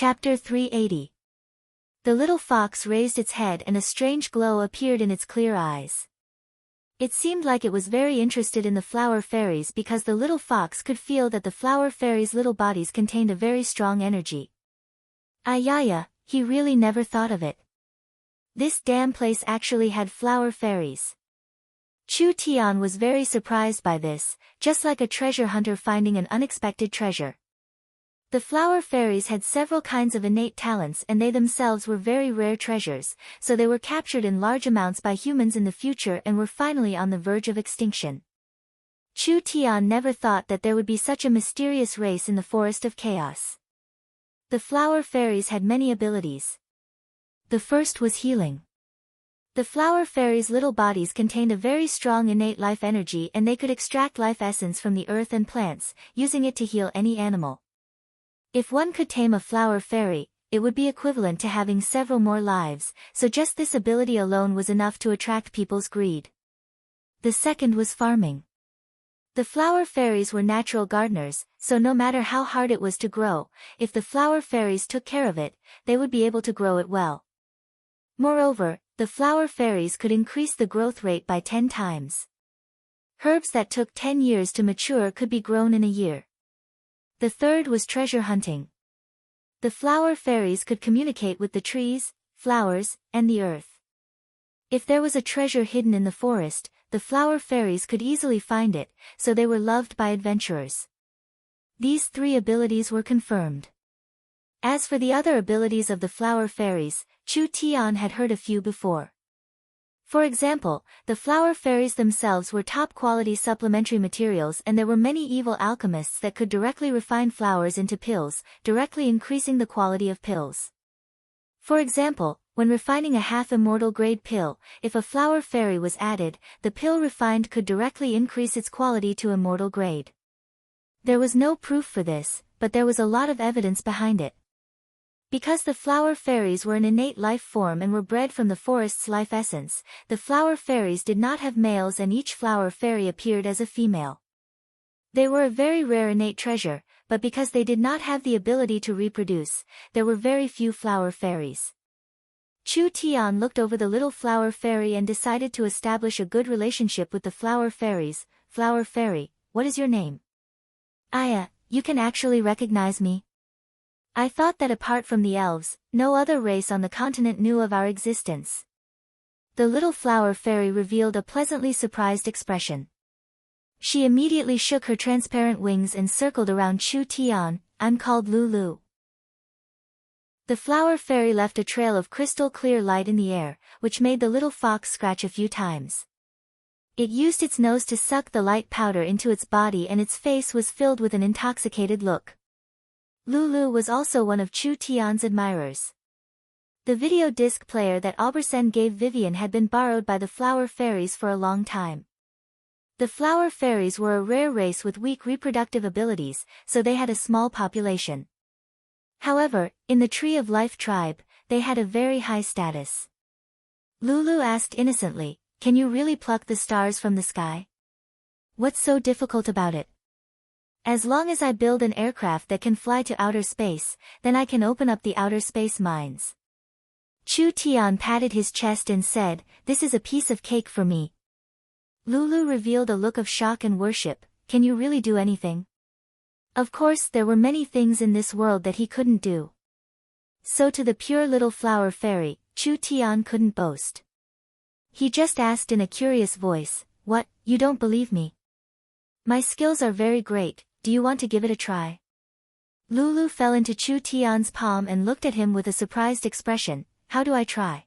Chapter 380. The little fox raised its head and a strange glow appeared in its clear eyes. It seemed like it was very interested in the flower fairies because the little fox could feel that the flower fairies' little bodies contained a very strong energy. Ayaya, he really never thought of it. This damn place actually had flower fairies. Chu Tian was very surprised by this, just like a treasure hunter finding an unexpected treasure. The flower fairies had several kinds of innate talents and they themselves were very rare treasures, so they were captured in large amounts by humans in the future and were finally on the verge of extinction. Chu Tian never thought that there would be such a mysterious race in the forest of chaos. The flower fairies had many abilities. The first was healing. The flower fairies' little bodies contained a very strong innate life energy and they could extract life essence from the earth and plants, using it to heal any animal. If one could tame a flower fairy, it would be equivalent to having several more lives, so just this ability alone was enough to attract people's greed. The second was farming. The flower fairies were natural gardeners, so no matter how hard it was to grow, if the flower fairies took care of it, they would be able to grow it well. Moreover, the flower fairies could increase the growth rate by 10 times. Herbs that took 10 years to mature could be grown in a year. The third was treasure hunting. The flower fairies could communicate with the trees, flowers, and the earth. If there was a treasure hidden in the forest, the flower fairies could easily find it, so they were loved by adventurers. These 3 abilities were confirmed. As for the other abilities of the flower fairies, Chu Tian had heard a few before. For example, the flower fairies themselves were top-quality supplementary materials and there were many evil alchemists that could directly refine flowers into pills, directly increasing the quality of pills. For example, when refining a half-immortal grade pill, if a flower fairy was added, the pill refined could directly increase its quality to immortal grade. There was no proof for this, but there was a lot of evidence behind it. Because the flower fairies were an innate life form and were bred from the forest's life essence, the flower fairies did not have males and each flower fairy appeared as a female. They were a very rare innate treasure, but because they did not have the ability to reproduce, there were very few flower fairies. Chu Tian looked over the little flower fairy and decided to establish a good relationship with the flower fairies. Flower fairy, what is your name? Aya, you can actually recognize me? I thought that apart from the elves, no other race on the continent knew of our existence. The little flower fairy revealed a pleasantly surprised expression. She immediately shook her transparent wings and circled around Chu Tian. I'm called Lulu. The flower fairy left a trail of crystal clear light in the air, which made the little fox scratch a few times. It used its nose to suck the light powder into its body and its face was filled with an intoxicated look. Lulu was also one of Chu Tian's admirers. The video disc player that Aubersen gave Vivian had been borrowed by the flower fairies for a long time. The flower fairies were a rare race with weak reproductive abilities, so they had a small population. However, in the Tree of Life tribe, they had a very high status. Lulu asked innocently, "Can you really pluck the stars from the sky? What's so difficult about it?" As long as I build an aircraft that can fly to outer space, then I can open up the outer space mines. Chu Tian patted his chest and said, "This is a piece of cake for me." Lulu revealed a look of shock and worship. "Can you really do anything?" Of course there were many things in this world that he couldn't do. So to the pure little flower fairy, Chu Tian couldn't boast. He just asked in a curious voice, "What, you don't believe me? My skills are very great. Do you want to give it a try?" Lulu fell into Chu Tian's palm and looked at him with a surprised expression. "How do I try?"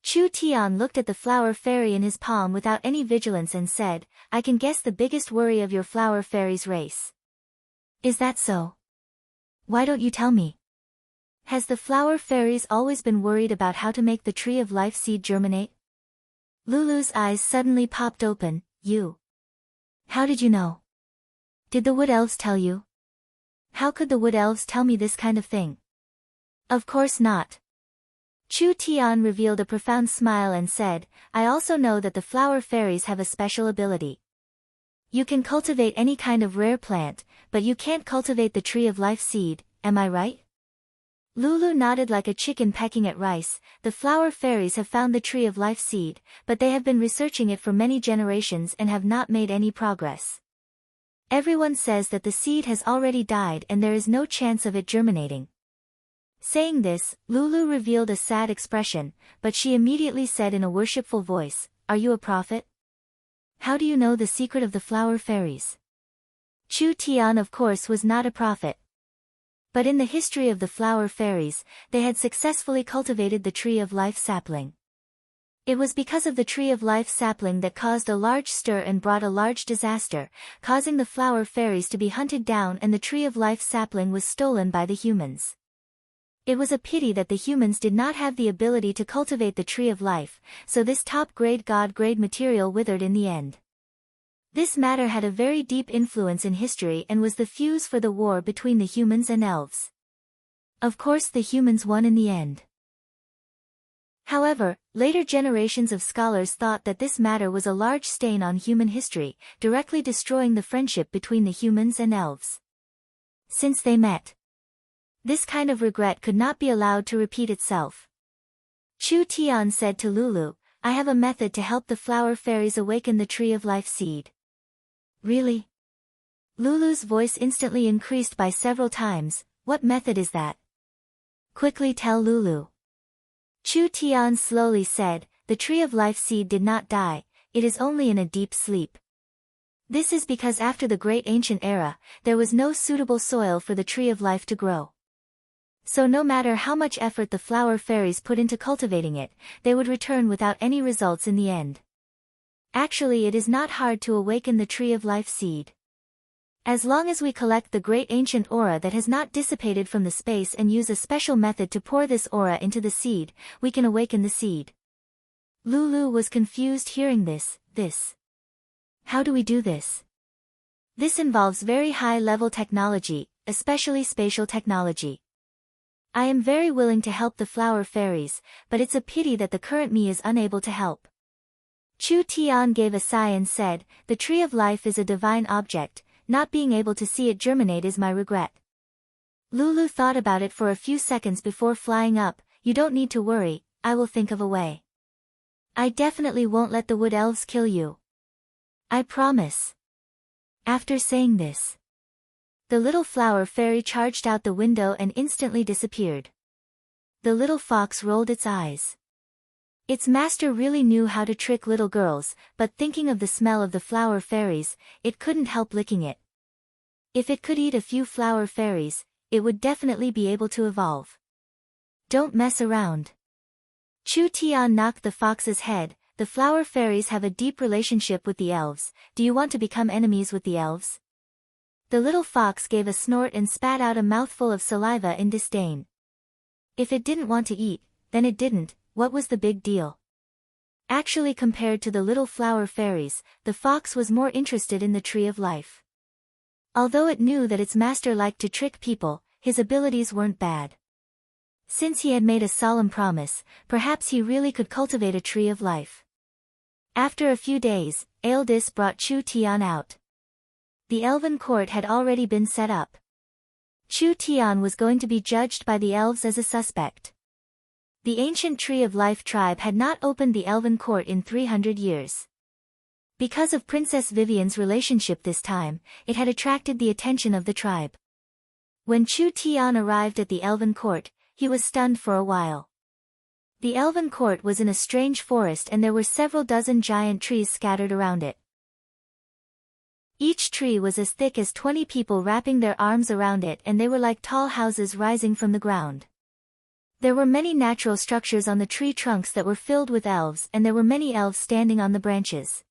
Chu Tian looked at the flower fairy in his palm without any vigilance and said, "I can guess the biggest worry of your flower fairy's race." "Is that so? Why don't you tell me? Has the flower fairies always been worried about how to make the Tree of Life seed germinate?" Lulu's eyes suddenly popped open. "You? How did you know? Did the wood elves tell you?" "How could the wood elves tell me this kind of thing?" "Of course not." Chu Tian revealed a profound smile and said, "I also know that the flower fairies have a special ability. You can cultivate any kind of rare plant, but you can't cultivate the Tree of Life seed, am I right?" Lulu nodded like a chicken pecking at rice. The flower fairies have found the tree of life seed, but they have been researching it for many generations and have not made any progress. Everyone says that the seed has already died and there is no chance of it germinating. Saying this, Lulu revealed a sad expression, but she immediately said in a worshipful voice, "Are you a prophet? How do you know the secret of the flower fairies?" Chu Tian of course was not a prophet. But in the history of the flower fairies, they had successfully cultivated the tree of life sapling. It was because of the tree of life sapling that caused a large stir and brought a large disaster, causing the flower fairies to be hunted down, and the tree of life sapling was stolen by the humans. It was a pity that the humans did not have the ability to cultivate the tree of life, so this top-grade god-grade material withered in the end. This matter had a very deep influence in history and was the fuse for the war between the humans and elves. Of course the humans won in the end. However, later generations of scholars thought that this matter was a large stain on human history, directly destroying the friendship between the humans and elves. Since they met, this kind of regret could not be allowed to repeat itself. Chu Tian said to Lulu, "I have a method to help the flower fairies awaken the tree of life seed." Really? Lulu's voice instantly increased by several times. "What method is that? Quickly tell Lulu." Chu Tian slowly said, "The tree of life seed did not die, it is only in a deep sleep. This is because after the great ancient era, there was no suitable soil for the tree of life to grow. So no matter how much effort the flower fairies put into cultivating it, they would return without any results in the end. Actually, it is not hard to awaken the tree of life seed. As long as we collect the great ancient aura that has not dissipated from the space and use a special method to pour this aura into the seed, we can awaken the seed." Lulu was confused hearing this. How do we do this? This involves very high-level technology, especially spatial technology. I am very willing to help the flower fairies, but it's a pity that the current me is unable to help. Chu Tian gave a sigh and said, "The tree of life is a divine object. Not being able to see it germinate is my regret." Lulu thought about it for a few seconds before flying up. "You don't need to worry, I will think of a way. I definitely won't let the wood elves kill you. I promise." After saying this, the little flower fairy charged out the window and instantly disappeared. The little fox rolled its eyes. Its master really knew how to trick little girls, but thinking of the smell of the flower fairies, it couldn't help licking it. If it could eat a few flower fairies, it would definitely be able to evolve. "Don't mess around." Chu Tian knocked the fox's head. "The flower fairies have a deep relationship with the elves. Do you want to become enemies with the elves?" The little fox gave a snort and spat out a mouthful of saliva in disdain. If it didn't want to eat, then it didn't. What was the big deal? Actually, compared to the little flower fairies, the fox was more interested in the tree of life. Although it knew that its master liked to trick people, his abilities weren't bad. Since he had made a solemn promise, perhaps he really could cultivate a tree of life. After a few days, Aeldis brought Chu Tian out. The elven court had already been set up. Chu Tian was going to be judged by the elves as a suspect. The ancient Tree of Life tribe had not opened the elven court in 300 years. Because of Princess Vivian's relationship this time, it had attracted the attention of the tribe. When Chu Tian arrived at the elven court, he was stunned for a while. The elven court was in a strange forest and there were several dozen giant trees scattered around it. Each tree was as thick as 20 people wrapping their arms around it, and they were like tall houses rising from the ground. There were many natural structures on the tree trunks that were filled with elves, and there were many elves standing on the branches.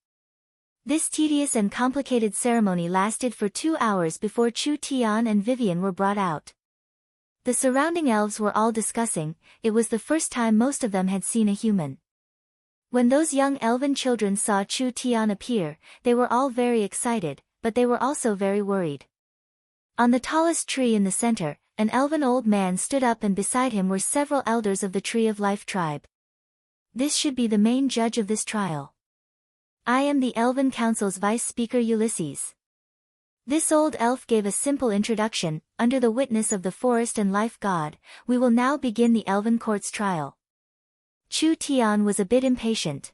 This tedious and complicated ceremony lasted for 2 hours before Chu Tian and Vivian were brought out. The surrounding elves were all discussing. It was the first time most of them had seen a human. When those young elven children saw Chu Tian appear, they were all very excited, but they were also very worried. On the tallest tree in the center, an elven old man stood up, and beside him were several elders of the Tree of Life tribe. "This should be the main judge of this trial. I am the Elven Council's Vice Speaker Ulysses." This old elf gave a simple introduction. Under the witness of the forest and life god, we will now begin the elven court's trial. Chu Tian was a bit impatient.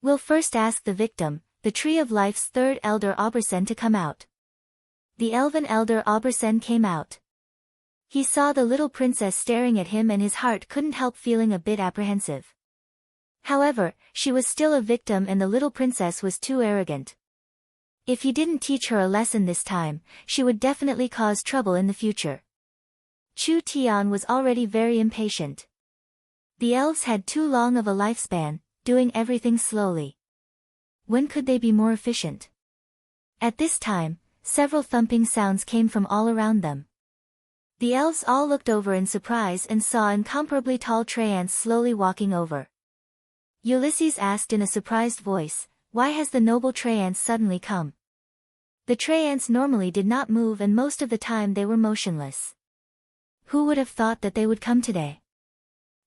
We'll first ask the victim, the Tree of Life's third elder Obersen, to come out. The elven elder Obersen came out. He saw the little princess staring at him and his heart couldn't help feeling a bit apprehensive. However, she was still a victim and the little princess was too arrogant. If he didn't teach her a lesson this time, she would definitely cause trouble in the future. Chu Tian was already very impatient. The elves had too long of a lifespan, doing everything slowly. When could they be more efficient? At this time, several thumping sounds came from all around them. The elves all looked over in surprise and saw incomparably tall Traians slowly walking over. Ulysses asked in a surprised voice, "Why has the noble Traians suddenly come?" The Traians normally did not move and most of the time they were motionless. Who would have thought that they would come today?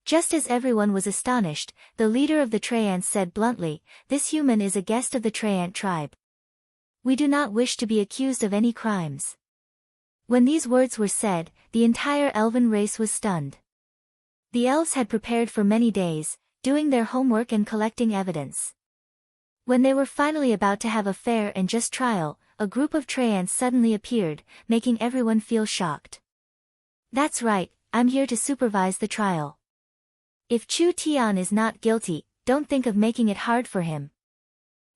Just as everyone was astonished, the leader of the Traians said bluntly, "This human is a guest of the Traiant tribe. We do not wish to be accused of any crimes." When these words were said, the entire elven race was stunned. The elves had prepared for many days, doing their homework and collecting evidence. When they were finally about to have a fair and just trial, a group of Traians suddenly appeared, making everyone feel shocked. "That's right, I'm here to supervise the trial. If Chu Tian is not guilty, don't think of making it hard for him."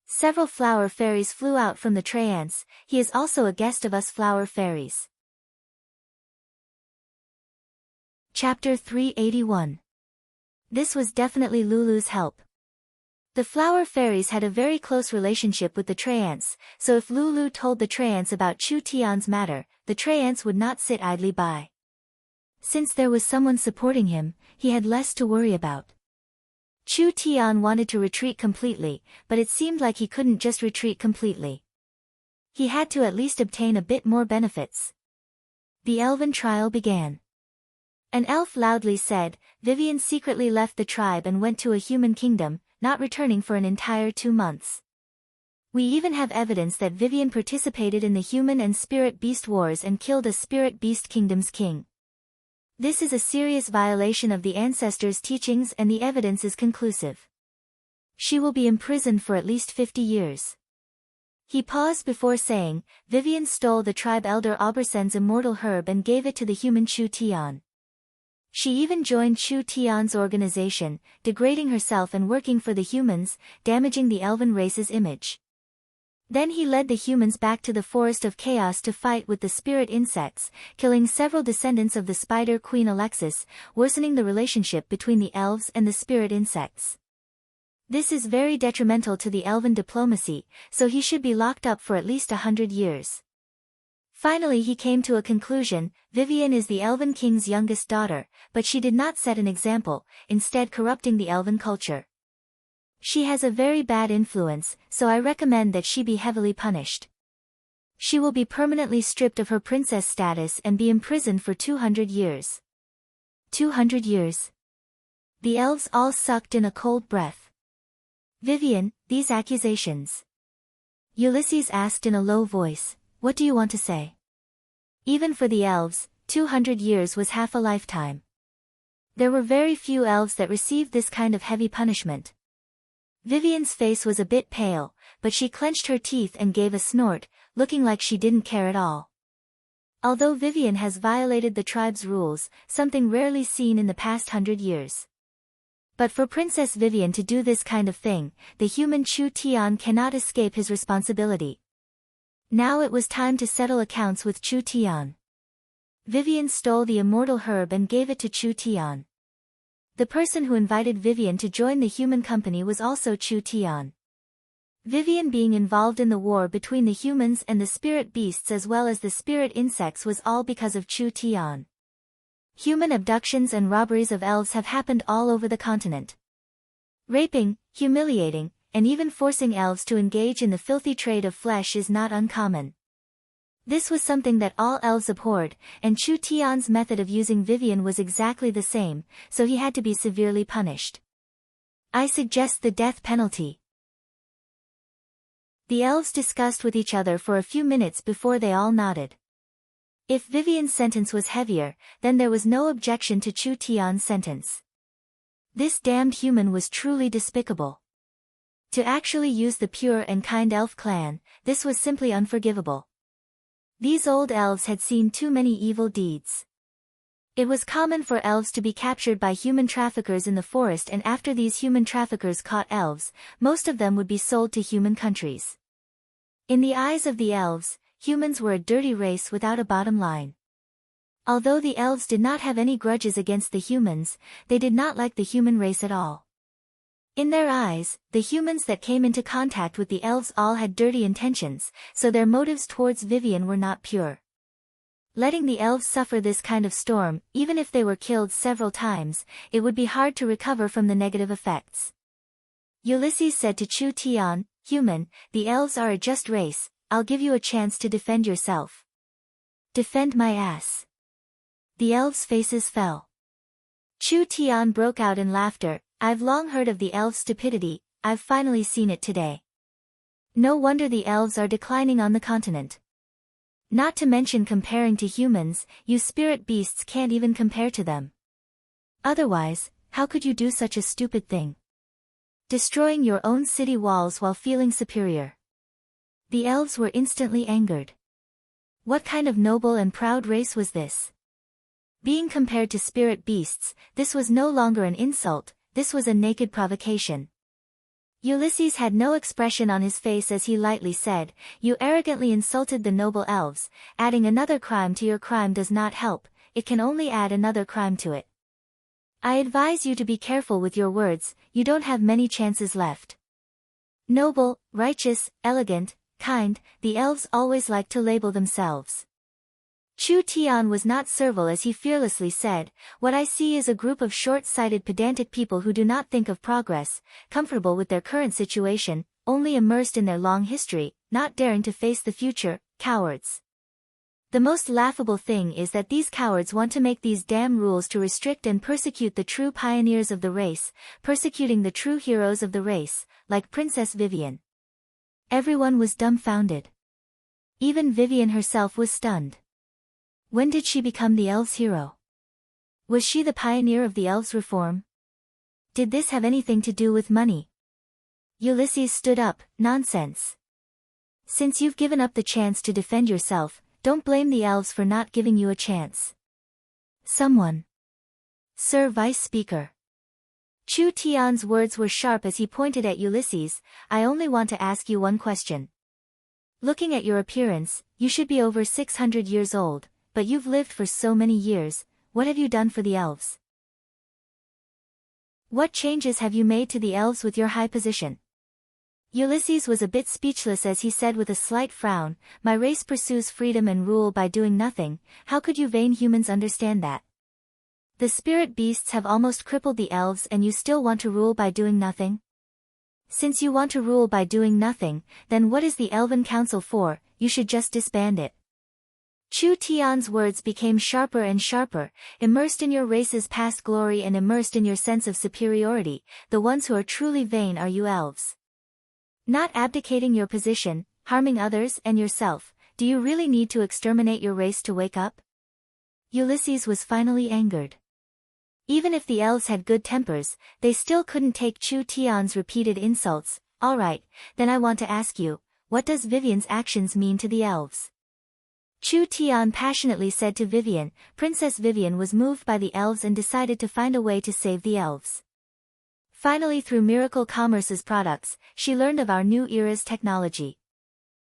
Several flower fairies flew out from the Traians. "He is also a guest of us flower fairies." Chapter 381. This was definitely Lulu's help. The flower fairies had a very close relationship with the Traians, so if Lulu told the Traians about Chu Tian's matter, the Traians would not sit idly by. Since there was someone supporting him, he had less to worry about. Chu Tian wanted to retreat completely, but it seemed like he couldn't just retreat completely. He had to at least obtain a bit more benefits. The elven trial began. An elf loudly said, "Vivian secretly left the tribe and went to a human kingdom, not returning for an entire 2 months. We even have evidence that Vivian participated in the human and spirit beast wars and killed a spirit beast kingdom's king. This is a serious violation of the ancestors' teachings and the evidence is conclusive. She will be imprisoned for at least 50 years. He paused before saying, "Vivian stole the tribe elder Obersen's immortal herb and gave it to the human Chu Tian. She even joined Chu Tian's organization, degrading herself and working for the humans, damaging the elven race's image." Then he led the humans back to the Forest of Chaos to fight with the spirit insects, killing several descendants of the Spider Queen Alexis, worsening the relationship between the elves and the spirit insects. This is very detrimental to the elven diplomacy, so he should be locked up for at least 100 years. Finally he came to a conclusion. Vivian is the elven king's youngest daughter, but she did not set an example, instead corrupting the elven culture. She has a very bad influence, so I recommend that she be heavily punished. She will be permanently stripped of her princess status and be imprisoned for 200 years. 200 years. The elves all sucked in a cold breath. "Vivian, these accusations." Ulysses asked in a low voice, "What do you want to say?" Even for the elves, 200 years was half a lifetime. There were very few elves that received this kind of heavy punishment. Vivian's face was a bit pale, but she clenched her teeth and gave a snort, looking like she didn't care at all. Although Vivian has violated the tribe's rules, something rarely seen in the past 100 years. But for Princess Vivian to do this kind of thing, the human Chu Tian cannot escape his responsibility. Now it was time to settle accounts with Chu Tian. Vivian stole the immortal herb and gave it to Chu Tian. The person who invited Vivian to join the human company was also Chu Tian. Vivian being involved in the war between the humans and the spirit beasts as well as the spirit insects was all because of Chu Tian. Human abductions and robberies of elves have happened all over the continent. Raping, humiliating, and even forcing elves to engage in the filthy trade of flesh is not uncommon. This was something that all elves abhorred, and Chu Tian's method of using Vivian was exactly the same, so he had to be severely punished. I suggest the death penalty. The elves discussed with each other for a few minutes before they all nodded. If Vivian's sentence was heavier, then there was no objection to Chu Tian's sentence. This damned human was truly despicable. To actually use the pure and kind elf clan, this was simply unforgivable. These old elves had seen too many evil deeds. It was common for elves to be captured by human traffickers in the forest, and after these human traffickers caught elves, most of them would be sold to human countries. In the eyes of the elves, humans were a dirty race without a bottom line. Although the elves did not have any grudges against the humans, they did not like the human race at all. In their eyes, the humans that came into contact with the elves all had dirty intentions, so their motives towards Vivian were not pure. Letting the elves suffer this kind of storm, even if they were killed several times, it would be hard to recover from the negative effects. Ulysses said to Chu Tian, "Human, the elves are a just race, I'll give you a chance to defend yourself." "Defend my ass." The elves' faces fell. Chu Tian broke out in laughter. "I've long heard of the elves' stupidity, I've finally seen it today. No wonder the elves are declining on the continent. Not to mention comparing to humans, you spirit beasts can't even compare to them. Otherwise, how could you do such a stupid thing? Destroying your own city walls while feeling superior." The elves were instantly angered. What kind of noble and proud race was this? Being compared to spirit beasts, this was no longer an insult, this was a naked provocation. Ulysses had no expression on his face as he lightly said, "You arrogantly insulted the noble elves, adding another crime to your crime does not help, it can only add another crime to it. I advise you to be careful with your words, you don't have many chances left." Noble, righteous, elegant, kind, the elves always like to label themselves. Chu Tian was not servile as he fearlessly said, "What I see is a group of short-sighted pedantic people who do not think of progress, comfortable with their current situation, only immersed in their long history, not daring to face the future, cowards. The most laughable thing is that these cowards want to make these damn rules to restrict and persecute the true pioneers of the race, persecuting the true heroes of the race, like Princess Vivian." Everyone was dumbfounded. Even Vivian herself was stunned. When did she become the elves' hero? Was she the pioneer of the elves' reform? Did this have anything to do with money? Ulysses stood up, "Nonsense. Since you've given up the chance to defend yourself, don't blame the elves for not giving you a chance. Someone." "Sir Vice Speaker." Chu Tian's words were sharp as he pointed at Ulysses, "I only want to ask you one question. Looking at your appearance, you should be over 600 years old. But you've lived for so many years, what have you done for the elves? What changes have you made to the elves with your high position?" Ulysses was a bit speechless as he said with a slight frown, "My race pursues freedom and rule by doing nothing, how could you vain humans understand that? The spirit beasts have almost crippled the elves and you still want to rule by doing nothing? Since you want to rule by doing nothing, then what is the Elven Council for? You should just disband it." Chu Tian's words became sharper and sharper, "Immersed in your race's past glory and immersed in your sense of superiority, the ones who are truly vain are you elves. Not abdicating your position, harming others and yourself, do you really need to exterminate your race to wake up?" Ulysses was finally angered. Even if the elves had good tempers, they still couldn't take Chu Tian's repeated insults. "All right, then I want to ask you, what does Vivian's actions mean to the elves?" Chu Tian passionately said to Vivian, "Princess Vivian was moved by the elves and decided to find a way to save the elves. Finally, through Miracle Commerce's products, she learned of our new era's technology.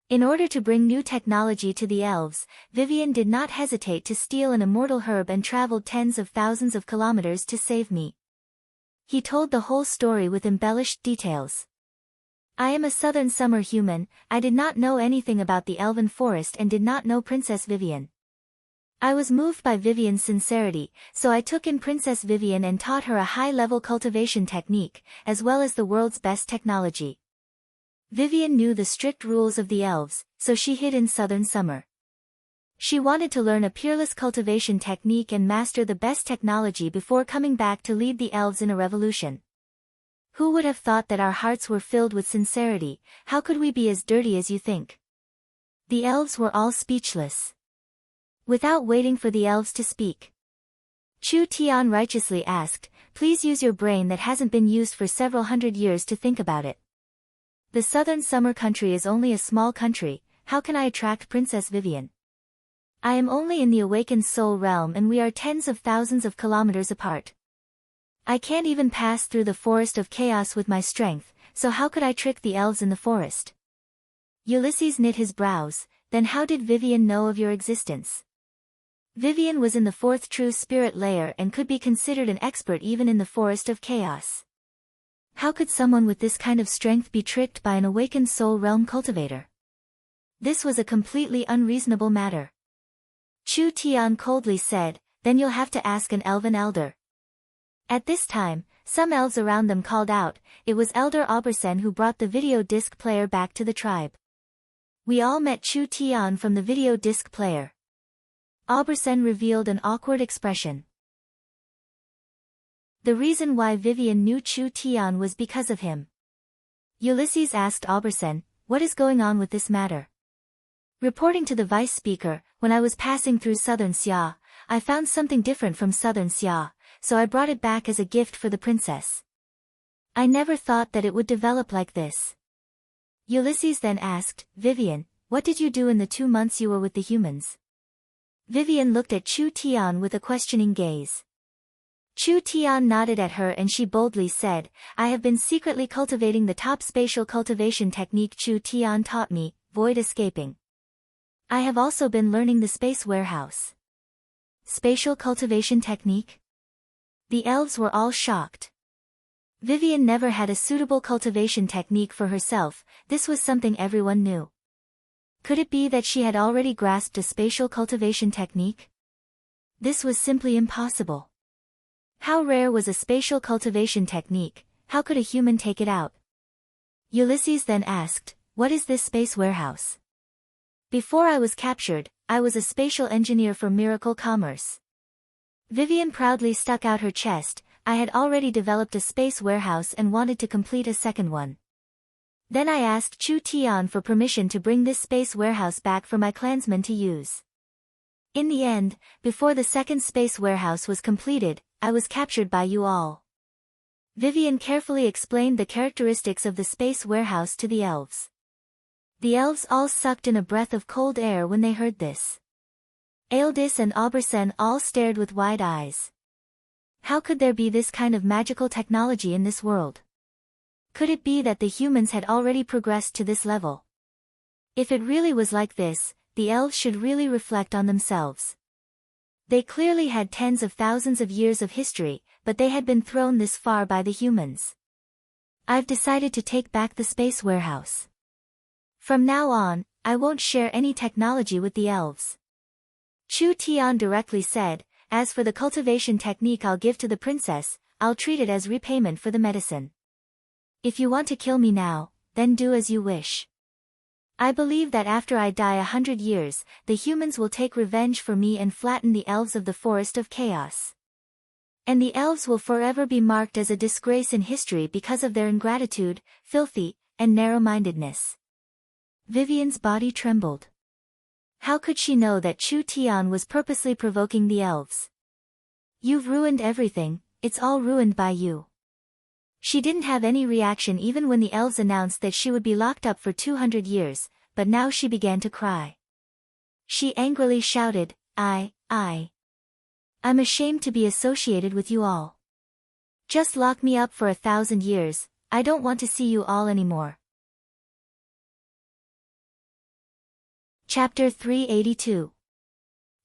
In order to bring new technology to the elves, Vivian did not hesitate to steal an immortal herb and traveled tens of thousands of kilometers to save me." He told the whole story with embellished details. "I am a southern summer human, I did not know anything about the elven forest and did not know Princess Vivian. I was moved by Vivian's sincerity, so I took in Princess Vivian and taught her a high-level cultivation technique, as well as the world's best technology. Vivian knew the strict rules of the elves, so she hid in southern summer. She wanted to learn a peerless cultivation technique and master the best technology before coming back to lead the elves in a revolution. Who would have thought that our hearts were filled with sincerity? How could we be as dirty as you think? The elves were all speechless. Without waiting for the elves to speak, Chu Tian righteously asked, "Please use your brain that hasn't been used for several hundred years to think about it. The southern summer country is only a small country. How can I attract Princess Vivian? I am only in the awakened soul realm and we are tens of thousands of kilometers apart. I can't even pass through the forest of chaos with my strength, so how could I trick the elves in the forest?" Ulysses knit his brows. "Then how did Vivian know of your existence?" Vivian was in the fourth true spirit layer and could be considered an expert even in the forest of chaos. How could someone with this kind of strength be tricked by an awakened soul realm cultivator? This was a completely unreasonable matter. Chu Tian coldly said, "Then you'll have to ask an elven elder." At this time, some elves around them called out. It was Elder Aubersen who brought the video disc player back to the tribe. We all met Chu Tian from the video disc player. Aubersen revealed an awkward expression. The reason why Vivian knew Chu Tian was because of him. Ulysses asked Aubersen, "What is going on with this matter?" Reporting to the vice speaker, "When I was passing through southern Xia, I found something different from southern Xia, so I brought it back as a gift for the princess. I never thought that it would develop like this." Ulysses then asked, "Vivian, what did you do in the 2 months you were with the humans?" Vivian looked at Chu Tian with a questioning gaze. Chu Tian nodded at her and she boldly said, "I have been secretly cultivating the top spatial cultivation technique Chu Tian taught me, void escaping. I have also been learning the space warehouse." Spatial cultivation technique? The elves were all shocked. Vivian never had a suitable cultivation technique for herself. This was something everyone knew. Could it be that she had already grasped a spatial cultivation technique? This was simply impossible. How rare was a spatial cultivation technique? How could a human take it out? Ulysses then asked, "What is this space warehouse?" "Before I was captured, I was a spatial engineer for Miracle Commerce." Vivian proudly stuck out her chest. "I had already developed a space warehouse and wanted to complete a second one. Then I asked Chu Tian for permission to bring this space warehouse back for my clansmen to use. In the end, before the second space warehouse was completed, I was captured by you all." Vivian carefully explained the characteristics of the space warehouse to the elves. The elves all sucked in a breath of cold air when they heard this. Aeldis and Aubersen all stared with wide eyes. How could there be this kind of magical technology in this world? Could it be that the humans had already progressed to this level? If it really was like this, the elves should really reflect on themselves. They clearly had tens of thousands of years of history, but they had been thrown this far by the humans. "I've decided to take back the space warehouse. From now on, I won't share any technology with the elves." Chu Tian directly said, "As for the cultivation technique I'll give to the princess, I'll treat it as repayment for the medicine. If you want to kill me now, then do as you wish. I believe that after I die 100 years, the humans will take revenge for me and flatten the elves of the forest of chaos. And the elves will forever be marked as a disgrace in history because of their ingratitude, filthy, and narrow-mindedness." Vivian's body trembled. How could she know that Chu Tian was purposely provoking the elves? "You've ruined everything, it's all ruined by you." She didn't have any reaction even when the elves announced that she would be locked up for 200 years, but now she began to cry. She angrily shouted, I'm ashamed to be associated with you all. Just lock me up for 1,000 years, I don't want to see you all anymore." Chapter 382.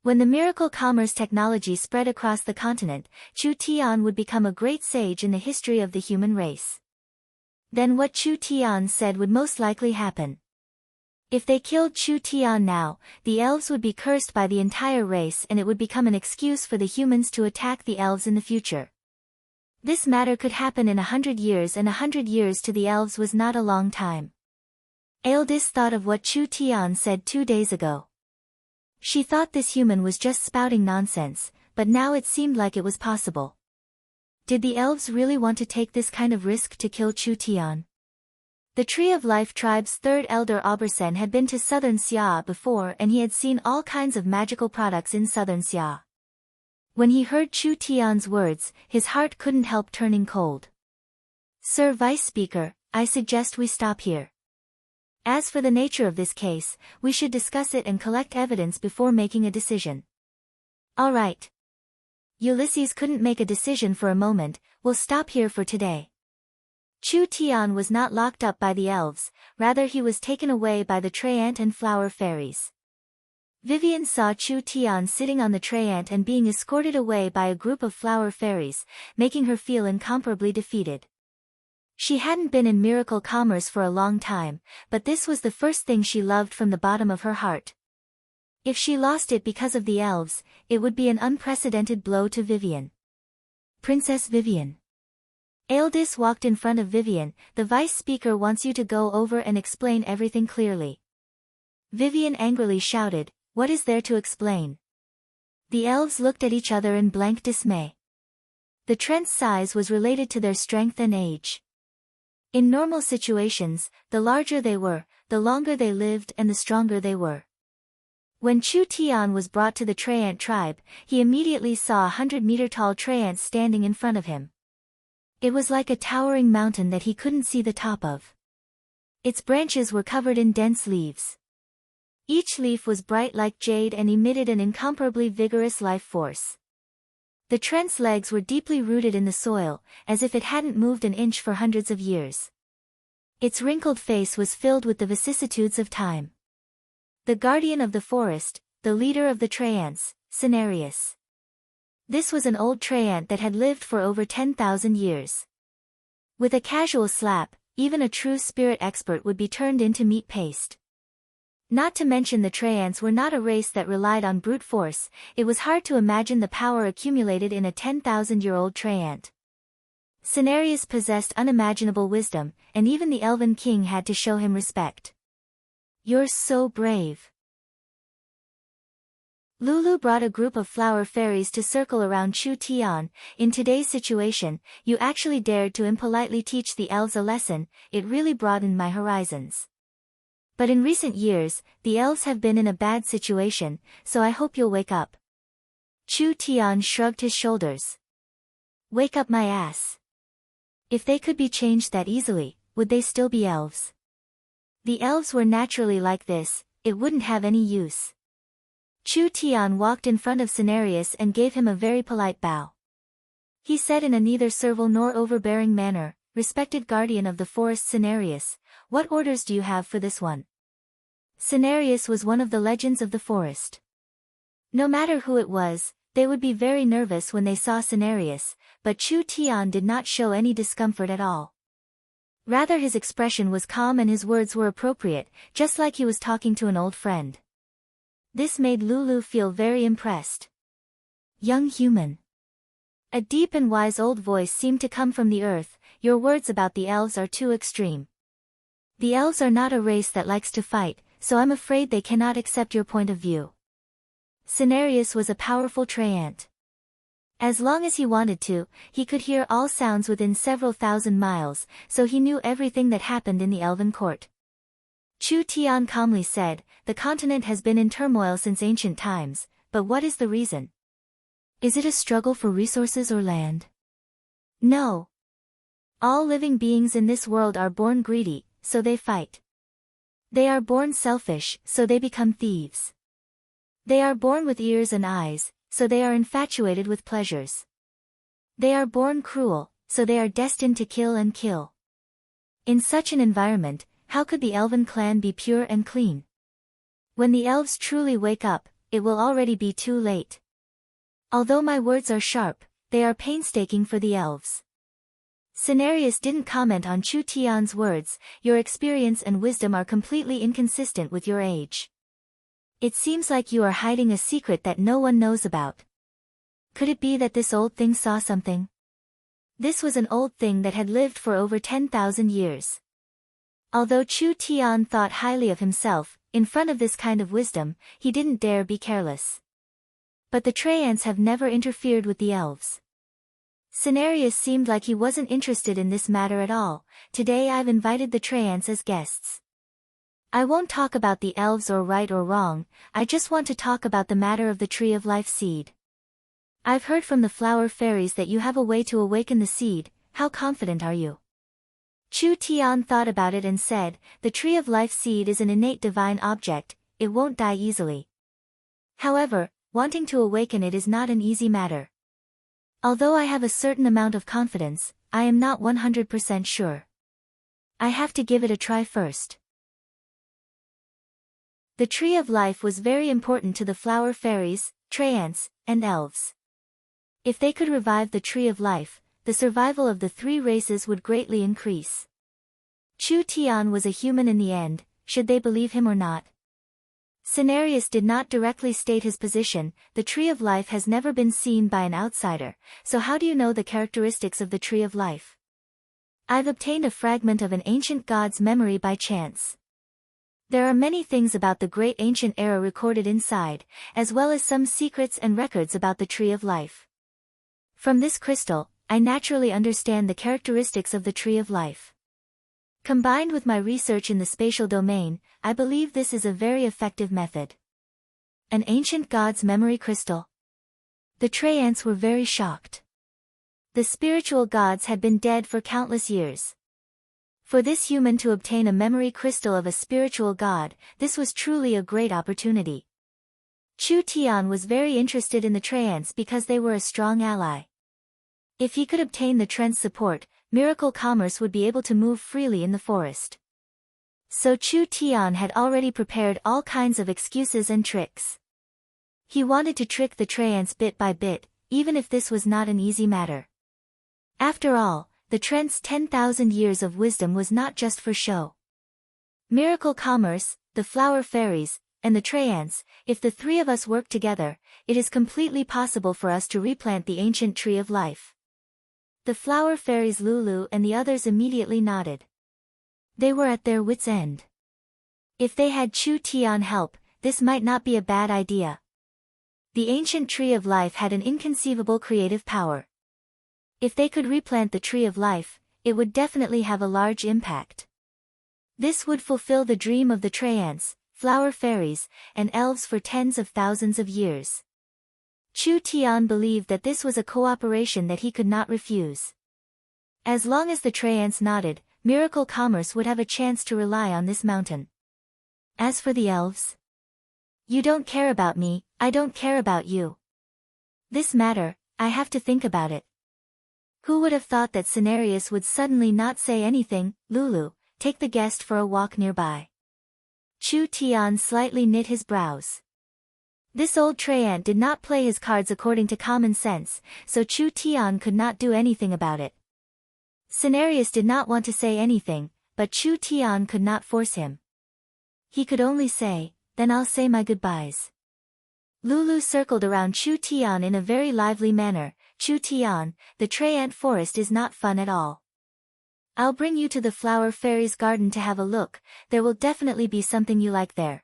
When the miracle commerce technology spread across the continent, Chu Tian would become a great sage in the history of the human race. Then what Chu Tian said would most likely happen. If they killed Chu Tian now, the elves would be cursed by the entire race and it would become an excuse for the humans to attack the elves in the future. This matter could happen in 100 years, and 100 years to the elves was not a long time. Aeldis thought of what Chu Tian said 2 days ago. She thought this human was just spouting nonsense, but now it seemed like it was possible. Did the elves really want to take this kind of risk to kill Chu Tian? The Tree of Life tribe's third elder Obersen had been to southern Xia before, and he had seen all kinds of magical products in southern Xia. When he heard Chu Tian's words, his heart couldn't help turning cold. Sir Vice Speaker, I suggest we stop here. As for the nature of this case, we should discuss it and collect evidence before making a decision. All right. Ulysses couldn't make a decision for a moment. We'll stop here for today. Chu Tian was not locked up by the elves, rather he was taken away by the Treant and Flower Fairies. Vivian saw Chu Tian sitting on the Treant and being escorted away by a group of Flower Fairies, making her feel incomparably defeated. She hadn't been in miracle commerce for a long time, but this was the first thing she loved from the bottom of her heart. If she lost it because of the elves, it would be an unprecedented blow to Vivian. Princess Vivian. Aildis walked in front of Vivian. The Vice Speaker wants you to go over and explain everything clearly. Vivian angrily shouted, what is there to explain? The elves looked at each other in blank dismay. The Trent's size was related to their strength and age. In normal situations, the larger they were, the longer they lived and the stronger they were. When Chu Tian was brought to the Treant tribe, he immediately saw 100-meter-tall Treants standing in front of him. It was like a towering mountain that he couldn't see the top of. Its branches were covered in dense leaves. Each leaf was bright like jade and emitted an incomparably vigorous life force. The Trent's legs were deeply rooted in the soil, as if it hadn't moved an inch for hundreds of years. Its wrinkled face was filled with the vicissitudes of time. The guardian of the forest, the leader of the Treants, Cenarius. This was an old Treant that had lived for over 10,000 years. With a casual slap, even a true spirit expert would be turned into meat paste. Not to mention the Treants were not a race that relied on brute force. It was hard to imagine the power accumulated in a 10,000-year-old Treant. Cenarius possessed unimaginable wisdom, and even the Elven King had to show him respect. You're so brave. Lulu brought a group of flower fairies to circle around Chu Tian. In today's situation, you actually dared to impolitely teach the elves a lesson. It really broadened my horizons. But in recent years, the elves have been in a bad situation, so I hope you'll wake up. Chu Tian shrugged his shoulders. Wake up my ass. If they could be changed that easily, would they still be elves? The elves were naturally like this, it wouldn't have any use. Chu Tian walked in front of Cenarius and gave him a very polite bow. He said in a neither servile nor overbearing manner, respected guardian of the forest Cenarius, what orders do you have for this one? Cenarius was one of the legends of the forest. No matter who it was, they would be very nervous when they saw Cenarius, but Chu Tian did not show any discomfort at all. Rather his expression was calm and his words were appropriate, just like he was talking to an old friend. This made Lulu feel very impressed. Young human. A deep and wise old voice seemed to come from the earth, your words about the elves are too extreme. The elves are not a race that likes to fight, so I'm afraid they cannot accept your point of view. Cenarius was a powerful Treant. As long as he wanted to, he could hear all sounds within several thousand miles, so he knew everything that happened in the elven court. Chu Tian calmly said, the continent has been in turmoil since ancient times, but what is the reason? Is it a struggle for resources or land? No. All living beings in this world are born greedy, so they fight. They are born selfish, so they become thieves. They are born with ears and eyes, so they are infatuated with pleasures. They are born cruel, so they are destined to kill and kill. In such an environment, how could the elven clan be pure and clean? When the elves truly wake up, it will already be too late. Although my words are sharp, they are painstaking for the elves. Cenarius didn't comment on Chu Tian's words, your experience and wisdom are completely inconsistent with your age. It seems like you are hiding a secret that no one knows about. Could it be that this old thing saw something? This was an old thing that had lived for over 10,000 years. Although Chu Tian thought highly of himself, in front of this kind of wisdom, he didn't dare be careless. But the Treants have never interfered with the elves. Cenarius seemed like he wasn't interested in this matter at all. Today I've invited the Treants as guests. I won't talk about the elves or right or wrong, I just want to talk about the matter of the Tree of Life seed. I've heard from the flower fairies that you have a way to awaken the seed. How confident are you? Chu Tian thought about it and said, the Tree of Life seed is an innate divine object, it won't die easily. However, wanting to awaken it is not an easy matter. Although I have a certain amount of confidence, I am not 100% sure. I have to give it a try first. The Tree of Life was very important to the flower fairies, Treants, and elves. If they could revive the Tree of Life, the survival of the three races would greatly increase. Chu Tian was a human in the end, should they believe him or not? Cenarius did not directly state his position, the Tree of Life has never been seen by an outsider, so how do you know the characteristics of the Tree of Life? I've obtained a fragment of an ancient god's memory by chance. There are many things about the great ancient era recorded inside, as well as some secrets and records about the Tree of Life. From this crystal, I naturally understand the characteristics of the Tree of Life. Combined with my research in the spatial domain, I believe this is a very effective method. An ancient god's memory crystal. The Treants were very shocked. The spiritual gods had been dead for countless years. For this human to obtain a memory crystal of a spiritual god, this was truly a great opportunity. Chu Tian was very interested in the Treants because they were a strong ally. If he could obtain the Trent's support, miracle commerce would be able to move freely in the forest. So Chu Tian had already prepared all kinds of excuses and tricks. He wanted to trick the Treants bit by bit, even if this was not an easy matter. After all, the Trent's 10,000 years of wisdom was not just for show. Miracle commerce, the flower fairies, and the Treants, if the three of us work together, it is completely possible for us to replant the ancient Tree of Life. The flower fairies Lulu and the others immediately nodded. They were at their wits' end. If they had Chu Tian help, this might not be a bad idea. The ancient Tree of Life had an inconceivable creative power. If they could replant the Tree of Life, it would definitely have a large impact. This would fulfill the dream of the Treants, flower fairies, and elves for tens of thousands of years. Chu Tian believed that this was a cooperation that he could not refuse. As long as the Treants nodded, miracle commerce would have a chance to rely on this mountain. As for the elves, you don't care about me, I don't care about you. This matter, I have to think about it. Who would have thought that Cenarius would suddenly not say anything? Lulu, take the guest for a walk nearby. Chu Tian slightly knit his brows. This old Treant did not play his cards according to common sense, so Chu Tian could not do anything about it. Cenarius did not want to say anything, but Chu Tian could not force him. He could only say, then I'll say my goodbyes. Lulu circled around Chu Tian in a very lively manner. Chu Tian, the Treant forest is not fun at all. I'll bring you to the flower fairies' garden to have a look, there will definitely be something you like there.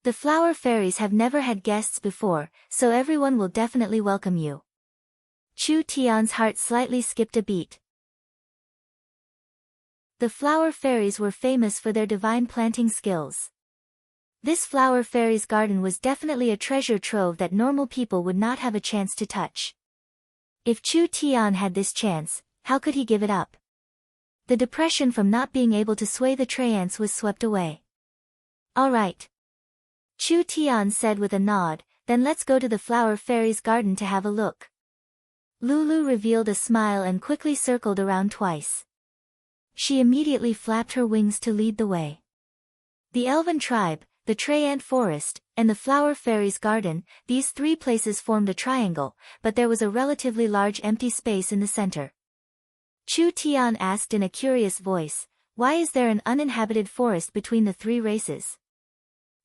The flower fairies have never had guests before, so everyone will definitely welcome you. Chu Tian's heart slightly skipped a beat. The flower fairies were famous for their divine planting skills. This flower fairies' garden was definitely a treasure trove that normal people would not have a chance to touch. If Chu Tian had this chance, how could he give it up? The depression from not being able to sway the Treants was swept away. All right. Chu Tian said with a nod, then let's go to the flower fairies' garden to have a look. Lulu revealed a smile and quickly circled around twice. She immediately flapped her wings to lead the way. The elven tribe, the Treant forest, and the flower fairies' garden, these three places formed a triangle, but there was a relatively large empty space in the center. Chu Tian asked in a curious voice, why is there an uninhabited forest between the three races?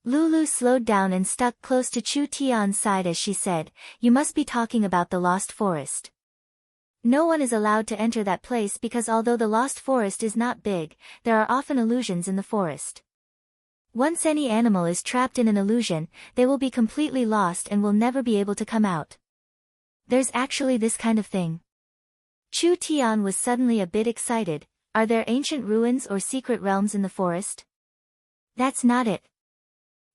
Lulu slowed down and stuck close to Chu Tian's side as she said, you must be talking about the Lost Forest. No one is allowed to enter that place because although the Lost Forest is not big, there are often illusions in the forest. Once any animal is trapped in an illusion, they will be completely lost and will never be able to come out. There's actually this kind of thing. Chu Tian was suddenly a bit excited. Are there ancient ruins or secret realms in the forest? That's not it.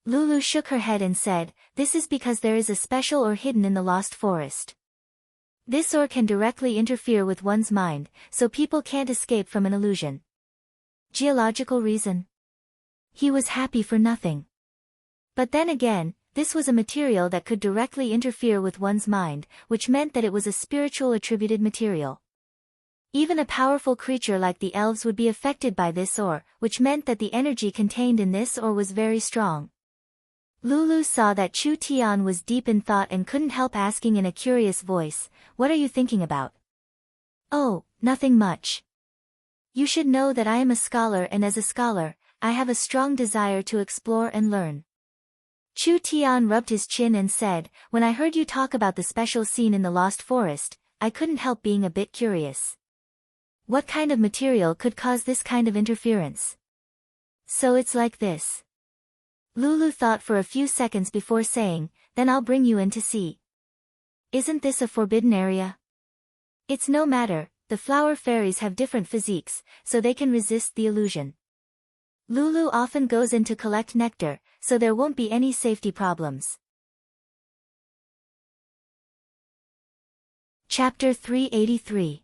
Lulu shook her head and said, this is because there is a special ore hidden in the lost forest. This ore can directly interfere with one's mind, so people can't escape from an illusion. Geological reason. He was happy for nothing. But then again, this was a material that could directly interfere with one's mind, which meant that it was a spiritual attributed material. Even a powerful creature like the elves would be affected by this ore, which meant that the energy contained in this ore was very strong. Lulu saw that Chu Tian was deep in thought and couldn't help asking in a curious voice, what are you thinking about? Oh, nothing much. You should know that I am a scholar, and as a scholar, I have a strong desire to explore and learn. Chu Tian rubbed his chin and said, when I heard you talk about the special scene in the Lost Forest, I couldn't help being a bit curious. What kind of material could cause this kind of interference? So it's like this. Lulu thought for a few seconds before saying, then I'll bring you in to see. Isn't this a forbidden area? It's no matter, the flower fairies have different physiques, so they can resist the illusion. Lulu often goes in to collect nectar, so there won't be any safety problems. Chapter 383.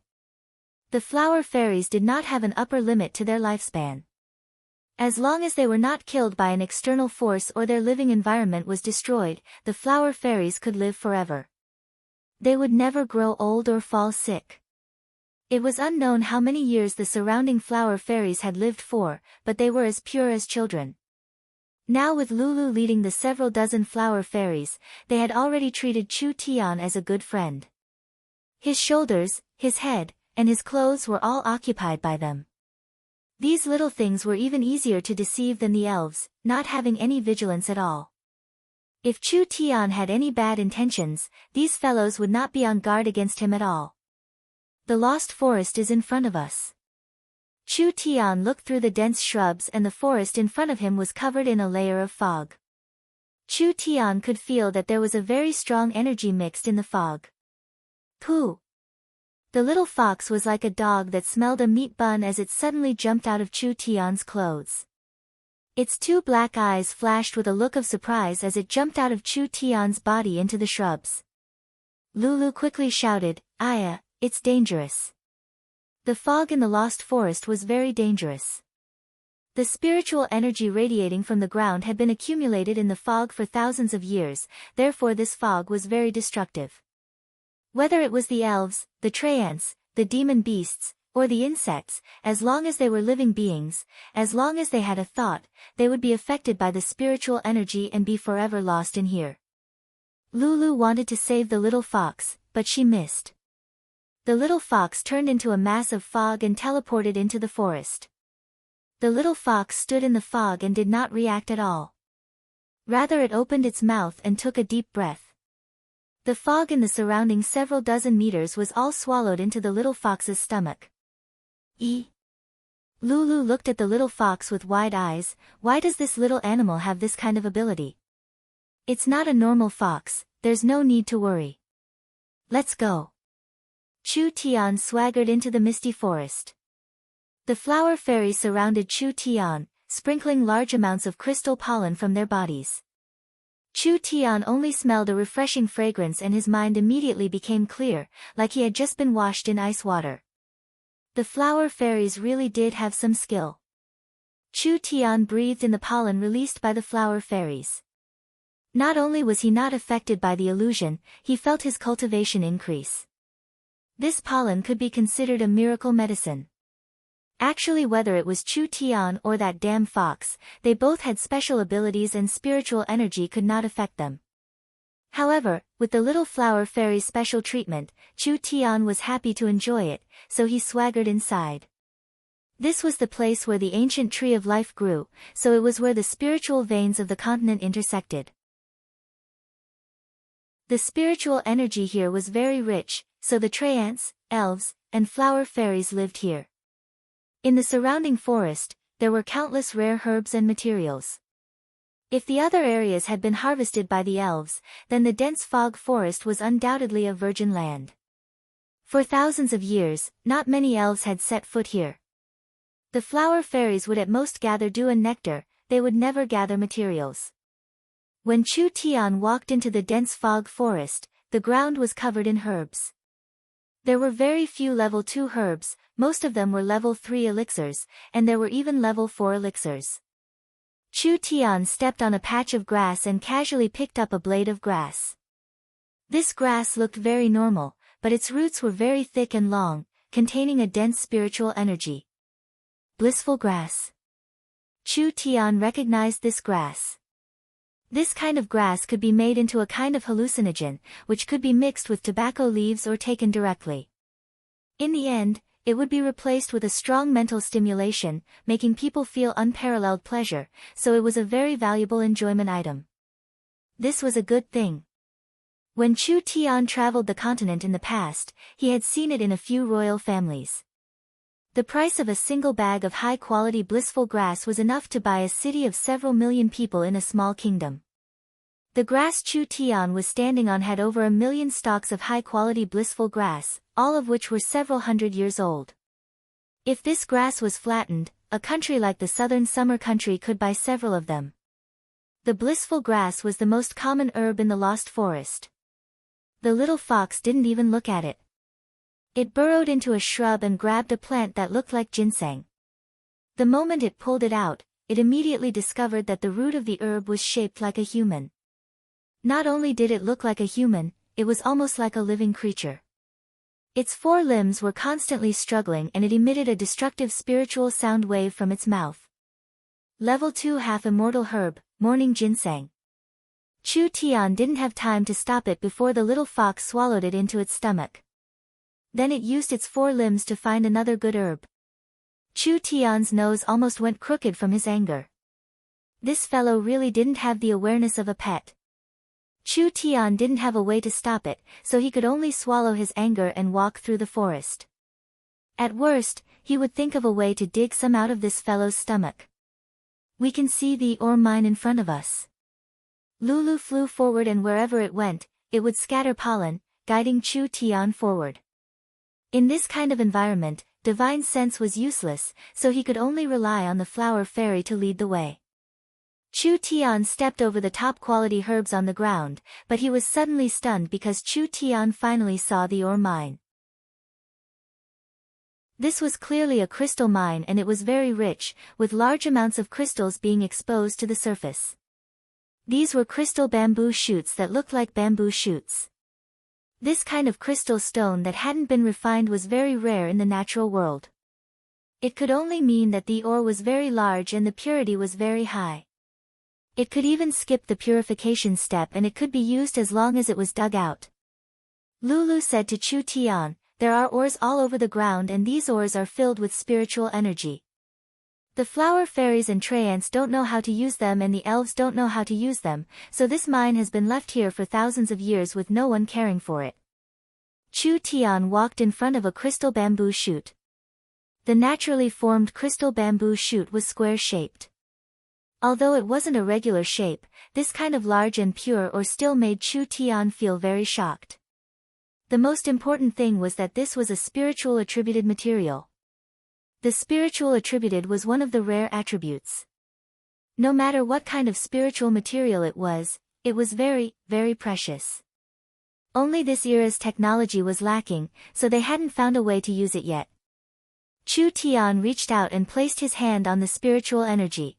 The flower fairies did not have an upper limit to their lifespan. As long as they were not killed by an external force or their living environment was destroyed, the flower fairies could live forever. They would never grow old or fall sick. It was unknown how many years the surrounding flower fairies had lived for, but they were as pure as children. Now with Lulu leading the several dozen flower fairies, they had already treated Chu Tian as a good friend. His shoulders, his head, and his clothes were all occupied by them. These little things were even easier to deceive than the elves, not having any vigilance at all. If Chu Tian had any bad intentions, these fellows would not be on guard against him at all. The lost forest is in front of us. Chu Tian looked through the dense shrubs and the forest in front of him was covered in a layer of fog. Chu Tian could feel that there was a very strong energy mixed in the fog. Pooh! The little fox was like a dog that smelled a meat bun as it suddenly jumped out of Chu Tian's clothes. Its two black eyes flashed with a look of surprise as it jumped out of Chu Tian's body into the shrubs. Lulu quickly shouted, Aya, it's dangerous. The fog in the lost forest was very dangerous. The spiritual energy radiating from the ground had been accumulated in the fog for thousands of years, therefore this fog was very destructive. Whether it was the elves, the treants, the demon beasts, or the insects, as long as they were living beings, as long as they had a thought, they would be affected by the spiritual energy and be forever lost in here. Lulu wanted to save the little fox, but she missed. The little fox turned into a mass of fog and teleported into the forest. The little fox stood in the fog and did not react at all. Rather it opened its mouth and took a deep breath. The fog in the surrounding several dozen meters was all swallowed into the little fox's stomach. Lulu looked at the little fox with wide eyes. Why does this little animal have this kind of ability? It's not a normal fox, there's no need to worry. Let's go. Chu Tian swaggered into the misty forest. The flower fairies surrounded Chu Tian, sprinkling large amounts of crystal pollen from their bodies. Chu Tian only smelled a refreshing fragrance and his mind immediately became clear, like he had just been washed in ice water. The flower fairies really did have some skill. Chu Tian breathed in the pollen released by the flower fairies. Not only was he not affected by the illusion, he felt his cultivation increase. This pollen could be considered a miracle medicine. Actually, whether it was Chu Tian or that damn fox, they both had special abilities and spiritual energy could not affect them. However, with the little flower fairy's special treatment, Chu Tian was happy to enjoy it, so he swaggered inside. This was the place where the ancient tree of life grew, so it was where the spiritual veins of the continent intersected. The spiritual energy here was very rich, so the treants, elves, and flower fairies lived here. In the surrounding forest, there were countless rare herbs and materials. If the other areas had been harvested by the elves, then the dense fog forest was undoubtedly a virgin land. For thousands of years, not many elves had set foot here. The flower fairies would at most gather dew and nectar, they would never gather materials. When Chu Tian walked into the dense fog forest, the ground was covered in herbs. There were very few level 2 herbs, most of them were level 3 elixirs, and there were even level 4 elixirs. Chu Tian stepped on a patch of grass and casually picked up a blade of grass. This grass looked very normal, but its roots were very thick and long, containing a dense spiritual energy. Blissful grass. Chu Tian recognized this grass. This kind of grass could be made into a kind of hallucinogen, which could be mixed with tobacco leaves or taken directly. In the end, it would be replaced with a strong mental stimulation, making people feel unparalleled pleasure, so it was a very valuable enjoyment item. This was a good thing. When Chu Tian traveled the continent in the past, he had seen it in a few royal families. The price of a single bag of high-quality blissful grass was enough to buy a city of several million people in a small kingdom. The grass Chu Tian was standing on had over 1 million stalks of high-quality blissful grass, all of which were several hundred years old. If this grass was flattened, a country like the southern summer country could buy several of them. The blissful grass was the most common herb in the lost forest. The little fox didn't even look at it. It burrowed into a shrub and grabbed a plant that looked like ginseng. The moment it pulled it out, it immediately discovered that the root of the herb was shaped like a human. Not only did it look like a human, it was almost like a living creature. Its 4 limbs were constantly struggling and it emitted a destructive spiritual sound wave from its mouth. Level 2 half-immortal herb, morning ginseng. Chu Tian didn't have time to stop it before the little fox swallowed it into its stomach. Then it used its 4 limbs to find another good herb. Chu Tian's nose almost went crooked from his anger. This fellow really didn't have the awareness of a pet. Chu Tian didn't have a way to stop it, so he could only swallow his anger and walk through the forest. At worst, he would think of a way to dig some out of this fellow's stomach. We can see the ore mine in front of us. Lulu flew forward and wherever it went, it would scatter pollen, guiding Chu Tian forward. In this kind of environment, divine sense was useless, so he could only rely on the flower fairy to lead the way. Chu Tian stepped over the top-quality herbs on the ground, but he was suddenly stunned because Chu Tian finally saw the ore mine. This was clearly a crystal mine and it was very rich, with large amounts of crystals being exposed to the surface. These were crystal bamboo shoots that looked like bamboo shoots. This kind of crystal stone that hadn't been refined was very rare in the natural world. It could only mean that the ore was very large and the purity was very high. It could even skip the purification step and it could be used as long as it was dug out. Lulu said to Chu Tian, "There are ores all over the ground and these ores are filled with spiritual energy. The flower fairies and treants don't know how to use them and the elves don't know how to use them, so this mine has been left here for thousands of years with no one caring for it." Chu Tian walked in front of a crystal bamboo shoot. The naturally formed crystal bamboo shoot was square-shaped. Although it wasn't a regular shape, this kind of large and pure ore still made Chu Tian feel very shocked. The most important thing was that this was a spiritual attributed material. The spiritual attributed was one of the rare attributes. No matter what kind of spiritual material it was very, very precious. Only this era's technology was lacking, so they hadn't found a way to use it yet. Chu Tian reached out and placed his hand on the spiritual energy.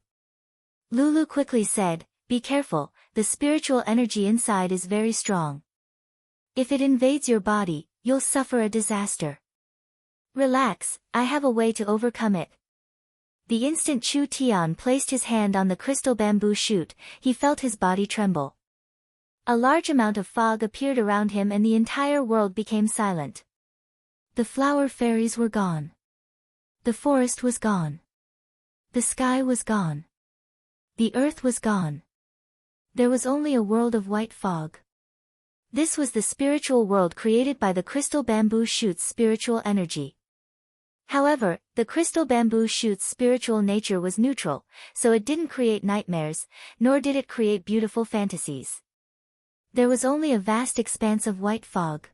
Lulu quickly said, "Be careful, the spiritual energy inside is very strong. If it invades your body, you'll suffer a disaster. Relax, I have a way to overcome it." The instant Chu Tian placed his hand on the crystal bamboo shoot, he felt his body tremble. A large amount of fog appeared around him and the entire world became silent. The flower fairies were gone. The forest was gone. The sky was gone. The earth was gone. There was only a world of white fog. This was the spiritual world created by the crystal bamboo shoot's spiritual energy. However, the crystal bamboo shoot's spiritual nature was neutral, so it didn't create nightmares, nor did it create beautiful fantasies. There was only a vast expanse of white fog.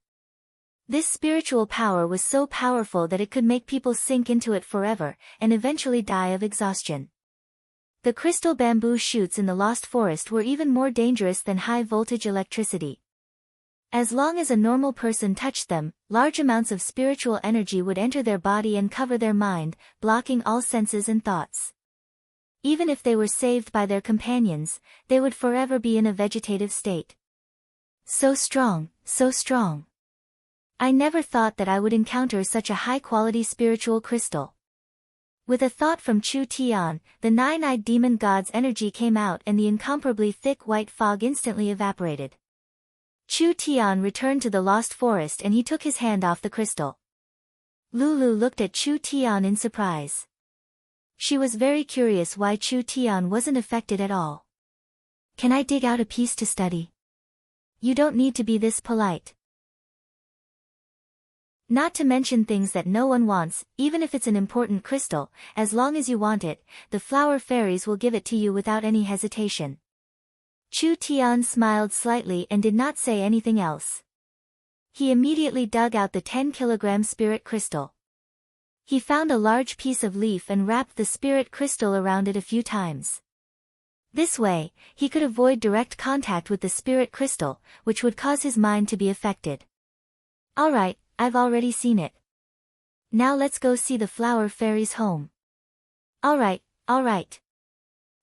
This spiritual power was so powerful that it could make people sink into it forever, and eventually die of exhaustion. The crystal bamboo shoots in the Lost Forest were even more dangerous than high-voltage electricity. As long as a normal person touched them, large amounts of spiritual energy would enter their body and cover their mind, blocking all senses and thoughts. Even if they were saved by their companions, they would forever be in a vegetative state. So strong, so strong. I never thought that I would encounter such a high-quality spiritual crystal. With a thought from Chu Tian, the nine-eyed demon god's energy came out and the incomparably thick white fog instantly evaporated. Chu Tian returned to the Lost Forest and he took his hand off the crystal. Lulu looked at Chu Tian in surprise. She was very curious why Chu Tian wasn't affected at all. "Can I dig out a piece to study?" "You don't need to be this polite. Not to mention things that no one wants, even if it's an important crystal, as long as you want it, the flower fairies will give it to you without any hesitation." Chu Tian smiled slightly and did not say anything else. He immediately dug out the 10-kilogram spirit crystal. He found a large piece of leaf and wrapped the spirit crystal around it a few times. This way, he could avoid direct contact with the spirit crystal, which would cause his mind to be affected. "Alright, I've already seen it. Now let's go see the flower fairies' home." Alright.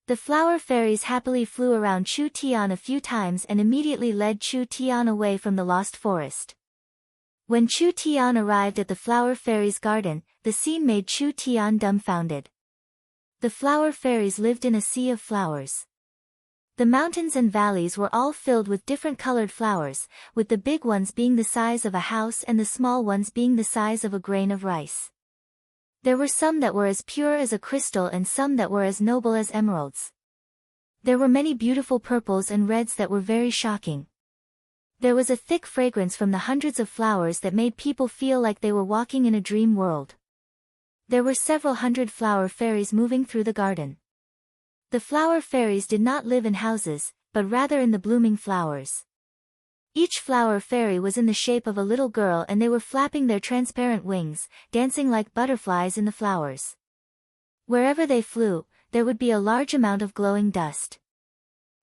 The flower fairies happily flew around Chu Tian a few times and immediately led Chu Tian away from the Lost Forest. When Chu Tian arrived at the flower fairies' garden, the scene made Chu Tian dumbfounded. The flower fairies lived in a sea of flowers. The mountains and valleys were all filled with different colored flowers, with the big ones being the size of a house and the small ones being the size of a grain of rice. There were some that were as pure as a crystal and some that were as noble as emeralds. There were many beautiful purples and reds that were very shocking. There was a thick fragrance from the hundreds of flowers that made people feel like they were walking in a dream world. There were several hundred flower fairies moving through the garden. The flower fairies did not live in houses, but rather in the blooming flowers. Each flower fairy was in the shape of a little girl and they were flapping their transparent wings, dancing like butterflies in the flowers. Wherever they flew, there would be a large amount of glowing dust.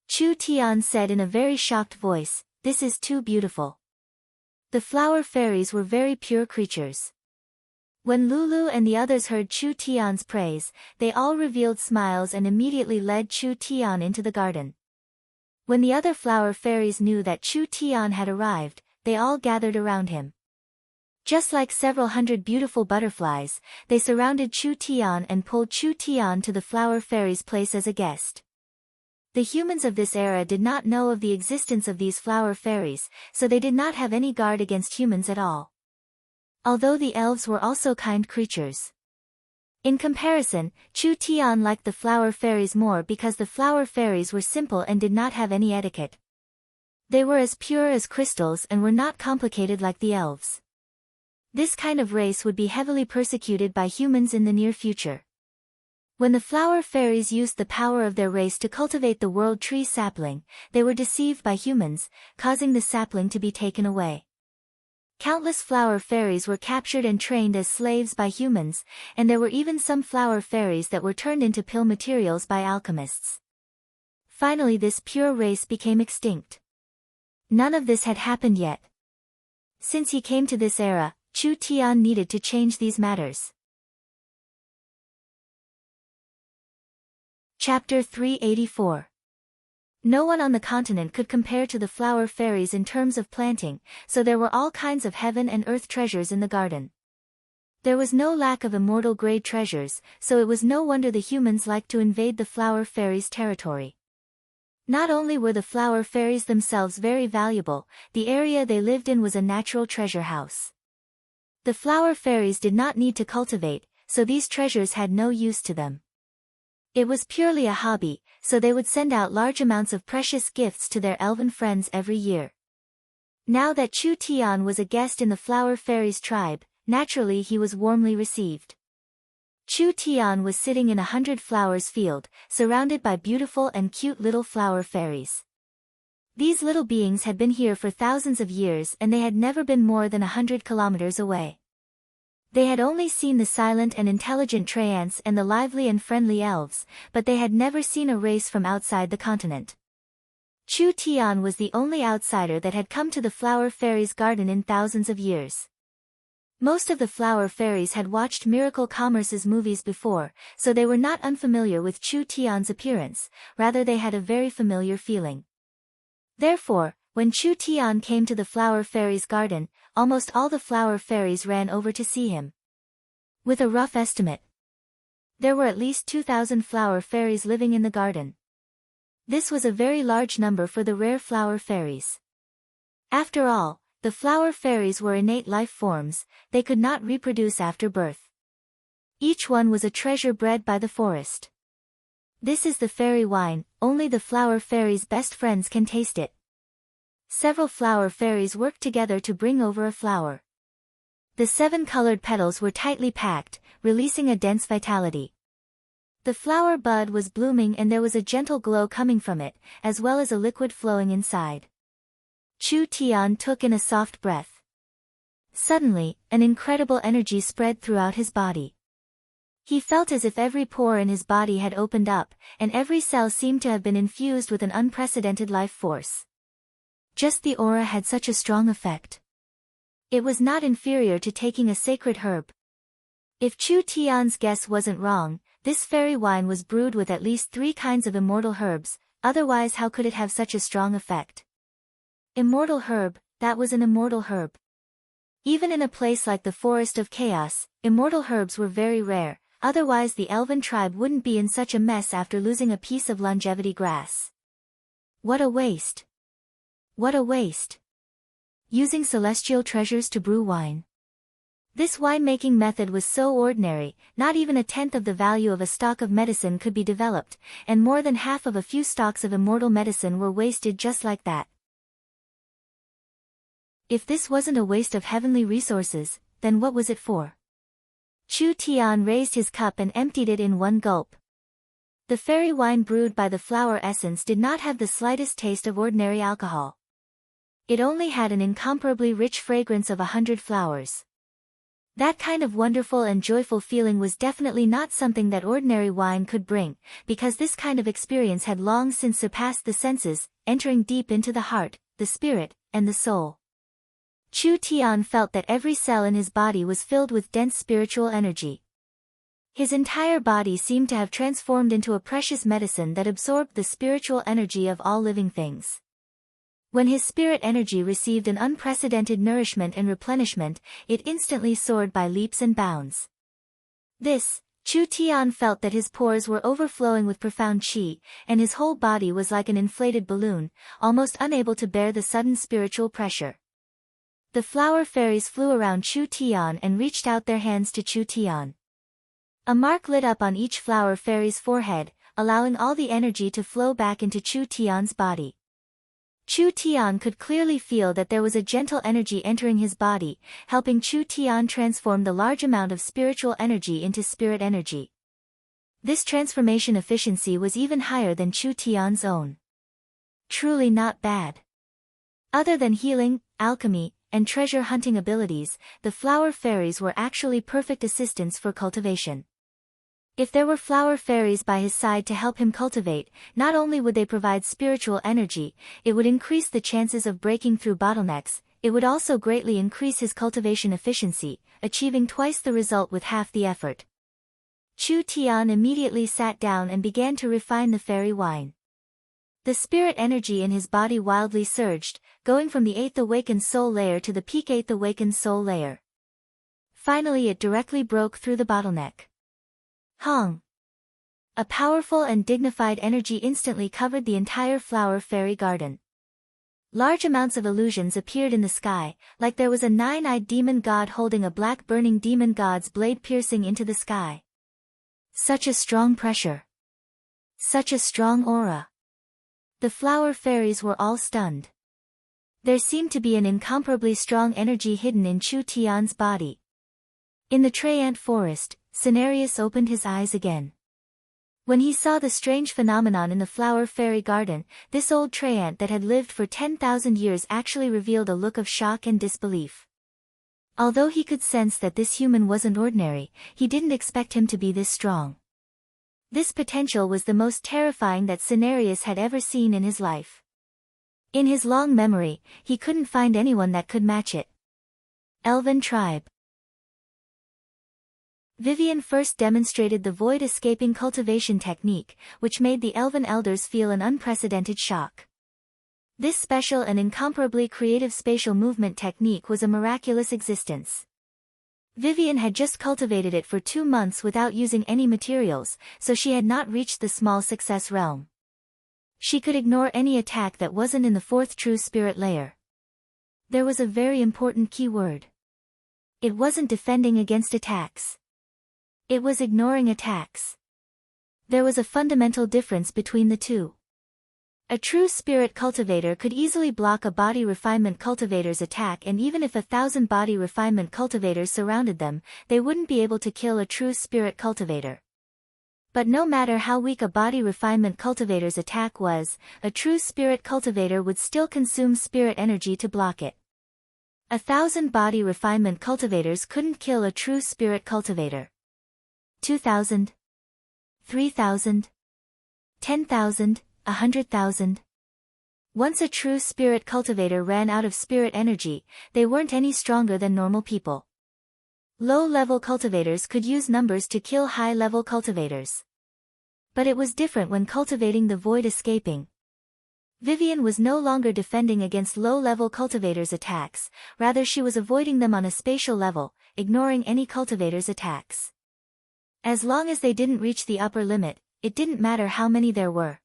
Chu Tian said in a very shocked voice, "This is too beautiful." The flower fairies were very pure creatures. When Lulu and the others heard Chu Tian's praise, they all revealed smiles and immediately led Chu Tian into the garden. When the other flower fairies knew that Chu Tian had arrived, they all gathered around him. Just like several hundred beautiful butterflies, they surrounded Chu Tian and pulled Chu Tian to the flower fairies' place as a guest. The humans of this era did not know of the existence of these flower fairies, so they did not have any guard against humans at all. Although the elves were also kind creatures. In comparison, Chu Tian liked the flower fairies more because the flower fairies were simple and did not have any etiquette. They were as pure as crystals and were not complicated like the elves. This kind of race would be heavily persecuted by humans in the near future. When the flower fairies used the power of their race to cultivate the world tree sapling, they were deceived by humans, causing the sapling to be taken away. Countless flower fairies were captured and trained as slaves by humans, and there were even some flower fairies that were turned into pill materials by alchemists. Finally, this pure race became extinct. None of this had happened yet. Since he came to this era, Chu Tian needed to change these matters. Chapter 384. No one on the continent could compare to the flower fairies in terms of planting, so there were all kinds of heaven and earth treasures in the garden. There was no lack of immortal grade treasures, so it was no wonder the humans liked to invade the flower fairies' territory. Not only were the flower fairies themselves very valuable, the area they lived in was a natural treasure house. The flower fairies did not need to cultivate, so these treasures had no use to them. It was purely a hobby, so they would send out large amounts of precious gifts to their elven friends every year. Now that Chu Tian was a guest in the flower fairies' tribe, naturally he was warmly received. Chu Tian was sitting in a 100 flowers field, surrounded by beautiful and cute little flower fairies. These little beings had been here for thousands of years and they had never been more than 100 kilometers away. They had only seen the silent and intelligent Treants and the lively and friendly elves, but they had never seen a race from outside the continent. Chu Tian was the only outsider that had come to the Flower Fairy's garden in thousands of years. Most of the Flower Fairies had watched Miracle Commerce's movies before, so they were not unfamiliar with Chu Tian's appearance, rather they had a very familiar feeling. Therefore, when Chu Tian came to the Flower Fairy's garden, almost all the Flower Fairies ran over to see him. With a rough estimate, there were at least 2,000 Flower Fairies living in the garden. This was a very large number for the rare Flower Fairies. After all, the Flower Fairies were innate life forms, they could not reproduce after birth. Each one was a treasure bred by the forest. This is the fairy wine, only the Flower Fairies' best friends can taste it. Several Flower Fairies worked together to bring over a flower. The 7 colored petals were tightly packed, releasing a dense vitality. The flower bud was blooming and there was a gentle glow coming from it, as well as a liquid flowing inside. Chu Tian took in a soft breath. Suddenly, an incredible energy spread throughout his body. He felt as if every pore in his body had opened up, and every cell seemed to have been infused with an unprecedented life force. Just the aura had such a strong effect. It was not inferior to taking a sacred herb. If Chu Tian's guess wasn't wrong, this fairy wine was brewed with at least 3 kinds of immortal herbs, otherwise how could it have such a strong effect? Immortal herb, that was an immortal herb. Even in a place like the Forest of Chaos, immortal herbs were very rare, otherwise the elven tribe wouldn't be in such a mess after losing a piece of longevity grass. What a waste! What a waste! Using celestial treasures to brew wine. This winemaking method was so ordinary, not even a tenth of the value of a stock of medicine could be developed, and more than half of a few stocks of immortal medicine were wasted just like that. If this wasn't a waste of heavenly resources, then what was it for? Chu Tian raised his cup and emptied it in one gulp. The fairy wine brewed by the flower essence did not have the slightest taste of ordinary alcohol. It only had an incomparably rich fragrance of 100 flowers. That kind of wonderful and joyful feeling was definitely not something that ordinary wine could bring, because this kind of experience had long since surpassed the senses, entering deep into the heart, the spirit, and the soul. Chu Tian felt that every cell in his body was filled with dense spiritual energy. His entire body seemed to have transformed into a precious medicine that absorbed the spiritual energy of all living things. When his spirit energy received an unprecedented nourishment and replenishment, it instantly soared by leaps and bounds. Chu Tian felt that his pores were overflowing with profound qi, and his whole body was like an inflated balloon, almost unable to bear the sudden spiritual pressure. The flower fairies flew around Chu Tian and reached out their hands to Chu Tian. A mark lit up on each flower fairy's forehead, allowing all the energy to flow back into Chu Tian's body. Chu Tian could clearly feel that there was a gentle energy entering his body, helping Chu Tian transform the large amount of spiritual energy into spirit energy. This transformation efficiency was even higher than Chu Tian's own. Truly not bad. Other than healing, alchemy, and treasure hunting abilities, the flower fairies were actually perfect assistants for cultivation. If there were flower fairies by his side to help him cultivate, not only would they provide spiritual energy, it would increase the chances of breaking through bottlenecks, it would also greatly increase his cultivation efficiency, achieving twice the result with half the effort. Chu Tian immediately sat down and began to refine the fairy wine. The spirit energy in his body wildly surged, going from the 8th awakened soul layer to the peak 8th awakened soul layer. Finally it directly broke through the bottleneck. Hong! A powerful and dignified energy instantly covered the entire flower fairy garden. Large amounts of illusions appeared in the sky, like there was a 9-eyed demon god holding a black burning demon god's blade piercing into the sky. Such a strong pressure. Such a strong aura. The flower fairies were all stunned. There seemed to be an incomparably strong energy hidden in Chu Tian's body. In the Treant forest, Cenarius opened his eyes again. When he saw the strange phenomenon in the flower fairy garden, this old treant that had lived for 10,000 years actually revealed a look of shock and disbelief. Although he could sense that this human wasn't ordinary, he didn't expect him to be this strong. This potential was the most terrifying that Cenarius had ever seen in his life. In his long memory, he couldn't find anyone that could match it. Elven tribe. Vivian first demonstrated the void-escaping cultivation technique, which made the elven elders feel an unprecedented shock. This special and incomparably creative spatial movement technique was a miraculous existence. Vivian had just cultivated it for 2 months without using any materials, so she had not reached the small success realm. She could ignore any attack that wasn't in the 4th true spirit layer. There was a very important key word. It wasn't defending against attacks. It was ignoring attacks. There was a fundamental difference between the two. A true spirit cultivator could easily block a body refinement cultivator's attack, and even if 1,000 body refinement cultivators surrounded them, they wouldn't be able to kill a true spirit cultivator. But no matter how weak a body refinement cultivator's attack was, a true spirit cultivator would still consume spirit energy to block it. 1,000 body refinement cultivators couldn't kill a true spirit cultivator. 2,000, 3,000, 10,000, 100,000. Once a true spirit cultivator ran out of spirit energy, they weren't any stronger than normal people. Low-level cultivators could use numbers to kill high-level cultivators. But it was different when cultivating the void escaping. Vivian was no longer defending against low-level cultivators' attacks, rather she was avoiding them on a spatial level, ignoring any cultivators' attacks. As long as they didn't reach the upper limit, it didn't matter how many there were.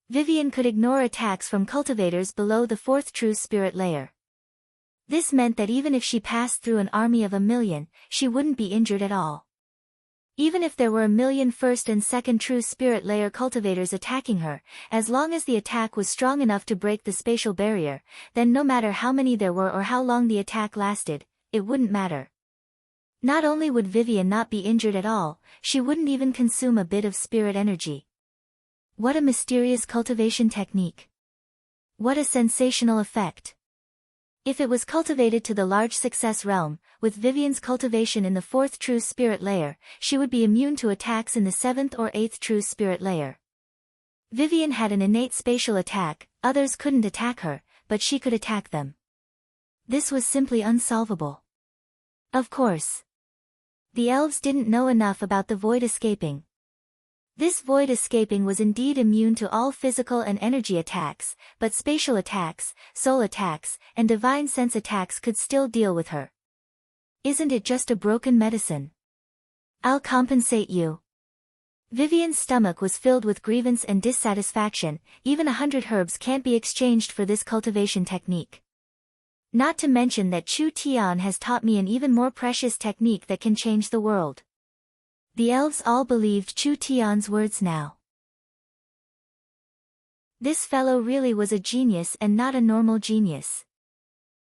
Vivian could ignore attacks from cultivators below the 4th true spirit layer. This meant that even if she passed through an army of 1,000,000, she wouldn't be injured at all. Even if there were 1,000,000 first and second true spirit layer cultivators attacking her, as long as the attack was strong enough to break the spatial barrier, then no matter how many there were or how long the attack lasted, it wouldn't matter. Not only would Vivian not be injured at all, she wouldn't even consume a bit of spirit energy. What a mysterious cultivation technique. What a sensational effect. If it was cultivated to the large success realm, with Vivian's cultivation in the 4th true spirit layer, she would be immune to attacks in the 7th or 8th true spirit layer. Vivian had an innate spatial attack, others couldn't attack her, but she could attack them. This was simply unsolvable. Of course. The elves didn't know enough about the void escaping. This void escaping was indeed immune to all physical and energy attacks, but spatial attacks, soul attacks, and divine sense attacks could still deal with her. Isn't it just a broken medicine? I'll compensate you. Vivian's stomach was filled with grievance and dissatisfaction. Even 100 herbs can't be exchanged for this cultivation technique. Not to mention that Chu Tian has taught me an even more precious technique that can change the world. The elves all believed Chu Tian's words now. This fellow really was a genius and not a normal genius.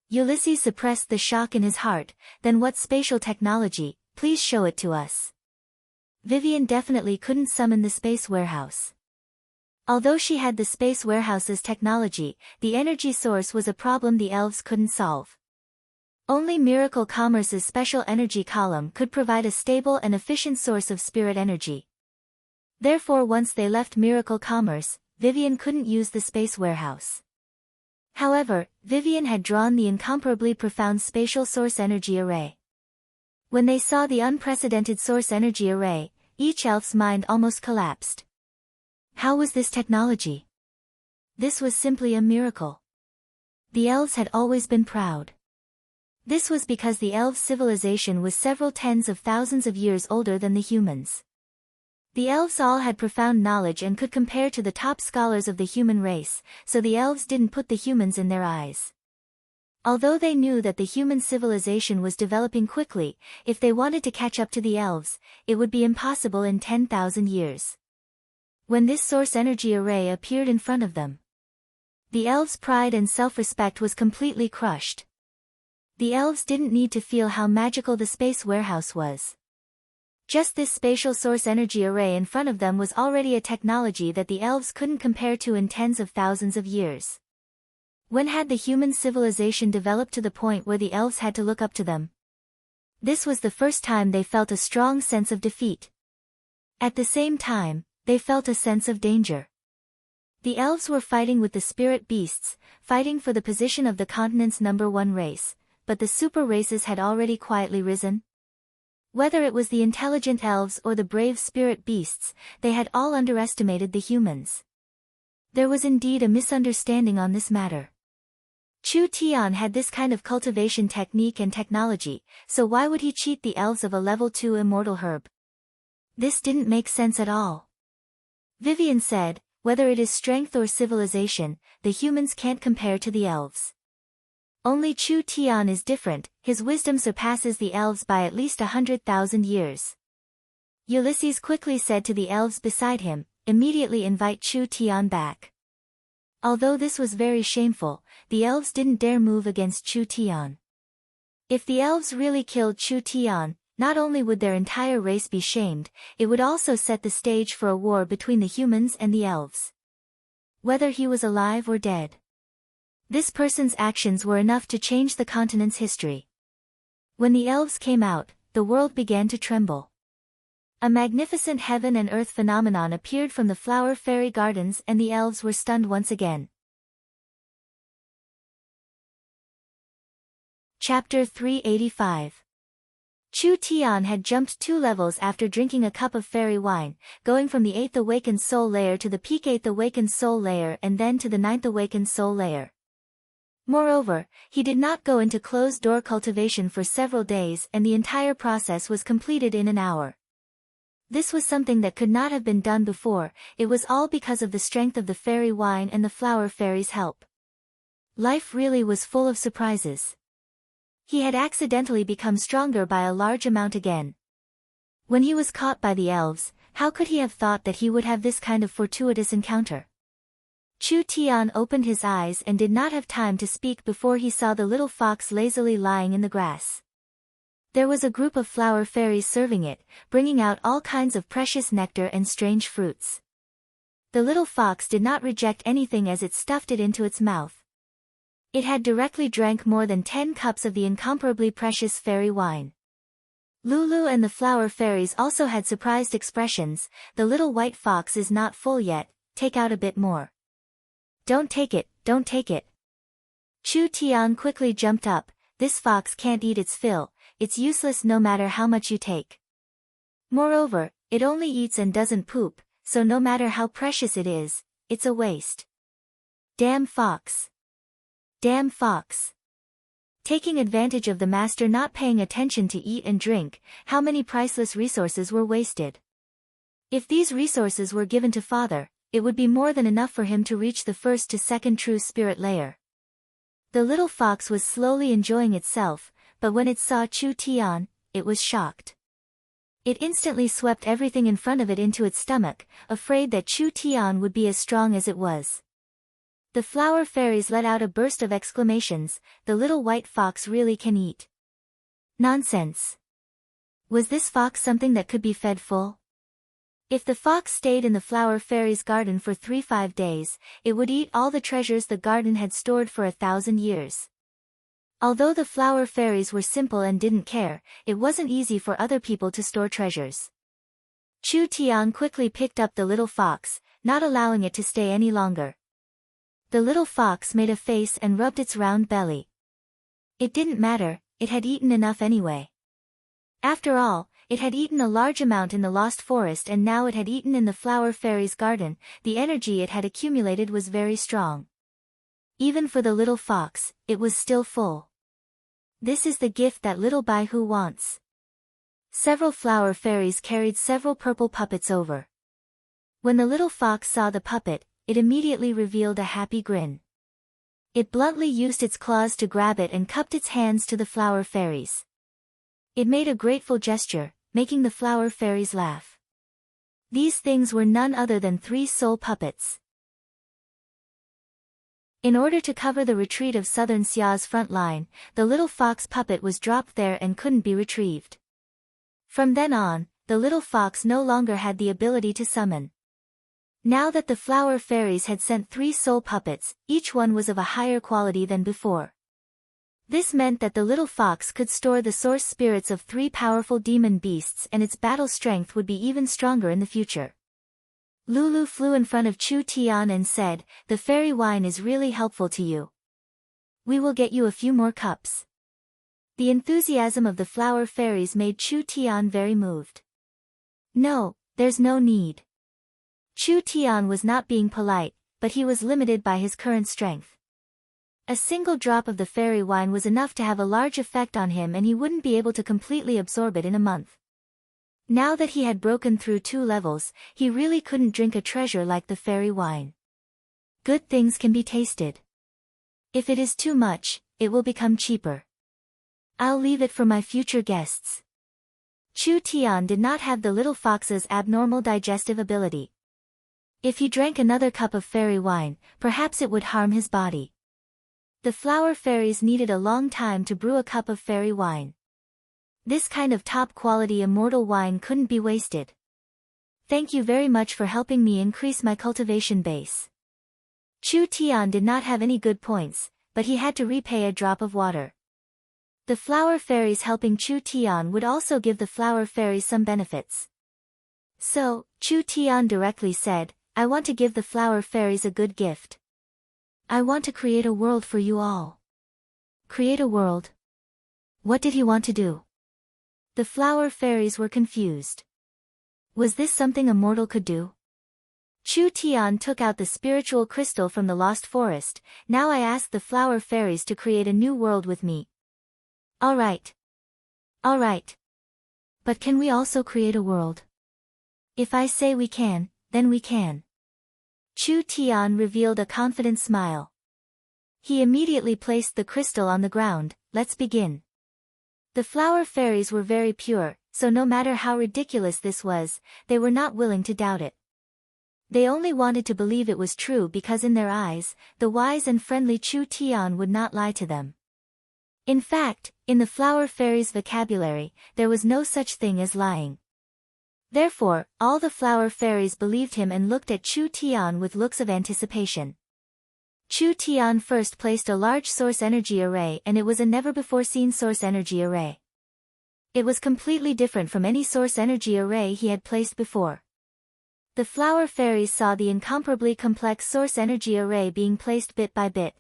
Ulysses suppressed the shock in his heart. Then what spatial technology? Please show it to us. Vivian definitely couldn't summon the space warehouse. Although she had the space warehouse's technology, the energy source was a problem the elves couldn't solve. Only Miracle Commerce's special energy column could provide a stable and efficient source of spirit energy. Therefore, once they left Miracle Commerce, Vivian couldn't use the space warehouse. However, Vivian had drawn the incomparably profound spatial source energy array. When they saw the unprecedented source energy array, each elf's mind almost collapsed. How was this technology? This was simply a miracle. The elves had always been proud. This was because the elves' civilization was several tens of thousands of years older than the humans. The elves all had profound knowledge and could compare to the top scholars of the human race, so the elves didn't put the humans in their eyes. Although they knew that the human civilization was developing quickly, if they wanted to catch up to the elves, it would be impossible in 10,000 years. When this source energy array appeared in front of them, the elves' pride and self-respect was completely crushed. The elves didn't need to feel how magical the space warehouse was. Just this spatial source energy array in front of them was already a technology that the elves couldn't compare to in tens of thousands of years. When had the human civilization developed to the point where the elves had to look up to them? This was the first time they felt a strong sense of defeat. At the same time, they felt a sense of danger. The elves were fighting with the spirit beasts, fighting for the position of the continent's #1 race, but the super races had already quietly risen. Whether it was the intelligent elves or the brave spirit beasts, they had all underestimated the humans. There was indeed a misunderstanding on this matter. Chu Tian had this kind of cultivation technique and technology, so why would he cheat the elves of a level 2 immortal herb? This didn't make sense at all. Vivian said, whether it is strength or civilization, the humans can't compare to the elves. Only Chu Tian is different, his wisdom surpasses the elves by at least 100,000 years. Ulysses quickly said to the elves beside him, immediately invite Chu Tian back. Although this was very shameful, the elves didn't dare move against Chu Tian. If the elves really killed Chu Tian, not only would their entire race be shamed, it would also set the stage for a war between the humans and the elves. Whether he was alive or dead. This person's actions were enough to change the continent's history. When the elves came out, the world began to tremble. A magnificent heaven and earth phenomenon appeared from the flower fairy gardens and the elves were stunned once again. Chapter 385. Chu Tian had jumped 2 levels after drinking a cup of fairy wine, going from the 8th awakened soul layer to the peak 8th awakened soul layer and then to the 9th awakened soul layer. Moreover, he did not go into closed-door cultivation for several days and the entire process was completed in an hour. This was something that could not have been done before, it was all because of the strength of the fairy wine and the flower fairy's help. Life really was full of surprises. He had accidentally become stronger by a large amount again. When he was caught by the elves, how could he have thought that he would have this kind of fortuitous encounter? Chu Tian opened his eyes and did not have time to speak before he saw the little fox lazily lying in the grass. There was a group of flower fairies serving it, bringing out all kinds of precious nectar and strange fruits. The little fox did not reject anything as it stuffed it into its mouth. It had directly drank more than 10 cups of the incomparably precious fairy wine. Lulu and the flower fairies also had surprised expressions, the little white fox is not full yet, take out a bit more. Don't take it, don't take it. Chu Tian quickly jumped up, this fox can't eat its fill, it's useless no matter how much you take. Moreover, it only eats and doesn't poop, so no matter how precious it is, it's a waste. Damn fox. Damn fox. Taking advantage of the master not paying attention to eat and drink, how many priceless resources were wasted. If these resources were given to father, it would be more than enough for him to reach the 1st to 2nd true spirit layer. The little fox was slowly enjoying itself, but when it saw Chu Tian, it was shocked. It instantly swept everything in front of it into its stomach, afraid that Chu Tian would be as strong as it was. The flower fairies let out a burst of exclamations, the little white fox really can eat. Nonsense. Was this fox something that could be fed full? If the fox stayed in the flower fairy's garden for 3-5 days, it would eat all the treasures the garden had stored for 1,000 years. Although the flower fairies were simple and didn't care, it wasn't easy for other people to store treasures. Chu Tian quickly picked up the little fox, not allowing it to stay any longer. The little fox made a face and rubbed its round belly. It didn't matter, it had eaten enough anyway. After all, it had eaten a large amount in the Lost Forest and now it had eaten in the Flower Fairy's garden, the energy it had accumulated was very strong. Even for the little fox, it was still full. This is the gift that little Bai Hu wants. Several flower fairies carried several purple puppets over. When the little fox saw the puppet, it immediately revealed a happy grin. It bluntly used its claws to grab it and cupped its hands to the flower fairies. It made a grateful gesture, making the flower fairies laugh. These things were none other than 3 soul puppets. In order to cover the retreat of southern Xia's front line, the little fox puppet was dropped there and couldn't be retrieved. From then on, the little fox no longer had the ability to summon. Now that the flower fairies had sent 3 soul puppets, each one was of a higher quality than before. This meant that the little fox could store the source spirits of 3 powerful demon beasts, and its battle strength would be even stronger in the future. Lulu flew in front of Chu Tian and said, "The fairy wine is really helpful to you. We will get you a few more cups." The enthusiasm of the flower fairies made Chu Tian very moved. "No, there's no need." Chu Tian was not being polite, but he was limited by his current strength. A single drop of the fairy wine was enough to have a large effect on him, and he wouldn't be able to completely absorb it in a month. Now that he had broken through 2 levels, he really couldn't drink a treasure like the fairy wine. Good things can be tasted. If it is too much, it will become cheaper. I'll leave it for my future guests. Chu Tian did not have the little fox's abnormal digestive ability. If he drank another cup of fairy wine, perhaps it would harm his body. The flower fairies needed a long time to brew a cup of fairy wine. This kind of top-quality immortal wine couldn't be wasted. Thank you very much for helping me increase my cultivation base. Chu Tian did not have any good points, but he had to repay a drop of water. The flower fairies helping Chu Tian would also give the flower fairies some benefits. So, Chu Tian directly said, "I want to give the flower fairies a good gift. I want to create a world for you all." Create a world? What did he want to do? The flower fairies were confused. Was this something a mortal could do? Chu Tian took out the spiritual crystal from the lost forest. "Now I ask the flower fairies to create a new world with me." All right. All right. But can we also create a world? If I say we can, then we can. Chu Tian revealed a confident smile. He immediately placed the crystal on the ground. "Let's begin." The flower fairies were very pure, so no matter how ridiculous this was, they were not willing to doubt it. They only wanted to believe it was true because in their eyes, the wise and friendly Chu Tian would not lie to them. In fact, in the flower fairies' vocabulary, there was no such thing as lying. Therefore, all the flower fairies believed him and looked at Chu Tian with looks of anticipation. Chu Tian first placed a large source energy array, and it was a never-before-seen source energy array. It was completely different from any source energy array he had placed before. The flower fairies saw the incomparably complex source energy array being placed bit by bit.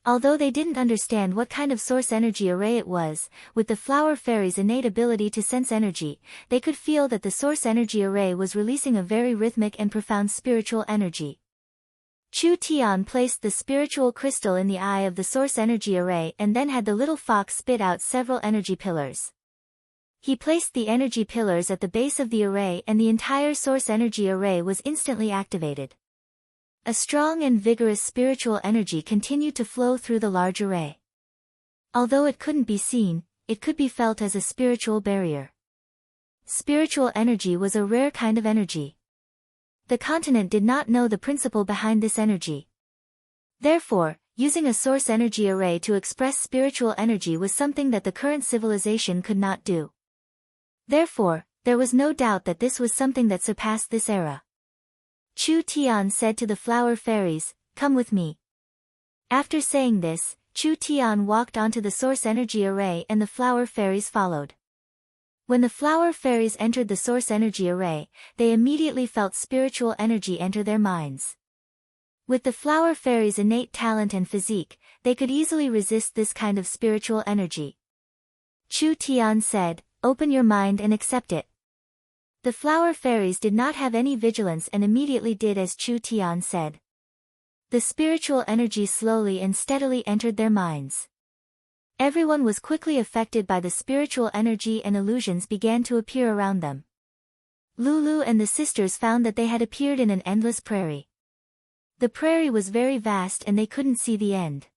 Although they didn't understand what kind of source energy array it was, with the flower fairies' innate ability to sense energy, they could feel that the source energy array was releasing a very rhythmic and profound spiritual energy. Chu Tian placed the spiritual crystal in the eye of the source energy array and then had the little fox spit out several energy pillars. He placed the energy pillars at the base of the array and the entire source energy array was instantly activated. A strong and vigorous spiritual energy continued to flow through the large array. Although it couldn't be seen, it could be felt as a spiritual barrier. Spiritual energy was a rare kind of energy. The continent did not know the principle behind this energy. Therefore, using a source energy array to express spiritual energy was something that the current civilization could not do. Therefore, there was no doubt that this was something that surpassed this era. Chu Tian said to the flower fairies, "Come with me." After saying this, Chu Tian walked onto the source energy array and the flower fairies followed. When the flower fairies entered the source energy array, they immediately felt spiritual energy enter their minds. With the flower fairies' innate talent and physique, they could easily resist this kind of spiritual energy. Chu Tian said, "Open your mind and accept it." The flower fairies did not have any vigilance and immediately did as Chu Tian said. The spiritual energy slowly and steadily entered their minds. Everyone was quickly affected by the spiritual energy and illusions began to appear around them. Lulu and the sisters found that they had appeared in an endless prairie. The prairie was very vast and they couldn't see the end.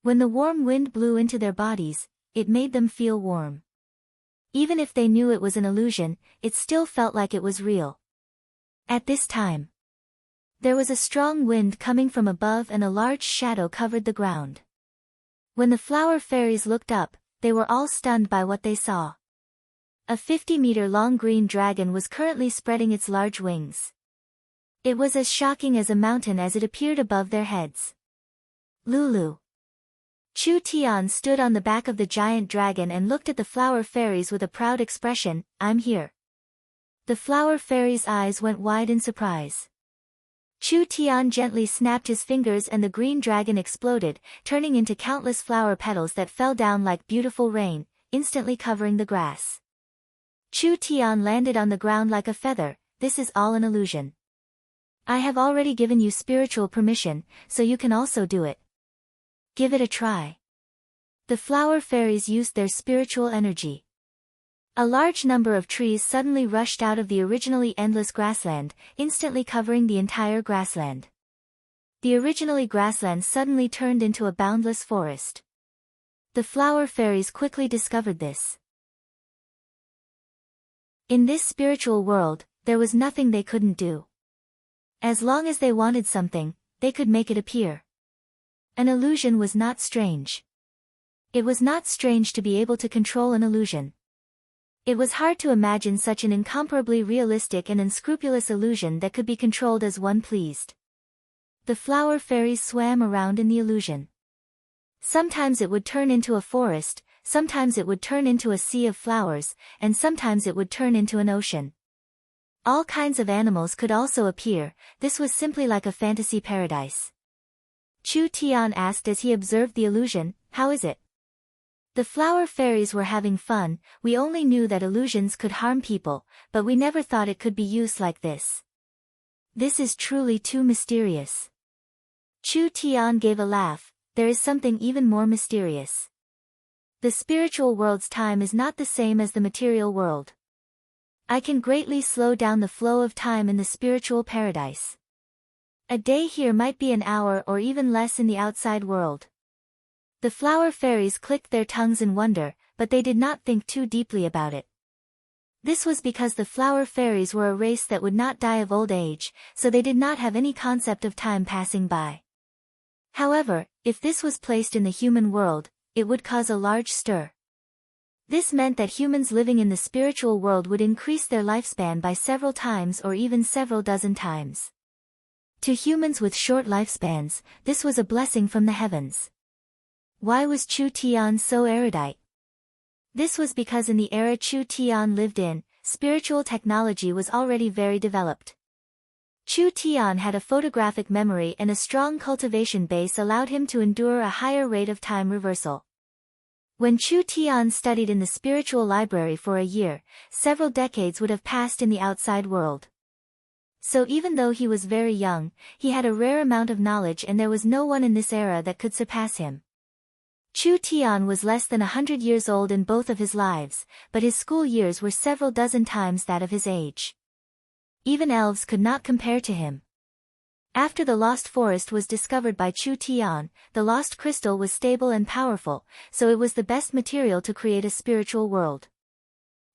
When the warm wind blew into their bodies, it made them feel warm. Even if they knew it was an illusion, it still felt like it was real. At this time, there was a strong wind coming from above and a large shadow covered the ground. When the flower fairies looked up, they were all stunned by what they saw. A 50-meter-long green dragon was currently spreading its large wings. It was as shocking as a mountain as it appeared above their heads. Lulu. Chu Tian stood on the back of the giant dragon and looked at the flower fairies with a proud expression. I'm here. The flower fairy's eyes went wide in surprise. Chu Tian gently snapped his fingers and the green dragon exploded, turning into countless flower petals that fell down like beautiful rain, instantly covering the grass. Chu Tian landed on the ground like a feather. This is all an illusion. I have already given you spiritual permission, so you can also do it. Give it a try. The flower fairies used their spiritual energy. A large number of trees suddenly rushed out of the originally endless grassland, instantly covering the entire grassland. The originally grassland suddenly turned into a boundless forest. The flower fairies quickly discovered this. In this spiritual world, there was nothing they couldn't do. As long as they wanted something, they could make it appear. An illusion was not strange. It was not strange to be able to control an illusion. It was hard to imagine such an incomparably realistic and unscrupulous illusion that could be controlled as one pleased. The flower fairies swam around in the illusion. Sometimes it would turn into a forest, sometimes it would turn into a sea of flowers, and sometimes it would turn into an ocean. All kinds of animals could also appear. This was simply like a fantasy paradise. Chu Tian asked as he observed the illusion, "How is it?" The flower fairies were having fun. We only knew that illusions could harm people, but we never thought it could be used like this. This is truly too mysterious. Chu Tian gave a laugh. There is something even more mysterious. The spiritual world's time is not the same as the material world. I can greatly slow down the flow of time in the spiritual paradise. A day here might be an hour or even less in the outside world. The flower fairies clicked their tongues in wonder, but they did not think too deeply about it. This was because the flower fairies were a race that would not die of old age, so they did not have any concept of time passing by. However, if this was placed in the human world, it would cause a large stir. This meant that humans living in the spiritual world would increase their lifespan by several times or even several dozen times. To humans with short lifespans, this was a blessing from the heavens. Why was Chu Tian so erudite? This was because in the era Chu Tian lived in, spiritual technology was already very developed. Chu Tian had a photographic memory and a strong cultivation base allowed him to endure a higher rate of time reversal. When Chu Tian studied in the spiritual library for a year, several decades would have passed in the outside world. So even though he was very young, he had a rare amount of knowledge and there was no one in this era that could surpass him. Chu Tian was less than 100 years old in both of his lives, but his school years were several dozen times that of his age. Even elves could not compare to him. After the lost forest was discovered by Chu Tian, the lost crystal was stable and powerful, so it was the best material to create a spiritual world.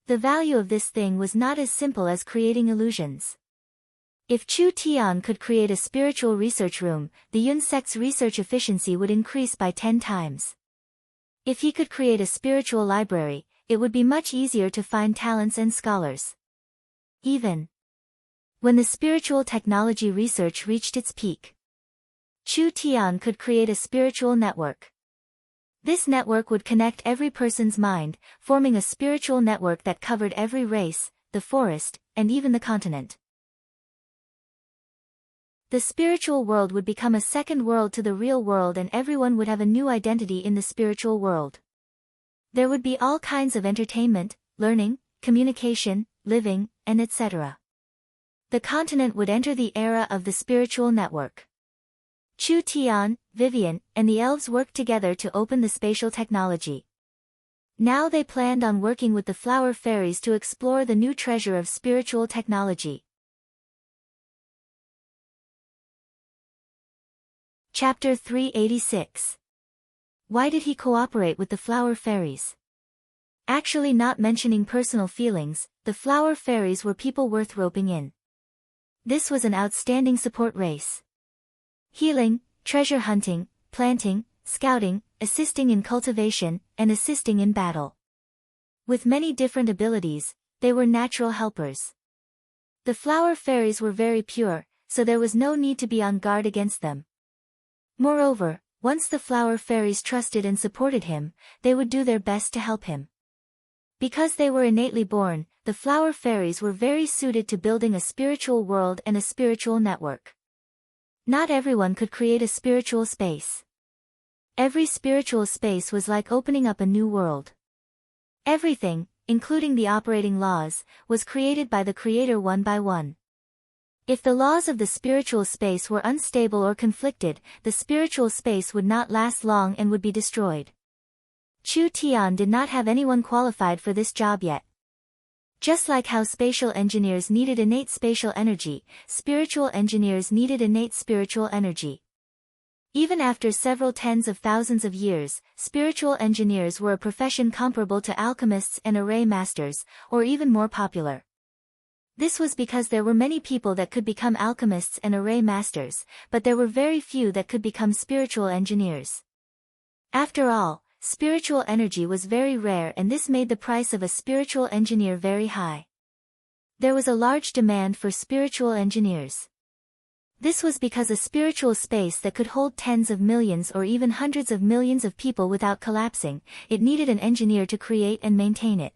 The value of this thing was not as simple as creating illusions. If Chu Tian could create a spiritual research room, the Yun sect's research efficiency would increase by 10 times. If he could create a spiritual library, it would be much easier to find talents and scholars. Even when the spiritual technology research reached its peak, Chu Tian could create a spiritual network. This network would connect every person's mind, forming a spiritual network that covered every race, the forest, and even the continent. The spiritual world would become a second world to the real world and everyone would have a new identity in the spiritual world. There would be all kinds of entertainment, learning, communication, living, and etc. The continent would enter the era of the spiritual network. Chu Tian, Vivian, and the elves worked together to open the spatial technology. Now they planned on working with the flower fairies to explore the new treasure of spiritual technology. Chapter 386. Why did he cooperate with the flower fairies? Actually, not mentioning personal feelings, the flower fairies were people worth roping in. This was an outstanding support race. Healing, treasure hunting, planting, scouting, assisting in cultivation, and assisting in battle. With many different abilities, they were natural helpers. The flower fairies were very pure, so there was no need to be on guard against them. Moreover, once the flower fairies trusted and supported him, they would do their best to help him. Because they were innately born, the flower fairies were very suited to building a spiritual world and a spiritual network. Not everyone could create a spiritual space. Every spiritual space was like opening up a new world. Everything, including the operating laws, was created by the Creator one by one. If the laws of the spiritual space were unstable or conflicted, the spiritual space would not last long and would be destroyed. Chu Tian did not have anyone qualified for this job yet. Just like how spatial engineers needed innate spatial energy, spiritual engineers needed innate spiritual energy. Even after several tens of thousands of years, spiritual engineers were a profession comparable to alchemists and array masters, or even more popular. This was because there were many people that could become alchemists and array masters, but there were very few that could become spiritual engineers. After all, spiritual energy was very rare, and this made the price of a spiritual engineer very high. There was a large demand for spiritual engineers. This was because a spiritual space that could hold tens of millions or even hundreds of millions of people without collapsing, it needed an engineer to create and maintain it.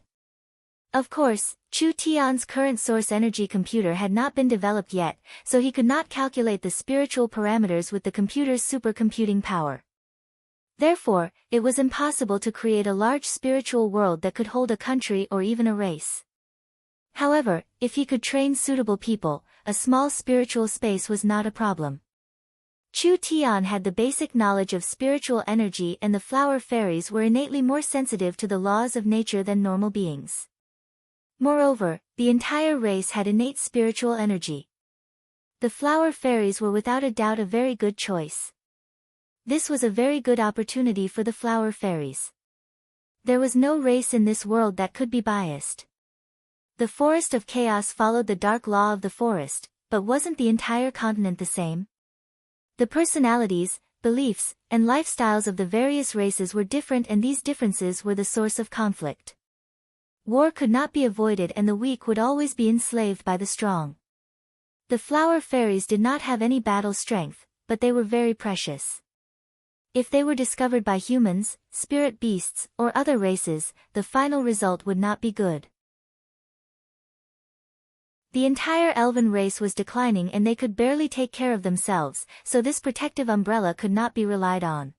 Of course, Chu Tian's current source energy computer had not been developed yet, so he could not calculate the spiritual parameters with the computer's supercomputing power. Therefore, it was impossible to create a large spiritual world that could hold a country or even a race. However, if he could train suitable people, a small spiritual space was not a problem. Chu Tian had the basic knowledge of spiritual energy, and the flower fairies were innately more sensitive to the laws of nature than normal beings. Moreover, the entire race had innate spiritual energy. The flower fairies were without a doubt a very good choice. This was a very good opportunity for the flower fairies. There was no race in this world that could be biased. The forest of chaos followed the dark law of the forest, but wasn't the entire continent the same? The personalities, beliefs, and lifestyles of the various races were different, and these differences were the source of conflict. War could not be avoided, and the weak would always be enslaved by the strong. The flower fairies did not have any battle strength, but they were very precious. If they were discovered by humans, spirit beasts, or other races, the final result would not be good. The entire elven race was declining, and they could barely take care of themselves, so this protective umbrella could not be relied on.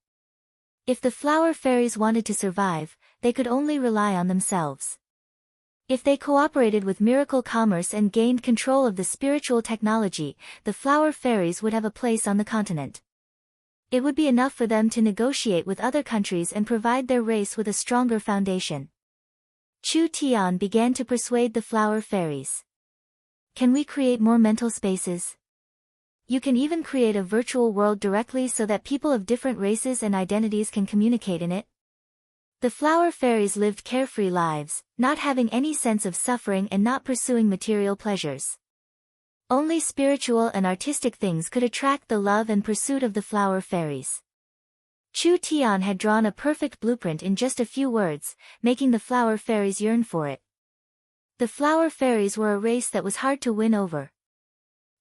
If the flower fairies wanted to survive, they could only rely on themselves. If they cooperated with miracle commerce and gained control of the spiritual technology, the flower fairies would have a place on the continent. It would be enough for them to negotiate with other countries and provide their race with a stronger foundation. Chu Tian began to persuade the flower fairies. Can we create more mental spaces? You can even create a virtual world directly so that people of different races and identities can communicate in it. The flower fairies lived carefree lives, not having any sense of suffering and not pursuing material pleasures. Only spiritual and artistic things could attract the love and pursuit of the flower fairies. Chu Tian had drawn a perfect blueprint in just a few words, making the flower fairies yearn for it. The flower fairies were a race that was hard to win over.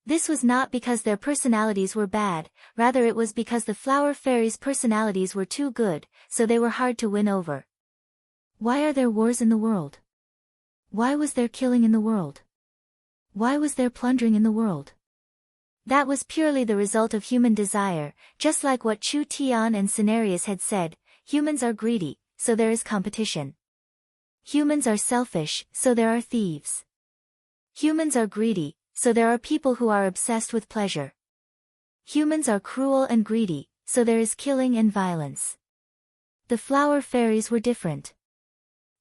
This was not because their personalities were bad, rather it was because the flower fairies' personalities were too good, so they were hard to win over. Why are there wars in the world? Why was there killing in the world? Why was there plundering in the world? That was purely the result of human desire, just like what Chu Tian and Cenarius had said, humans are greedy, so there is competition. Humans are selfish, so there are thieves. Humans are greedy, so there are people who are obsessed with pleasure. Humans are cruel and greedy, so there is killing and violence. The flower fairies were different.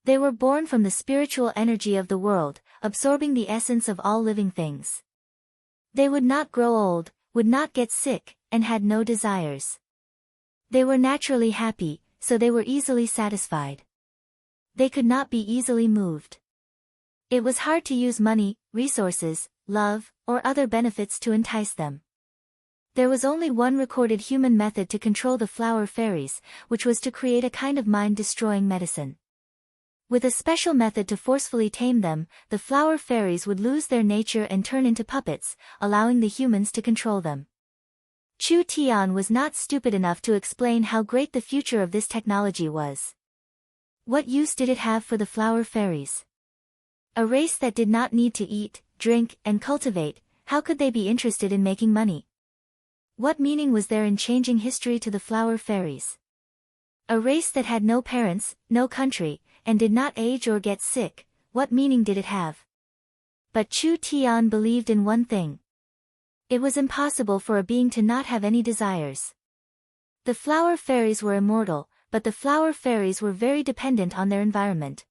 They were born from the spiritual energy of the world, absorbing the essence of all living things. They would not grow old, would not get sick, and had no desires. They were naturally happy, so they were easily satisfied. They could not be easily moved. It was hard to use money, resources, love, or other benefits to entice them. There was only one recorded human method to control the flower fairies, which was to create a kind of mind-destroying medicine. With a special method to forcefully tame them, the flower fairies would lose their nature and turn into puppets, allowing the humans to control them. Chu Tian was not stupid enough to explain how great the future of this technology was. What use did it have for the flower fairies? A race that did not need to eat, drink, and cultivate, how could they be interested in making money? What meaning was there in changing history to the flower fairies? A race that had no parents, no country, and did not age or get sick, what meaning did it have? But Chu Tian believed in one thing. It was impossible for a being to not have any desires. The flower fairies were immortal, but the flower fairies were very dependent on their environment.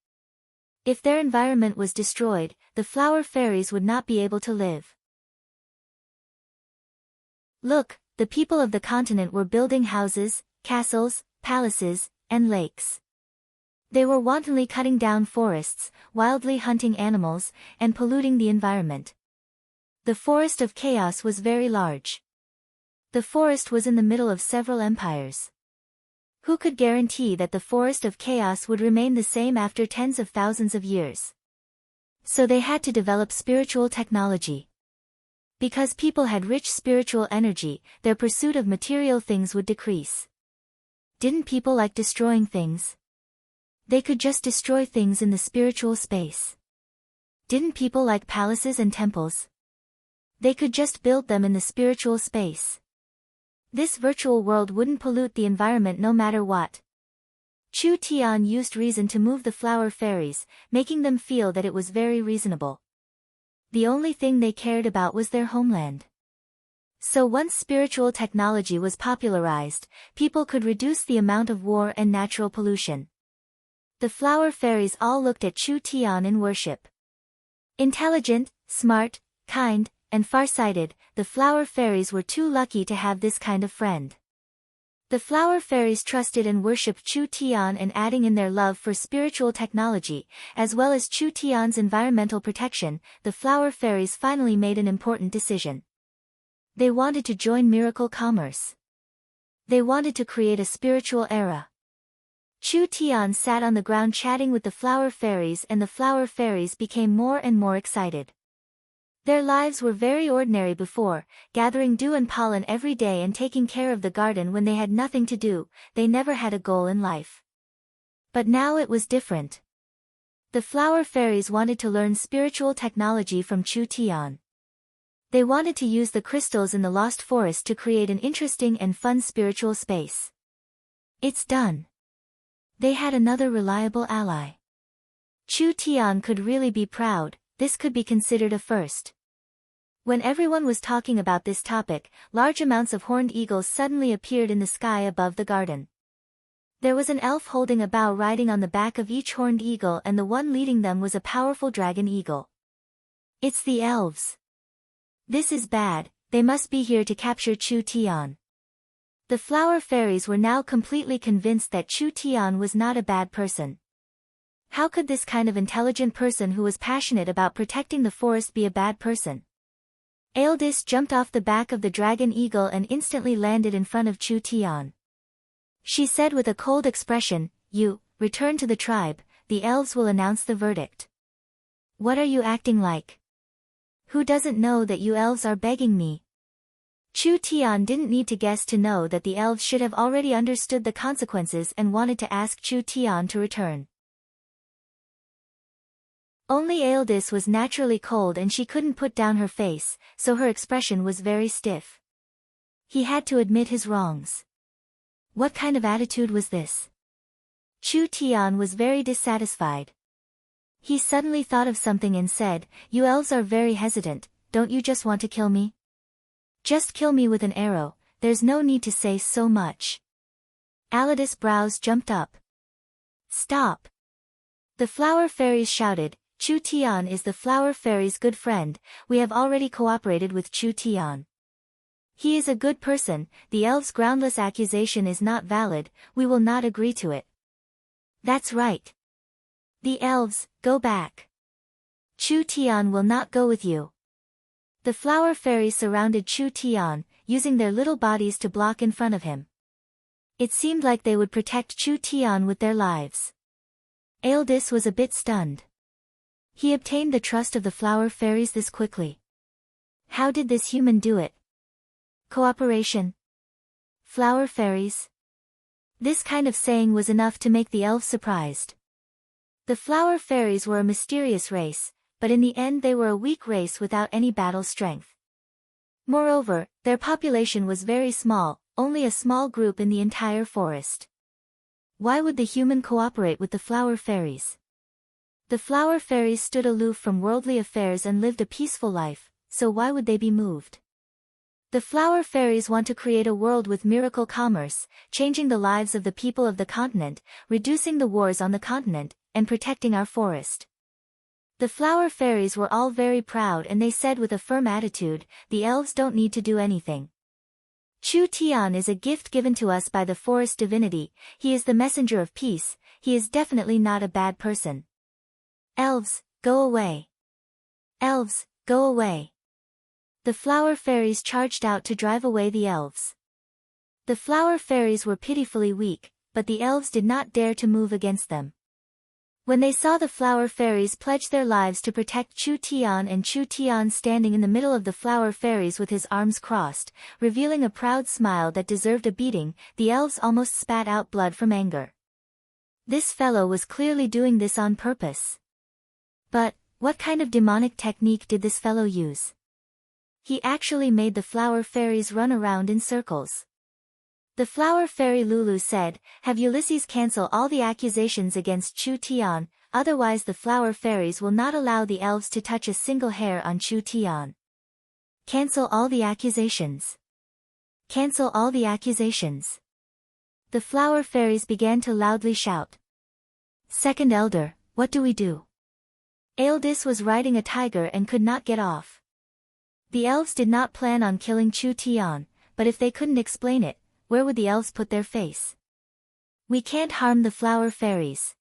If their environment was destroyed, the flower fairies would not be able to live. Look, the people of the continent were building houses, castles, palaces, and lakes. They were wantonly cutting down forests, wildly hunting animals, and polluting the environment. The forest of chaos was very large. The forest was in the middle of several empires. Who could guarantee that the forest of chaos would remain the same after tens of thousands of years? So they had to develop spiritual technology. Because people had rich spiritual energy, their pursuit of material things would decrease. Didn't people like destroying things? They could just destroy things in the spiritual space. Didn't people like palaces and temples? They could just build them in the spiritual space. This virtual world wouldn't pollute the environment no matter what. Chu Tian used reason to move the flower fairies, making them feel that it was very reasonable. The only thing they cared about was their homeland. So once spiritual technology was popularized, people could reduce the amount of war and natural pollution. The flower fairies all looked at Chu Tian in worship. Intelligent, smart, kind, and far-sighted, the flower fairies were too lucky to have this kind of friend. The flower fairies trusted and worshipped Chu Tian, and adding in their love for spiritual technology, as well as Chu Tian's environmental protection, the flower fairies finally made an important decision. They wanted to join miracle commerce. They wanted to create a spiritual era. Chu Tian sat on the ground chatting with the flower fairies, and the flower fairies became more and more excited. Their lives were very ordinary before, gathering dew and pollen every day and taking care of the garden when they had nothing to do. They never had a goal in life. But now it was different. The flower fairies wanted to learn spiritual technology from Chu Tian. They wanted to use the crystals in the lost forest to create an interesting and fun spiritual space. It's done. They had another reliable ally. Chu Tian could really be proud. This could be considered a first. When everyone was talking about this topic, large amounts of horned eagles suddenly appeared in the sky above the garden. There was an elf holding a bow riding on the back of each horned eagle, and the one leading them was a powerful dragon eagle. It's the elves. This is bad, they must be here to capture Chu Tian. The flower fairies were now completely convinced that Chu Tian was not a bad person. How could this kind of intelligent person who was passionate about protecting the forest be a bad person? Aeldis jumped off the back of the dragon eagle and instantly landed in front of Chu Tian. She said with a cold expression, "You, return to the tribe, the elves will announce the verdict." What are you acting like? Who doesn't know that you elves are begging me? Chu Tian didn't need to guess to know that the elves should have already understood the consequences and wanted to ask Chu Tian to return. Only Aeldis was naturally cold and she couldn't put down her face, so her expression was very stiff. He had to admit his wrongs. What kind of attitude was this? Chu Tian was very dissatisfied. He suddenly thought of something and said, "You elves are very hesitant, don't you just want to kill me? Just kill me with an arrow, there's no need to say so much." Aeldis' brows jumped up. "Stop!" The flower fairies shouted, "Chu Tian is the flower fairy's good friend, we have already cooperated with Chu Tian. He is a good person, the elves' groundless accusation is not valid, we will not agree to it." "That's right. The elves, go back. Chu Tian will not go with you." The flower fairies surrounded Chu Tian, using their little bodies to block in front of him. It seemed like they would protect Chu Tian with their lives. Aeldis was a bit stunned. He obtained the trust of the flower fairies this quickly. How did this human do it? Cooperation. Flower fairies. This kind of saying was enough to make the elves surprised. The flower fairies were a mysterious race, but in the end they were a weak race without any battle strength. Moreover, their population was very small, only a small group in the entire forest. Why would the human cooperate with the flower fairies? The flower fairies stood aloof from worldly affairs and lived a peaceful life, so why would they be moved? The flower fairies want to create a world with miracle commerce, changing the lives of the people of the continent, reducing the wars on the continent, and protecting our forest. The flower fairies were all very proud and they said with a firm attitude, the elves don't need to do anything. Chu Tian is a gift given to us by the forest divinity, he is the messenger of peace, he is definitely not a bad person. Elves, go away. Elves, go away. The flower fairies charged out to drive away the elves. The flower fairies were pitifully weak, but the elves did not dare to move against them. When they saw the flower fairies pledge their lives to protect Chu Tian and Chu Tian standing in the middle of the flower fairies with his arms crossed, revealing a proud smile that deserved a beating, the elves almost spat out blood from anger. This fellow was clearly doing this on purpose. But, what kind of demonic technique did this fellow use? He actually made the flower fairies run around in circles. The flower fairy Lulu said, "Have Ulysses cancel all the accusations against Chu Tian, otherwise the flower fairies will not allow the elves to touch a single hair on Chu Tian." Cancel all the accusations. Cancel all the accusations. The flower fairies began to loudly shout. Second elder, what do we do? Aeldis was riding a tiger and could not get off. The elves did not plan on killing Chu Tian, but if they couldn't explain it, where would the elves put their face? We can't harm the flower fairies.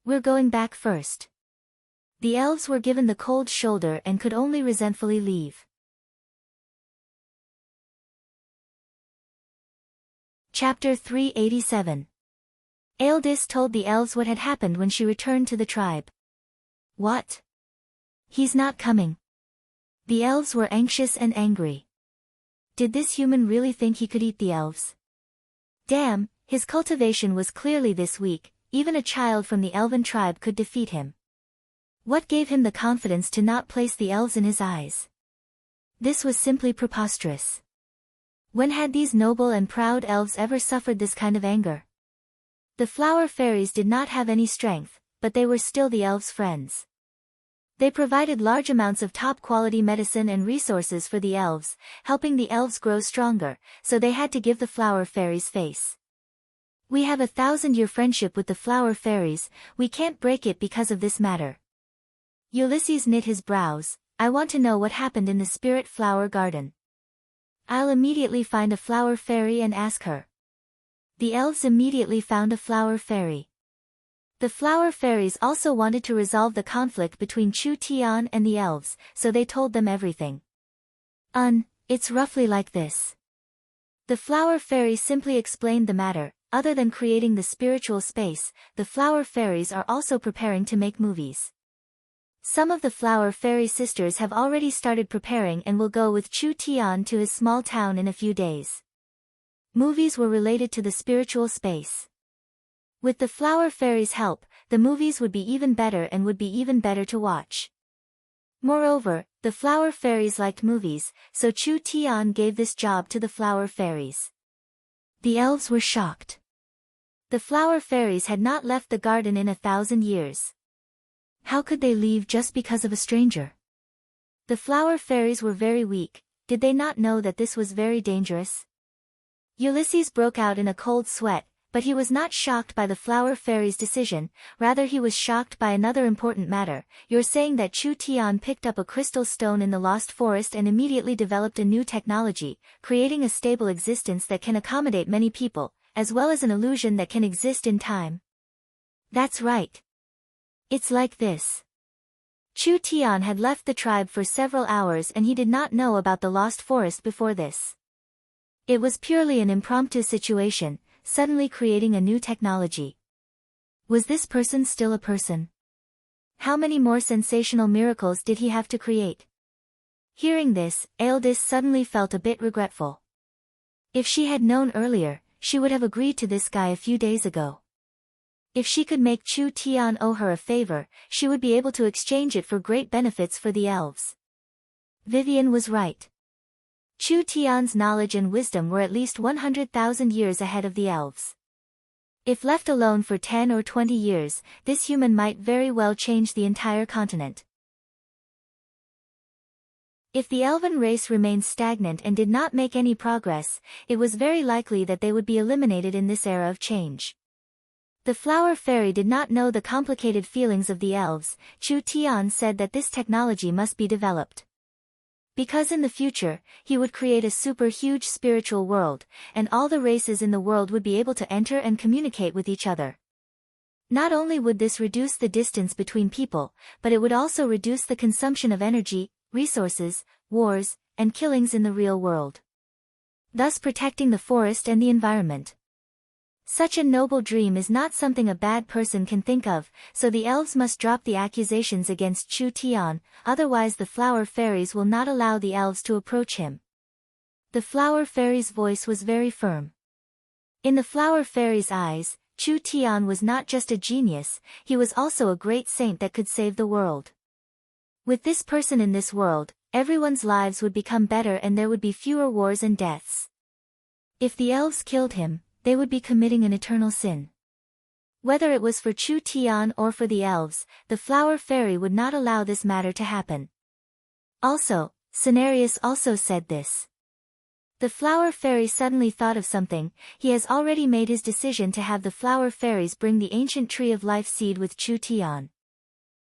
We're going back first. The elves were given the cold shoulder and could only resentfully leave. Chapter 387. Aeldis told the elves what had happened when she returned to the tribe. What? He's not coming. The elves were anxious and angry. Did this human really think he could eat the elves? Damn, his cultivation was clearly this weak, even a child from the elven tribe could defeat him. What gave him the confidence to not place the elves in his eyes? This was simply preposterous. When had these noble and proud elves ever suffered this kind of anger? The flower fairies did not have any strength, but they were still the elves' friends. They provided large amounts of top-quality medicine and resources for the elves, helping the elves grow stronger, so they had to give the flower fairies face. We have a 1,000-year friendship with the flower fairies, we can't break it because of this matter. Ulysses knit his brows, I want to know what happened in the spirit flower garden. I'll immediately find a flower fairy and ask her. The elves immediately found a flower fairy. The flower fairies also wanted to resolve the conflict between Chu Tian and the elves, so they told them everything. It's roughly like this. The flower fairy simply explained the matter. Other than creating the spiritual space, the flower fairies are also preparing to make movies. Some of the flower fairy sisters have already started preparing and will go with Chu Tian to his small town in a few days. Movies were related to the spiritual space. With the flower fairies' help, the movies would be even better and would be even better to watch. Moreover, the flower fairies liked movies, so Chu Tian gave this job to the flower fairies. The elves were shocked. The flower fairies had not left the garden in 1,000 years. How could they leave just because of a stranger? The flower fairies were very weak, did they not know that this was very dangerous? Ulysses broke out in a cold sweat, but he was not shocked by the flower fairy's decision, rather he was shocked by another important matter. You're saying that Chu Tian picked up a crystal stone in the lost forest and immediately developed a new technology, creating a stable existence that can accommodate many people, as well as an illusion that can exist in time. That's right. It's like this. Chu Tian had left the tribe for several hours and he did not know about the lost forest before this. It was purely an impromptu situation, suddenly creating a new technology. Was this person still a person? How many more sensational miracles did he have to create? Hearing this, Aildis suddenly felt a bit regretful. If she had known earlier, she would have agreed to this guy a few days ago. If she could make Chu Tian owe her a favor, she would be able to exchange it for great benefits for the elves. Vivian was right. Chu Tian's knowledge and wisdom were at least 100,000 years ahead of the elves. If left alone for 10 or 20 years, this human might very well change the entire continent. If the elven race remained stagnant and did not make any progress, it was very likely that they would be eliminated in this era of change. The flower fairy did not know the complicated feelings of the elves. Chu Tian said that this technology must be developed. Because in the future, he would create a super huge spiritual world, and all the races in the world would be able to enter and communicate with each other. Not only would this reduce the distance between people, but it would also reduce the consumption of energy, resources, wars, and killings in the real world, thus protecting the forest and the environment. Such a noble dream is not something a bad person can think of, so the elves must drop the accusations against Chu Tian, otherwise the flower fairies will not allow the elves to approach him. The flower fairy's voice was very firm. In the flower fairy's eyes, Chu Tian was not just a genius, he was also a great saint that could save the world. With this person in this world, everyone's lives would become better and there would be fewer wars and deaths. If the elves killed him, they would be committing an eternal sin. Whether it was for Chu Tian or for the elves, the flower fairy would not allow this matter to happen. Also, Cenarius also said this. The flower fairy suddenly thought of something. He has already made his decision to have the flower fairies bring the ancient tree of life seed with Chu Tian.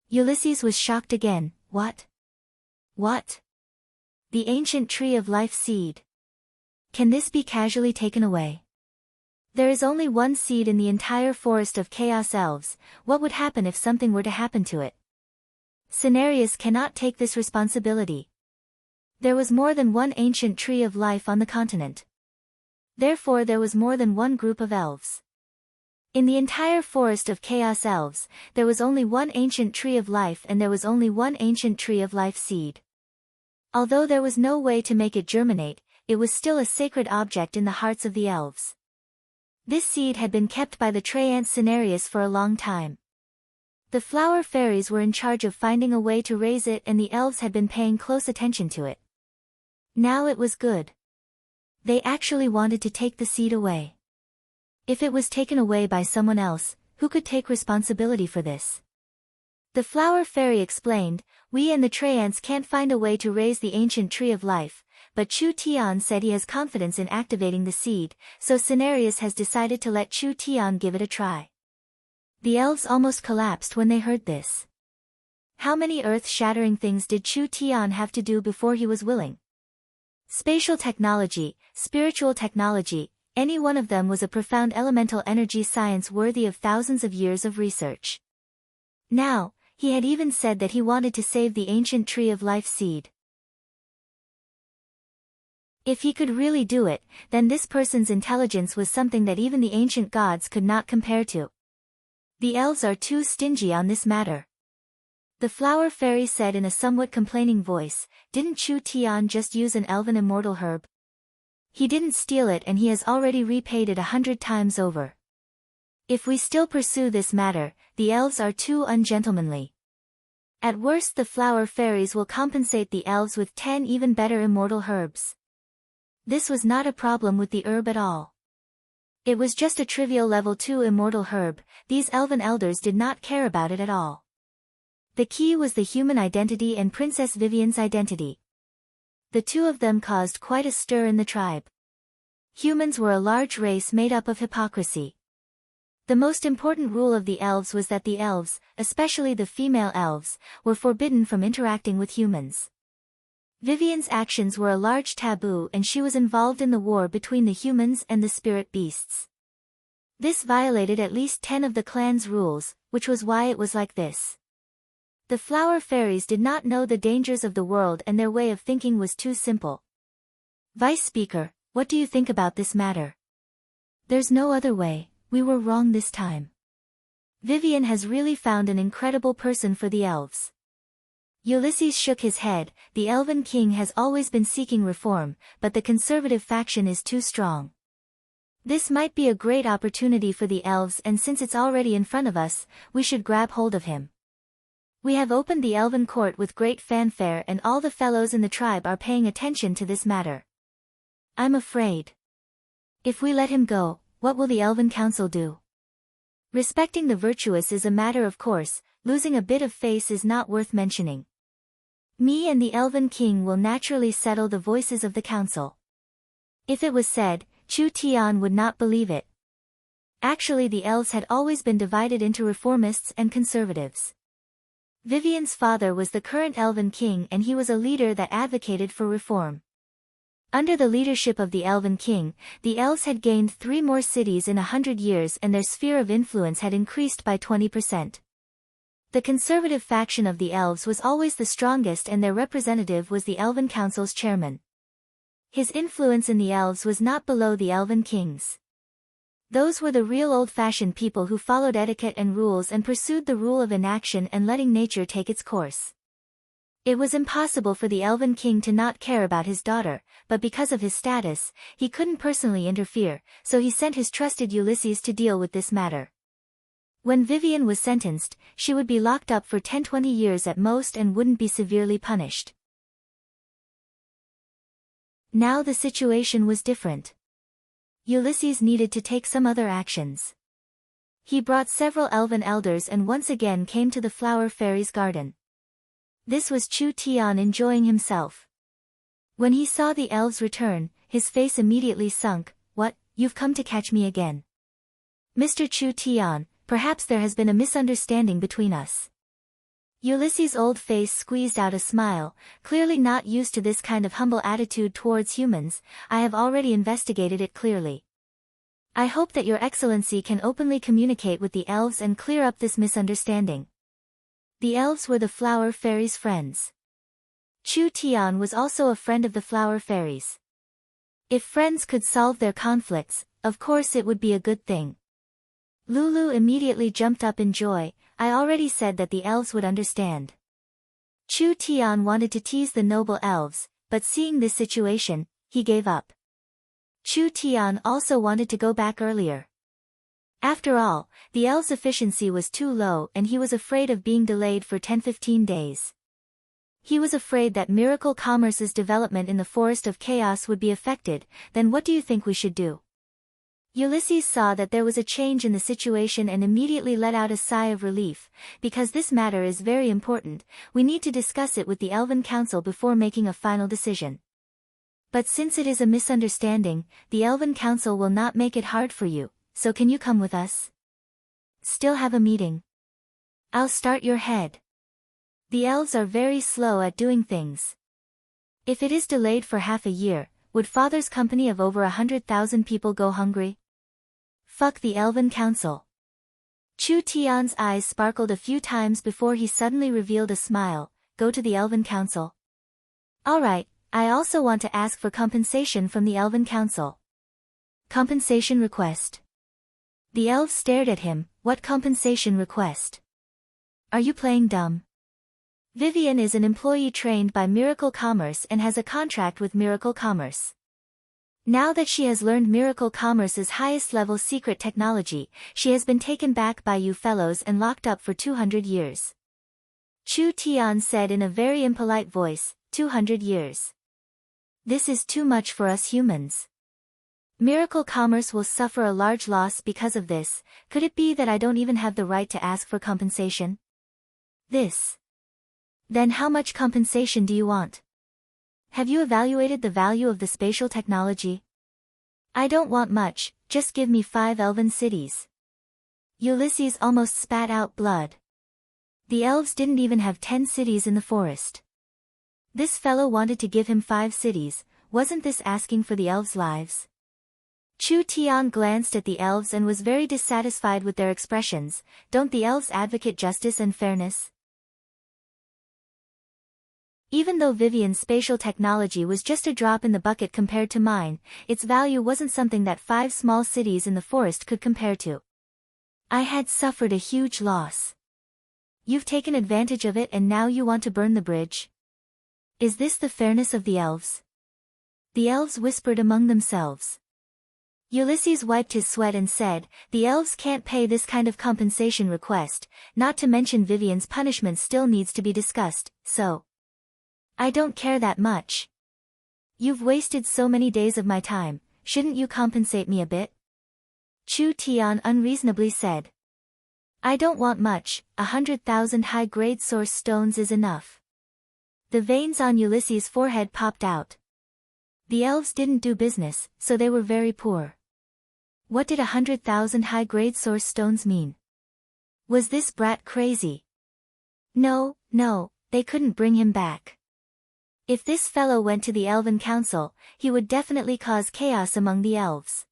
Ulysses was shocked again. What? What? The ancient tree of life seed. Can this be casually taken away? There is only one seed in the entire forest of Chaos Elves. What would happen if something were to happen to it? Cenarius cannot take this responsibility. There was more than one ancient tree of life on the continent. Therefore there was more than one group of elves. In the entire forest of Chaos Elves, there was only one ancient tree of life and there was only one ancient tree of life seed. Although there was no way to make it germinate, it was still a sacred object in the hearts of the elves. This seed had been kept by the Treant Cenarius for a long time. The flower fairies were in charge of finding a way to raise it and the elves had been paying close attention to it. Now it was good. They actually wanted to take the seed away. If it was taken away by someone else, who could take responsibility for this? The flower fairy explained, we and the Treants can't find a way to raise the ancient tree of life, but Chu Tian said he has confidence in activating the seed, so Cenarius has decided to let Chu Tian give it a try. The elves almost collapsed when they heard this. How many earth-shattering things did Chu Tian have to do before he was willing? Spatial technology, spiritual technology, any one of them was a profound elemental energy science worthy of thousands of years of research. Now, he had even said that he wanted to save the ancient tree of life seed. If he could really do it, then this person's intelligence was something that even the ancient gods could not compare to. The elves are too stingy on this matter. The flower fairy said in a somewhat complaining voice, didn't Chu Tian just use an elven immortal herb? He didn't steal it and he has already repaid it 100 times over. If we still pursue this matter, the elves are too ungentlemanly. At worst the flower fairies will compensate the elves with 10 even better immortal herbs. This was not a problem with the herb at all. It was just a trivial level 2 immortal herb, these elven elders did not care about it at all. The key was the human identity and Princess Vivian's identity. The two of them caused quite a stir in the tribe. Humans were a large race made up of hypocrisy. The most important rule of the elves was that the elves, especially the female elves, were forbidden from interacting with humans. Vivian's actions were a large taboo and she was involved in the war between the humans and the spirit beasts. This violated at least 10 of the clan's rules, which was why it was like this. The flower fairies did not know the dangers of the world and their way of thinking was too simple. Vice Speaker, what do you think about this matter? There's no other way, we were wrong this time. Vivian has really found an incredible person for the elves. Ulysses shook his head. The Elven King has always been seeking reform, but the conservative faction is too strong. This might be a great opportunity for the elves, and since it's already in front of us, we should grab hold of him. We have opened the Elven court with great fanfare, and all the fellows in the tribe are paying attention to this matter. I'm afraid. If we let him go, what will the Elven Council do? Respecting the virtuous is a matter of course, losing a bit of face is not worth mentioning. Me and the Elven King will naturally settle the voices of the council. If it was said, Chu Tian would not believe it. Actually, the elves had always been divided into reformists and conservatives. Vivian's father was the current Elven King, and he was a leader that advocated for reform. Under the leadership of the Elven King, the elves had gained 3 more cities in 100 years, and their sphere of influence had increased by 20%. The conservative faction of the elves was always the strongest, and their representative was the Elven Council's chairman. His influence in the elves was not below the Elven King's. Those were the real old-fashioned people who followed etiquette and rules and pursued the rule of inaction and letting nature take its course. It was impossible for the Elven King to not care about his daughter, but because of his status, he couldn't personally interfere, so he sent his trusted Ulysses to deal with this matter. When Vivian was sentenced, she would be locked up for 10-20 years at most and wouldn't be severely punished. Now the situation was different. Ulysses needed to take some other actions. He brought several elven elders and once again came to the Flower Fairy's garden. This was Chu Tian enjoying himself. When he saw the elves return, his face immediately sunk. What, you've come to catch me again? Mr. Chu Tian, perhaps there has been a misunderstanding between us. Ulysses' old face squeezed out a smile, clearly not used to this kind of humble attitude towards humans. I have already investigated it clearly. I hope that your excellency can openly communicate with the elves and clear up this misunderstanding. The elves were the Flower Fairy's friends. Chu Tian was also a friend of the Flower Fairies. If friends could solve their conflicts, of course it would be a good thing. Lulu immediately jumped up in joy. I already said that the elves would understand. Chu Tian wanted to tease the noble elves, but seeing this situation, he gave up. Chu Tian also wanted to go back earlier. After all, the elves' efficiency was too low and he was afraid of being delayed for 10-15 days. He was afraid that Miracle Commerce's development in the Forest of Chaos would be affected. Then what do you think we should do? Ulysses saw that there was a change in the situation and immediately let out a sigh of relief. Because this matter is very important, we need to discuss it with the Elven Council before making a final decision. But since it is a misunderstanding, the Elven Council will not make it hard for you, so can you come with us? Still have a meeting? I'll start your head. The elves are very slow at doing things. If it is delayed for half a year, would Father's company of over 100,000 people go hungry? Fuck the Elven Council. Chu Tian's eyes sparkled a few times before he suddenly revealed a smile. Go to the Elven Council. Alright, I also want to ask for compensation from the Elven Council. Compensation request. The elves stared at him. What compensation request? Are you playing dumb? Vivian is an employee trained by Miracle Commerce and has a contract with Miracle Commerce. Now that she has learned Miracle Commerce's highest-level secret technology, she has been taken back by you fellows and locked up for 200 years. Chu Tian said in a very impolite voice, 200 years. This is too much for us humans. Miracle Commerce will suffer a large loss because of this. Could it be that I don't even have the right to ask for compensation? Then how much compensation do you want? Have you evaluated the value of the spatial technology? I don't want much, just give me 5 elven cities. Ulysses almost spat out blood. The elves didn't even have 10 cities in the forest. This fellow wanted to give him 5 cities. Wasn't this asking for the elves' lives? Chu Tian glanced at the elves and was very dissatisfied with their expressions. Don't the elves advocate justice and fairness? Even though Vivian's spatial technology was just a drop in the bucket compared to mine, its value wasn't something that 5 small cities in the forest could compare to. I had suffered a huge loss. You've taken advantage of it and now you want to burn the bridge? Is this the fairness of the elves? The elves whispered among themselves. Ulysses wiped his sweat and said, the elves can't pay this kind of compensation request, not to mention Vivian's punishment still needs to be discussed, so. I don't care that much. You've wasted so many days of my time, shouldn't you compensate me a bit? Chu Tian unreasonably said. I don't want much, 100,000 high-grade source stones is enough. The veins on Ulysses' forehead popped out. The elves didn't do business, so they were very poor. What did 100,000 high-grade source stones mean? Was this brat crazy? No, they couldn't bring him back. If this fellow went to the Elven Council, he would definitely cause chaos among the elves.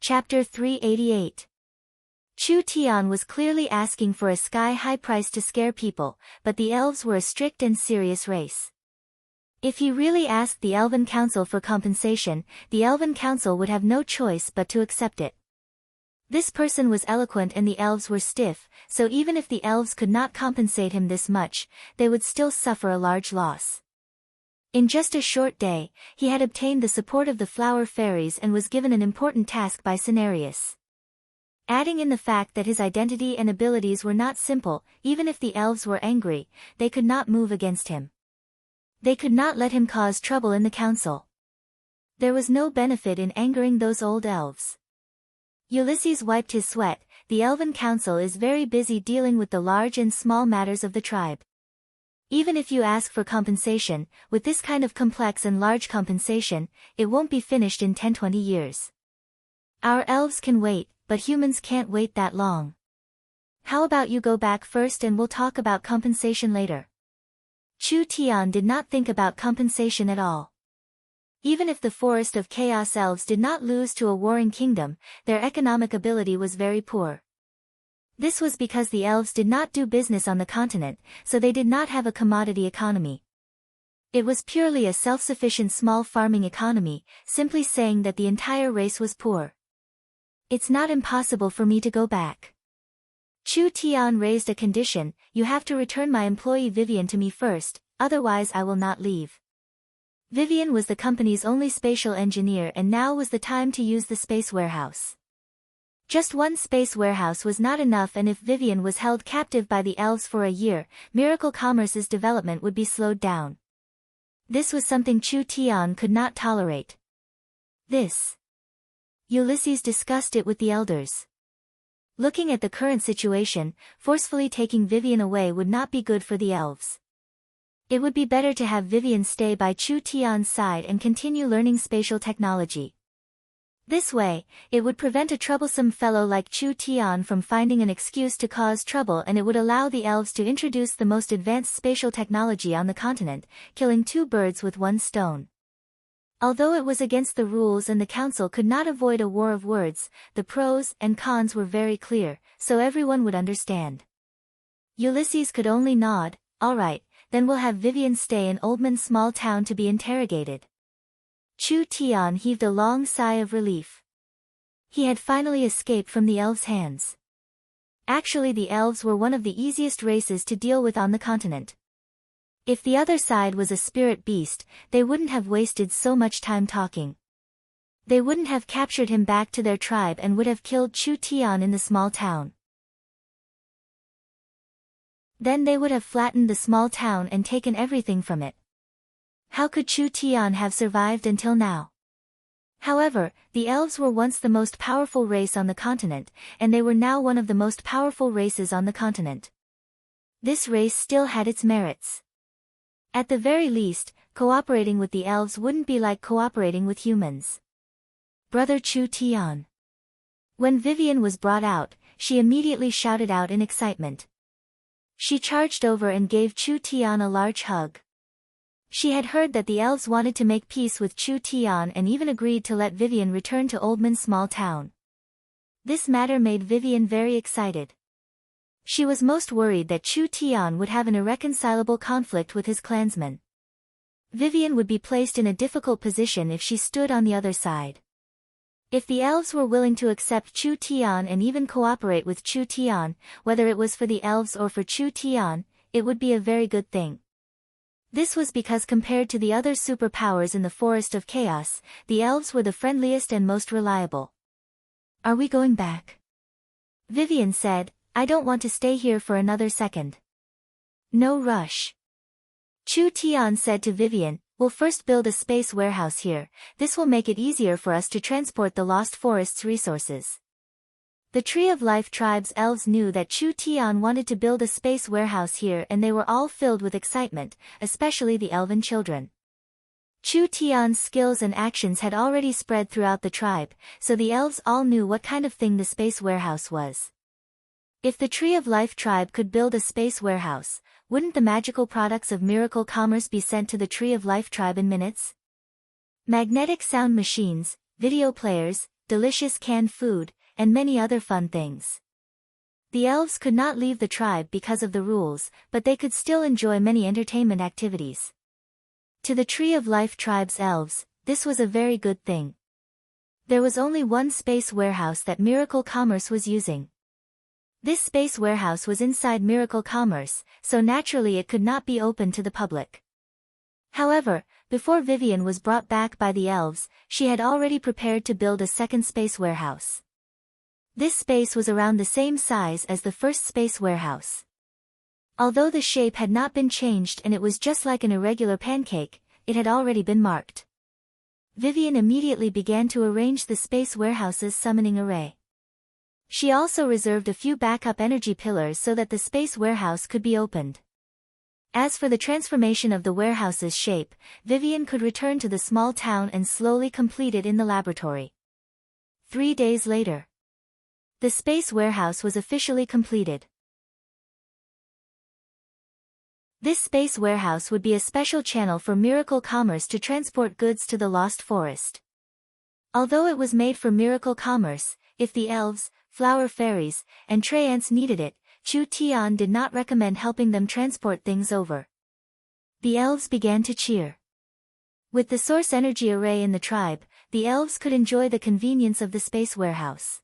Chapter 388. Chu Tian was clearly asking for a sky-high price to scare people, but the elves were a strict and serious race. If he really asked the Elven Council for compensation, the Elven Council would have no choice but to accept it. This person was eloquent and the elves were stiff, so even if the elves could not compensate him this much, they would still suffer a large loss. In just a short day, he had obtained the support of the flower fairies and was given an important task by Cenarius. Adding in the fact that his identity and abilities were not simple, even if the elves were angry, they could not move against him. They could not let him cause trouble in the council. There was no benefit in angering those old elves. Ulysses wiped his sweat. The Elven Council is very busy dealing with the large and small matters of the tribe. Even if you ask for compensation, with this kind of complex and large compensation, it won't be finished in 10-20 years. Our elves can wait, but humans can't wait that long. How about you go back first and we'll talk about compensation later? Chu Tian did not think about compensation at all. Even if the Forest of Chaos elves did not lose to a warring kingdom, their economic ability was very poor. This was because the elves did not do business on the continent, so they did not have a commodity economy. It was purely a self-sufficient small farming economy, simply saying that the entire race was poor. It's not impossible for me to go back. Chu Tian raised a condition, you have to return my employee Vivian to me first, otherwise I will not leave. Vivian was the company's only spatial engineer and now was the time to use the space warehouse. Just one space warehouse was not enough, and if Vivian was held captive by the elves for a year, Miracle Commerce's development would be slowed down. This was something Chu Tian could not tolerate. Ulysses discussed it with the elders. Looking at the current situation, forcefully taking Vivian away would not be good for the elves. It would be better to have Vivian stay by Chu Tian's side and continue learning spatial technology. This way, it would prevent a troublesome fellow like Chu Tian from finding an excuse to cause trouble, and it would allow the elves to introduce the most advanced spatial technology on the continent, killing two birds with one stone. Although it was against the rules and the council could not avoid a war of words, the pros and cons were very clear, so everyone would understand. Ulysses could only nod, all right, then we'll have Vivian stay in Oldman's small town to be interrogated. Chu Tian heaved a long sigh of relief. He had finally escaped from the elves' hands. Actually, the elves were one of the easiest races to deal with on the continent. If the other side was a spirit beast, they wouldn't have wasted so much time talking. They wouldn't have captured him back to their tribe and would have killed Chu Tian in the small town. Then they would have flattened the small town and taken everything from it. How could Chu Tian have survived until now? However, the elves were once the most powerful race on the continent, and they were now one of the most powerful races on the continent. This race still had its merits. At the very least, cooperating with the elves wouldn't be like cooperating with humans. Brother Chu Tian. When Vivian was brought out, she immediately shouted out in excitement. She charged over and gave Chu Tian a large hug. She had heard that the elves wanted to make peace with Chu Tian and even agreed to let Vivian return to Oldman's small town. This matter made Vivian very excited. She was most worried that Chu Tian would have an irreconcilable conflict with his clansmen. Vivian would be placed in a difficult position if she stood on the other side. If the elves were willing to accept Chu Tian and even cooperate with Chu Tian, whether it was for the elves or for Chu Tian, it would be a very good thing. This was because compared to the other superpowers in the Forest of Chaos, the elves were the friendliest and most reliable. Are we going back? Vivian said, I don't want to stay here for another second. No rush. Chu Tian said to Vivian, we'll first build a space warehouse here. This will make it easier for us to transport the Lost Forest's resources. The Tree of Life tribe's elves knew that Chu Tian wanted to build a space warehouse here and they were all filled with excitement, especially the elven children. Chu Tian's skills and actions had already spread throughout the tribe, so the elves all knew what kind of thing the space warehouse was. If the Tree of Life tribe could build a space warehouse, wouldn't the magical products of Miracle Commerce be sent to the Tree of Life tribe in minutes? Magnetic sound machines, video players, delicious canned food, and many other fun things. The elves could not leave the tribe because of the rules, but they could still enjoy many entertainment activities. To the Tree of Life tribe's elves, this was a very good thing. There was only one space warehouse that Miracle Commerce was using. This space warehouse was inside Miracle Commerce, so naturally it could not be open to the public. However, before Vivian was brought back by the elves, she had already prepared to build a second space warehouse. This space was around the same size as the first space warehouse. Although the shape had not been changed and it was just like an irregular pancake, it had already been marked. Vivian immediately began to arrange the space warehouse's summoning array. She also reserved a few backup energy pillars so that the space warehouse could be opened. As for the transformation of the warehouse's shape, Vivian could return to the small town and slowly complete it in the laboratory. 3 days later, the space warehouse was officially completed. This space warehouse would be a special channel for Miracle Commerce to transport goods to the Lost Forest. Although it was made for Miracle Commerce, if the elves, flower fairies, and tree ants needed it, Chu Tian did not recommend helping them transport things over. The elves began to cheer. With the source energy array in the tribe, the elves could enjoy the convenience of the space warehouse.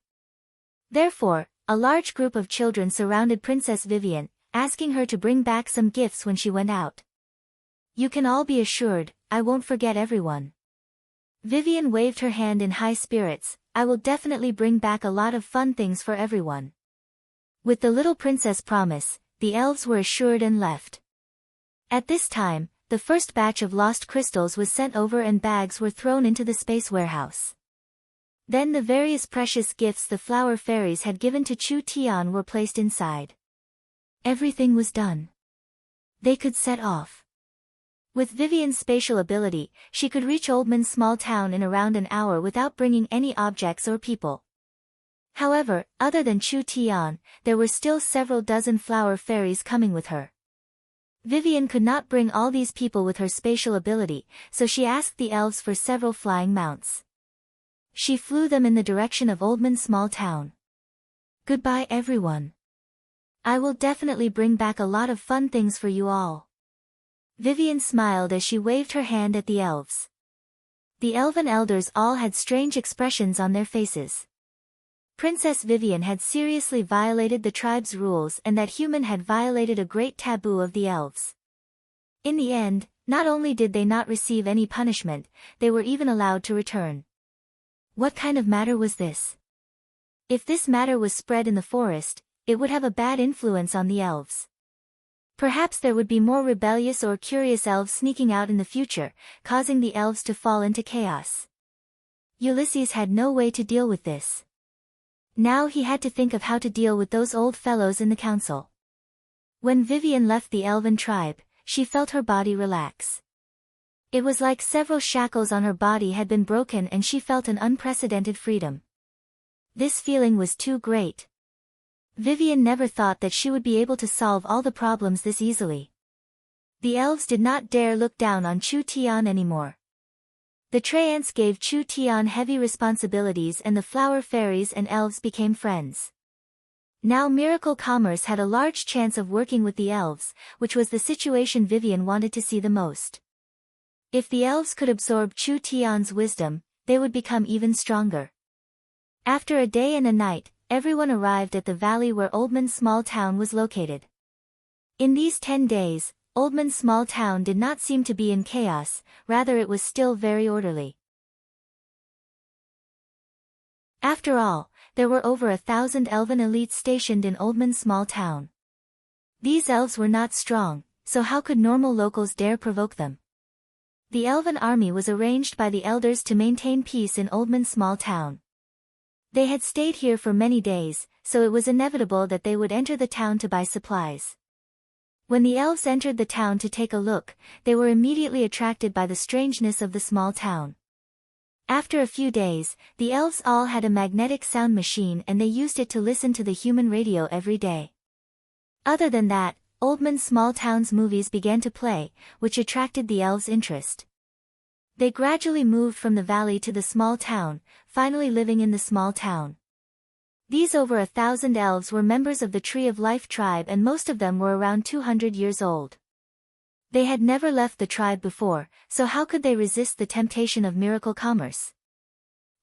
Therefore, a large group of children surrounded Princess Vivian, asking her to bring back some gifts when she went out. You can all be assured, I won't forget everyone. Vivian waved her hand in high spirits, I will definitely bring back a lot of fun things for everyone. With the little princess promise, the elves were assured and left. At this time, the first batch of lost crystals was sent over and bags were thrown into the space warehouse. Then the various precious gifts the flower fairies had given to Chu Tian were placed inside. Everything was done. They could set off. With Vivian's spatial ability, she could reach Oldman's small town in around an hour without bringing any objects or people. However, other than Chu Tian, there were still several dozen flower fairies coming with her. Vivian could not bring all these people with her spatial ability, so she asked the elves for several flying mounts. She flew them in the direction of Oldman's small town. Goodbye everyone. I will definitely bring back a lot of fun things for you all. Vivian smiled as she waved her hand at the elves. The elven elders all had strange expressions on their faces. Princess Vivian had seriously violated the tribe's rules and that human had violated a great taboo of the elves. In the end, not only did they not receive any punishment, they were even allowed to return. What kind of matter was this? If this matter was spread in the forest, it would have a bad influence on the elves. Perhaps there would be more rebellious or curious elves sneaking out in the future, causing the elves to fall into chaos. Ulysses had no way to deal with this. Now he had to think of how to deal with those old fellows in the council. When Vivian left the elven tribe, she felt her body relax. It was like several shackles on her body had been broken and she felt an unprecedented freedom. This feeling was too great. Vivian never thought that she would be able to solve all the problems this easily. The elves did not dare look down on Chu Tian anymore. The tree ants gave Chu Tian heavy responsibilities and the flower fairies and elves became friends. Now Miracle Commerce had a large chance of working with the elves, which was the situation Vivian wanted to see the most. If the elves could absorb Chu Tian's wisdom, they would become even stronger. After a day and a night, everyone arrived at the valley where Oldman's small town was located. In these 10 days, Oldman's small town did not seem to be in chaos, rather it was still very orderly. After all, there were over 1,000 elven elites stationed in Oldman's small town. These elves were not strong, so how could normal locals dare provoke them? The elven army was arranged by the elders to maintain peace in Oldman's small town. They had stayed here for many days, so it was inevitable that they would enter the town to buy supplies. When the elves entered the town to take a look, they were immediately attracted by the strangeness of the small town. After a few days, the elves all had a magnetic sound machine and they used it to listen to the human radio every day. Other than that, Oldman's small town's movies began to play, which attracted the elves' interest. They gradually moved from the valley to the small town, finally living in the small town. These over 1,000 elves were members of the Tree of Life tribe and most of them were around 200 years old. They had never left the tribe before, so how could they resist the temptation of miracle commerce?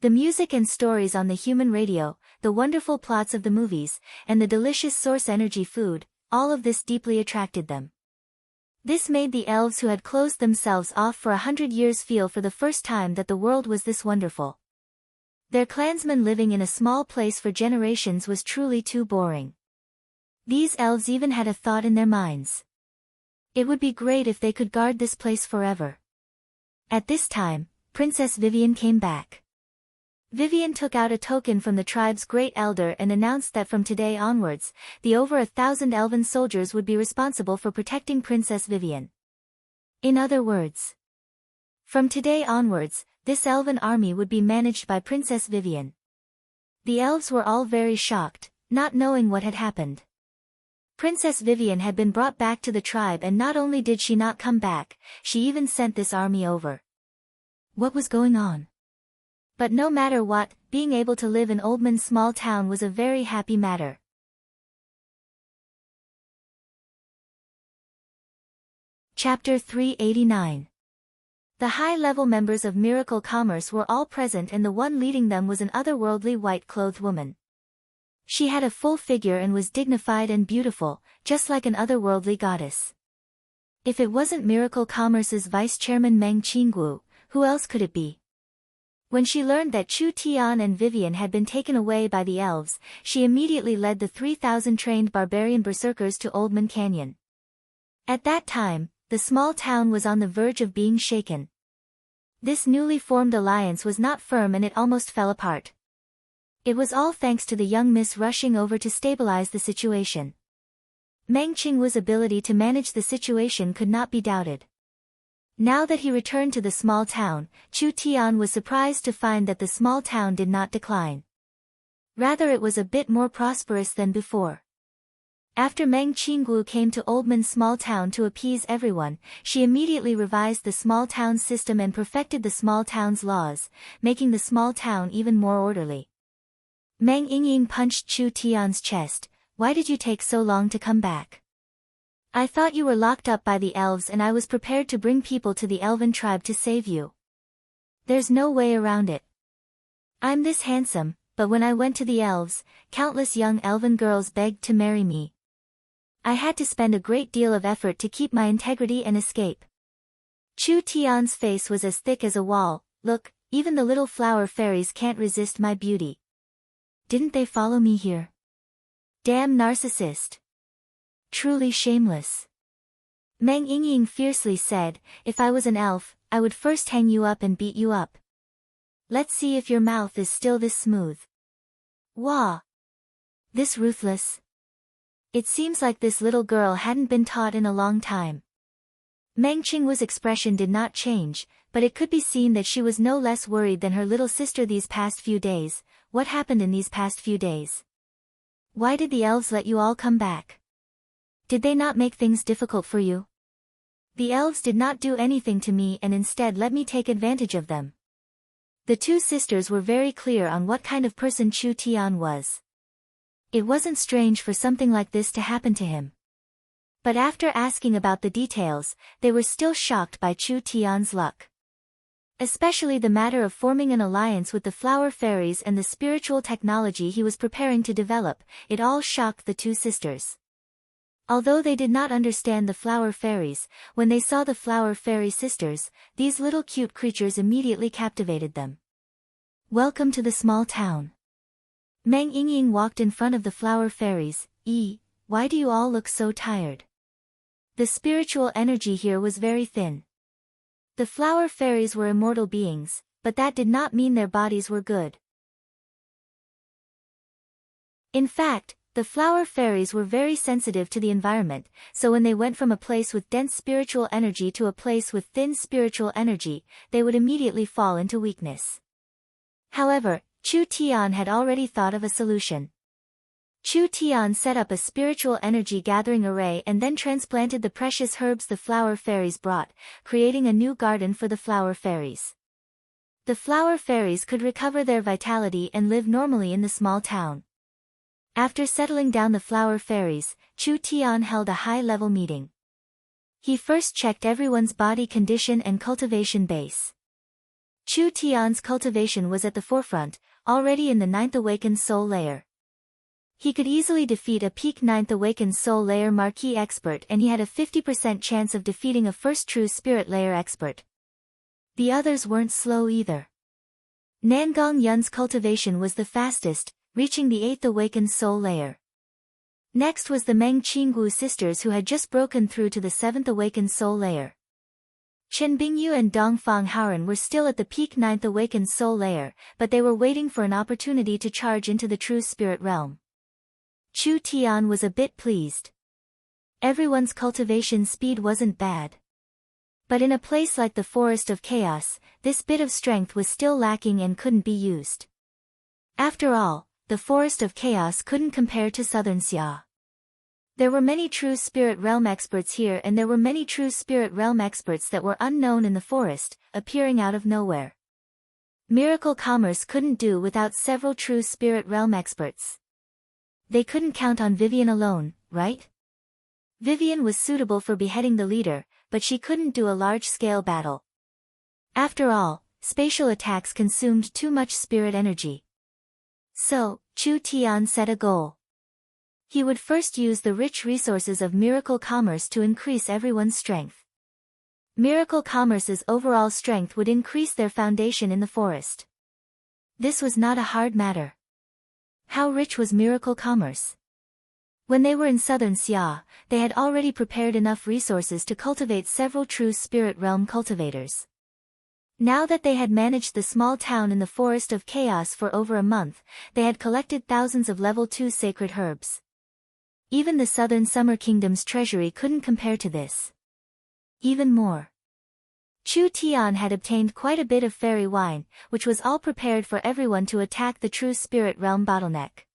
The music and stories on the human radio, the wonderful plots of the movies, and the delicious source energy food, all of this deeply attracted them. This made the elves who had closed themselves off for 100 years feel for the first time that the world was this wonderful. Their clansmen living in a small place for generations was truly too boring. These elves even had a thought in their minds. It would be great if they could guard this place forever. At this time, Princess Vivian came back. Vivian took out a token from the tribe's great elder and announced that from today onwards, the over 1,000 elven soldiers would be responsible for protecting Princess Vivian. In other words, from today onwards, this elven army would be managed by Princess Vivian. The elves were all very shocked, not knowing what had happened. Princess Vivian had been brought back to the tribe and not only did she not come back, she even sent this army over. What was going on? But no matter what, being able to live in Oldman's small town was a very happy matter. Chapter 389. The high-level members of Miracle Commerce were all present and the one leading them was an otherworldly white-clothed woman. She had a full figure and was dignified and beautiful, just like an otherworldly goddess. If it wasn't Miracle Commerce's vice-chairman Meng Qingguo, who else could it be? When she learned that Chu Tian and Vivian had been taken away by the elves, she immediately led the 3,000 trained barbarian berserkers to Oldman Canyon. At that time, the small town was on the verge of being shaken. This newly formed alliance was not firm and it almost fell apart. It was all thanks to the young miss rushing over to stabilize the situation. Meng Qingwu's ability to manage the situation could not be doubted. Now that he returned to the small town, Chu Tian was surprised to find that the small town did not decline. Rather it was a bit more prosperous than before. After Meng Qingguo came to Oldman's small town to appease everyone, she immediately revised the small town's system and perfected the small town's laws, making the small town even more orderly. Meng Yingying punched Chu Tian's chest. Why did you take so long to come back? I thought you were locked up by the elves and I was prepared to bring people to the elven tribe to save you. There's no way around it. I'm this handsome, but when I went to the elves, countless young elven girls begged to marry me. I had to spend a great deal of effort to keep my integrity and escape. Chu Tian's face was as thick as a wall. Look, even the little flower fairies can't resist my beauty. Didn't they follow me here? Damn narcissist. Truly shameless. Meng Yingying fiercely said, if I was an elf, I would first hang you up and beat you up. Let's see if your mouth is still this smooth. Wah! This ruthless. It seems like this little girl hadn't been taught in a long time. Meng Qingwu's expression did not change, but it could be seen that she was no less worried than her little sister these past few days. What happened in these past few days? Why did the elves let you all come back? Did they not make things difficult for you? The elves did not do anything to me and instead let me take advantage of them. The two sisters were very clear on what kind of person Chu Tian was. It wasn't strange for something like this to happen to him. But after asking about the details, they were still shocked by Chu Tian's luck. Especially the matter of forming an alliance with the flower fairies and the spiritual technology he was preparing to develop, it all shocked the two sisters. Although they did not understand the flower fairies, when they saw the flower fairy sisters, these little cute creatures immediately captivated them. Welcome to the small town. Meng Yingying walked in front of the flower fairies. Why do you all look so tired? The spiritual energy here was very thin. The flower fairies were immortal beings, but that did not mean their bodies were good. In fact, the flower fairies were very sensitive to the environment, so when they went from a place with dense spiritual energy to a place with thin spiritual energy, they would immediately fall into weakness. However, Chu Tian had already thought of a solution. Chu Tian set up a spiritual energy gathering array and then transplanted the precious herbs the flower fairies brought, creating a new garden for the flower fairies. The flower fairies could recover their vitality and live normally in the small town. After settling down the flower fairies, Chu Tian held a high-level meeting. He first checked everyone's body condition and cultivation base. Chu Tian's cultivation was at the forefront, already in the 9th awakened soul layer. He could easily defeat a peak 9th awakened soul layer marquee expert, and he had a 50% chance of defeating a first true spirit layer expert. The others weren't slow either. Nangong Yun's cultivation was the fastest, reaching the 8th awakened soul layer. Next was the Meng Qinggu sisters, who had just broken through to the 7th awakened soul layer. Chen Bingyu and Dongfang Haoren were still at the peak 9th awakened soul layer, but they were waiting for an opportunity to charge into the true spirit realm. Chu Tian was a bit pleased. Everyone's cultivation speed wasn't bad. But in a place like the Forest of Chaos, this bit of strength was still lacking and couldn't be used. After all, the Forest of Chaos couldn't compare to Southern Xia. There were many true spirit realm experts here, and there were many true spirit realm experts that were unknown in the forest, appearing out of nowhere. Miracle Commerce couldn't do without several true spirit realm experts. They couldn't count on Vivian alone, right? Vivian was suitable for beheading the leader, but she couldn't do a large-scale battle. After all, spatial attacks consumed too much spirit energy. So, Chu Tian set a goal. He would first use the rich resources of Miracle Commerce to increase everyone's strength. Miracle Commerce's overall strength would increase their foundation in the forest. This was not a hard matter. How rich was Miracle Commerce? When they were in Southern Xia, they had already prepared enough resources to cultivate several true spirit realm cultivators. Now that they had managed the small town in the Forest of Chaos for over a month, they had collected thousands of level 2 sacred herbs. Even the Southern Summer Kingdom's treasury couldn't compare to this. Even more. Chu Tian had obtained quite a bit of fairy wine, which was all prepared for everyone to attack the true spirit realm bottleneck.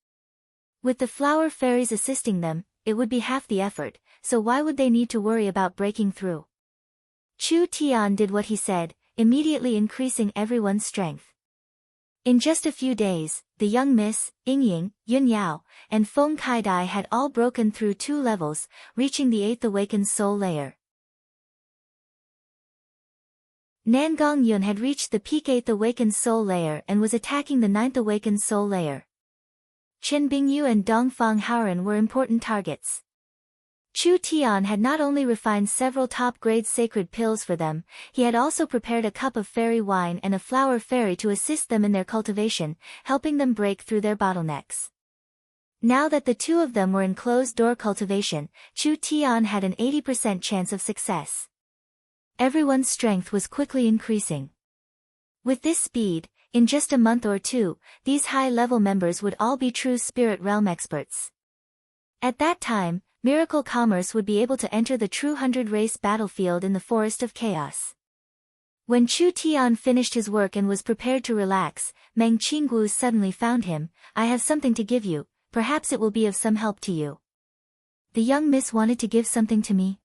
With the flower fairies assisting them, it would be half the effort, so why would they need to worry about breaking through? Chu Tian did what he said, immediately increasing everyone's strength. In just a few days, the young Miss, Yingying, Yun Yao, and Feng Kaidai had all broken through 2 levels, reaching the 8th awakened soul layer. Nangong Yun had reached the peak 8th awakened soul layer and was attacking the 9th awakened soul layer. Chen Bingyu and Dongfang Haoren were important targets. Chu Tian had not only refined several top-grade sacred pills for them, he had also prepared a cup of fairy wine and a flower fairy to assist them in their cultivation, helping them break through their bottlenecks. Now that the two of them were in closed-door cultivation, Chu Tian had an 80% chance of success. Everyone's strength was quickly increasing. With this speed, in just a month or two, these high-level members would all be true spirit realm experts. At that time, Miracle Commerce would be able to enter the true 100-race battlefield in the Forest of Chaos. When Chu Tian finished his work and was prepared to relax, Meng Qinggu suddenly found him. "I have something to give you, perhaps it will be of some help to you." The young miss wanted to give something to me.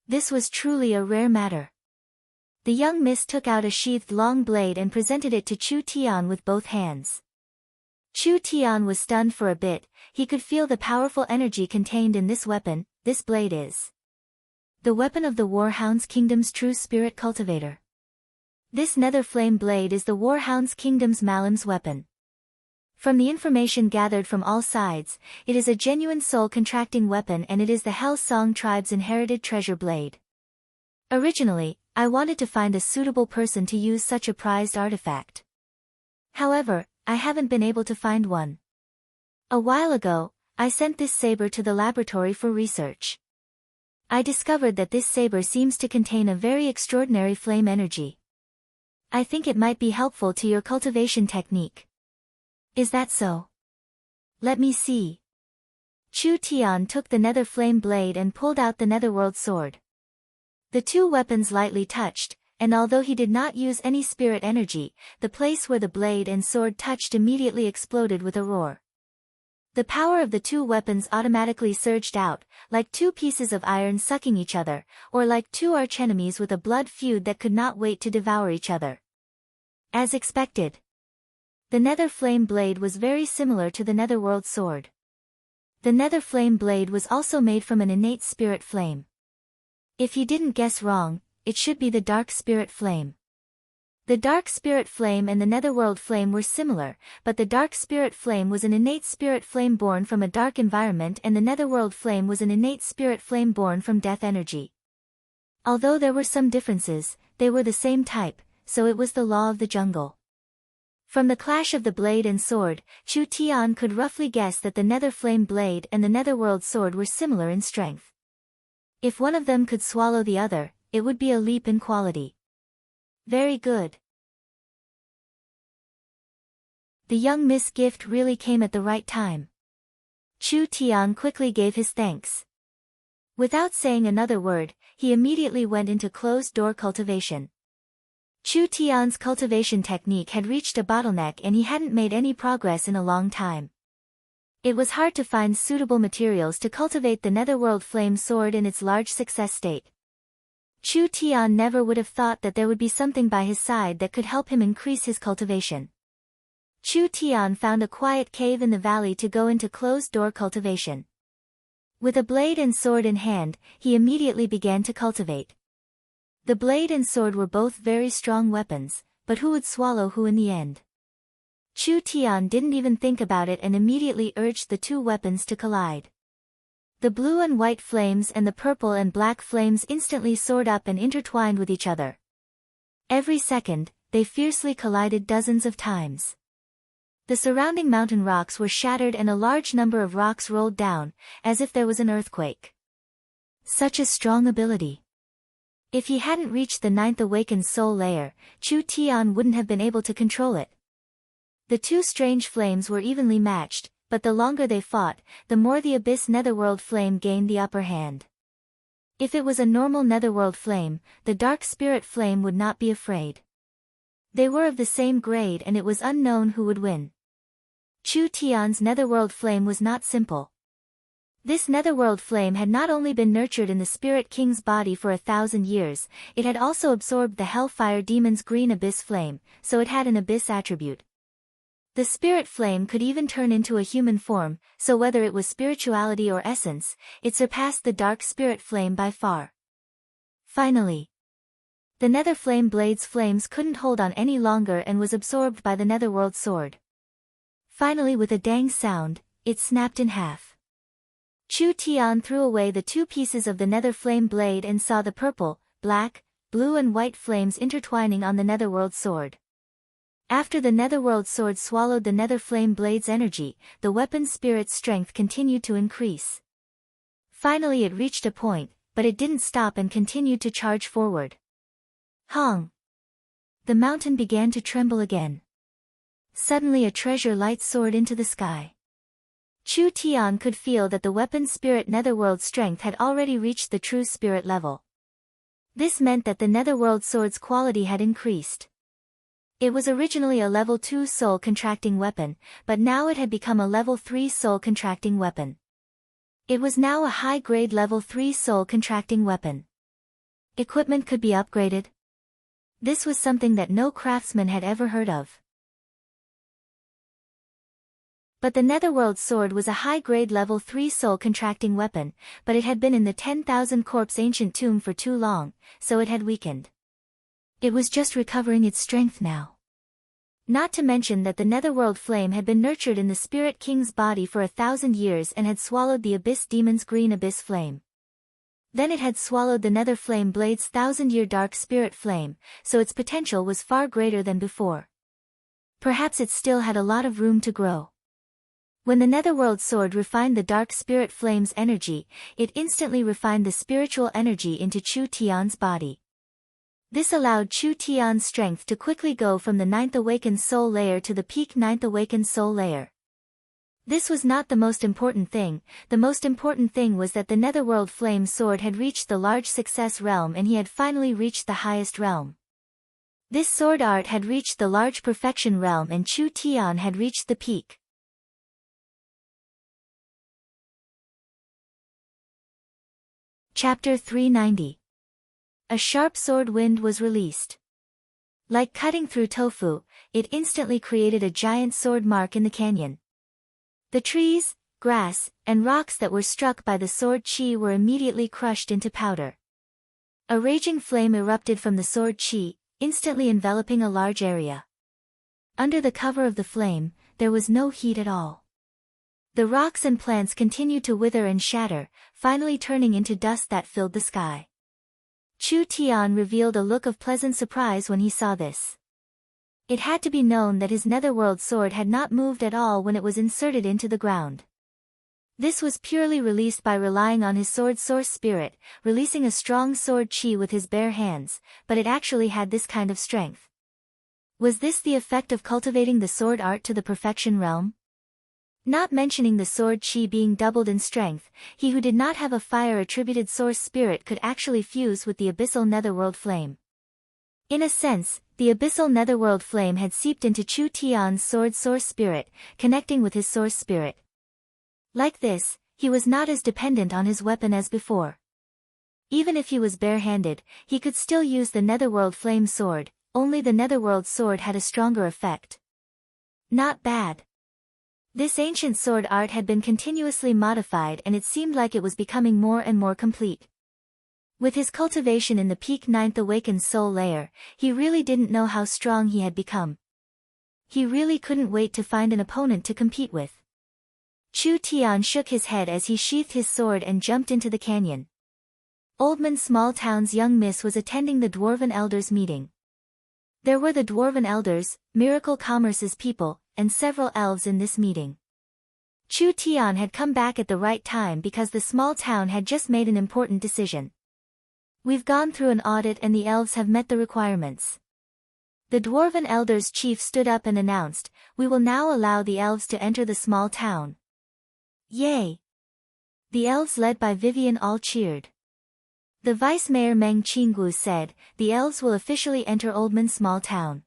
This was truly a rare matter. The young miss took out a sheathed long blade and presented it to Chu Tian with both hands. Chu Tian was stunned for a bit. He could feel the powerful energy contained in this weapon. This blade is the weapon of the Warhound's Kingdom's true spirit cultivator. This nether flame blade is the Warhound's Kingdom's Malam's weapon. From the information gathered from all sides, it is a genuine soul-contracting weapon and it is the Hell Song tribe's inherited treasure blade. Originally, I wanted to find a suitable person to use such a prized artifact. However, I haven't been able to find one. A while ago, I sent this saber to the laboratory for research. I discovered that this saber seems to contain a very extraordinary flame energy. I think it might be helpful to your cultivation technique. Is that so? Let me see. Chu Tian took the nether flame blade and pulled out the netherworld sword. The two weapons lightly touched, and although he did not use any spirit energy, the place where the blade and sword touched immediately exploded with a roar. The power of the two weapons automatically surged out, like two pieces of iron sucking each other, or like two archenemies with a blood feud that could not wait to devour each other. As expected, the nether flame blade was very similar to the netherworld sword. The nether flame blade was also made from an innate spirit flame. If you didn't guess wrong, it should be the dark spirit flame. The dark spirit flame and the netherworld flame were similar, but the dark spirit flame was an innate spirit flame born from a dark environment and the netherworld flame was an innate spirit flame born from death energy. Although there were some differences, they were the same type, so it was the law of the jungle. From the clash of the blade and sword, Chu Tian could roughly guess that the nether flame blade and the netherworld sword were similar in strength. If one of them could swallow the other, it would be a leap in quality. Very good. The young Miss gift really came at the right time. Chu Tian quickly gave his thanks. Without saying another word, he immediately went into closed-door cultivation. Chu Tian's cultivation technique had reached a bottleneck and he hadn't made any progress in a long time. It was hard to find suitable materials to cultivate the netherworld flame sword in its large success state. Chu Tian never would have thought that there would be something by his side that could help him increase his cultivation. Chu Tian found a quiet cave in the valley to go into closed-door cultivation. With a blade and sword in hand, he immediately began to cultivate. The blade and sword were both very strong weapons, but who would swallow who in the end? Chu Tian didn't even think about it and immediately urged the two weapons to collide. The blue and white flames and the purple and black flames instantly soared up and intertwined with each other. Every second, they fiercely collided dozens of times. The surrounding mountain rocks were shattered and a large number of rocks rolled down, as if there was an earthquake. Such a strong ability. If he hadn't reached the 9th awakened soul layer, Chu Tian wouldn't have been able to control it. The two strange flames were evenly matched, but the longer they fought, the more the abyss netherworld flame gained the upper hand. If it was a normal netherworld flame, the dark spirit flame would not be afraid. They were of the same grade and it was unknown who would win. Chu Tian's netherworld flame was not simple. This netherworld flame had not only been nurtured in the Spirit King's body for 1,000 years, it had also absorbed the Hellfire Demon's green abyss flame, so it had an abyss attribute. The spirit flame could even turn into a human form, so whether it was spirituality or essence, it surpassed the dark spirit flame by far. Finally, the nether flame blade's flames couldn't hold on any longer and was absorbed by the netherworld sword. Finally, with a dang sound, it snapped in half. Chu Tian threw away the two pieces of the nether flame blade and saw the purple, black, blue and white flames intertwining on the netherworld sword. After the netherworld sword swallowed the nether flame blade's energy, the weapon's spirit strength continued to increase. Finally it reached a point, but it didn't stop and continued to charge forward. Hong! The mountain began to tremble again. Suddenly a treasure light soared into the sky. Chu Tian could feel that the weapon's spirit netherworld strength had already reached the true spirit level. This meant that the netherworld sword's quality had increased. It was originally a level 2 soul-contracting weapon, but now it had become a level 3 soul-contracting weapon. It was now a high-grade level 3 soul-contracting weapon. Equipment could be upgraded. This was something that no craftsman had ever heard of. But the netherworld sword was a high-grade level 3 soul-contracting weapon, but it had been in the 10,000 corpse ancient tomb for too long, so it had weakened. It was just recovering its strength now. Not to mention that the netherworld flame had been nurtured in the Spirit King's body for 1,000 years and had swallowed the Abyss Demon's green abyss flame. Then it had swallowed the Nether Flame Blade's 1,000-year dark spirit flame, so its potential was far greater than before. Perhaps it still had a lot of room to grow. When the Netherworld Sword refined the dark spirit flame's energy, it instantly refined the spiritual energy into Chu Tian's body. This allowed Chu Tian's strength to quickly go from the 9th Awakened Soul Layer to the peak 9th Awakened Soul Layer. This was not the most important thing. The most important thing was that the Netherworld Flame Sword had reached the large success realm and he had finally reached the highest realm. This sword art had reached the large perfection realm and Chu Tian had reached the peak. Chapter 390. A sharp sword wind was released. Like cutting through tofu, it instantly created a giant sword mark in the canyon. The trees, grass, and rocks that were struck by the sword chi were immediately crushed into powder. A raging flame erupted from the sword chi, instantly enveloping a large area. Under the cover of the flame, there was no heat at all. The rocks and plants continued to wither and shatter, finally turning into dust that filled the sky. Chu Tian revealed a look of pleasant surprise when he saw this. It had to be known that his netherworld sword had not moved at all when it was inserted into the ground. This was purely released by relying on his sword source spirit, releasing a strong sword chi with his bare hands, but it actually had this kind of strength. Was this the effect of cultivating the sword art to the perfection realm? Not mentioning the sword chi being doubled in strength, he who did not have a fire-attributed source spirit could actually fuse with the abyssal netherworld flame. In a sense, the abyssal netherworld flame had seeped into Chu Tian's sword source spirit, connecting with his source spirit. Like this, he was not as dependent on his weapon as before. Even if he was bare-handed, he could still use the netherworld flame sword, only the netherworld sword had a stronger effect. Not bad. This ancient sword art had been continuously modified and it seemed like it was becoming more and more complete. With his cultivation in the peak 9th Awakened Soul Layer, he really didn't know how strong he had become. He really couldn't wait to find an opponent to compete with. Chu Tian shook his head as he sheathed his sword and jumped into the canyon. Oldman Small Town's young miss was attending the Dwarven Elders meeting. There were the Dwarven Elders, Miracle Commerce's people, and several elves in this meeting. Chu Tian had come back at the right time because the small town had just made an important decision. We've gone through an audit and the elves have met the requirements. The Dwarven Elders chief stood up and announced, "We will now allow the elves to enter the small town." Yay! The elves led by Vivian all cheered. The vice mayor Meng Qinggu said, "The elves will officially enter Oldman Small Town.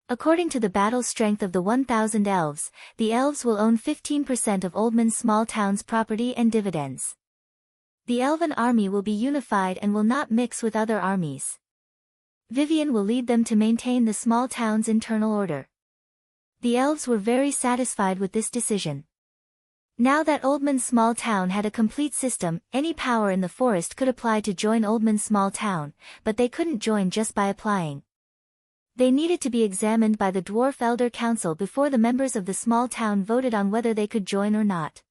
According to the battle strength of the 1,000 elves, the elves will own 15% of Oldman Small Town's property and dividends. The elven army will be unified and will not mix with other armies. Vivian will lead them to maintain the small town's internal order." The elves were very satisfied with this decision. Now that Oldman Small Town had a complete system, any power in the forest could apply to join Oldman Small Town, but they couldn't join just by applying. They needed to be examined by the Dwarf Elder Council before the members of the small town voted on whether they could join or not.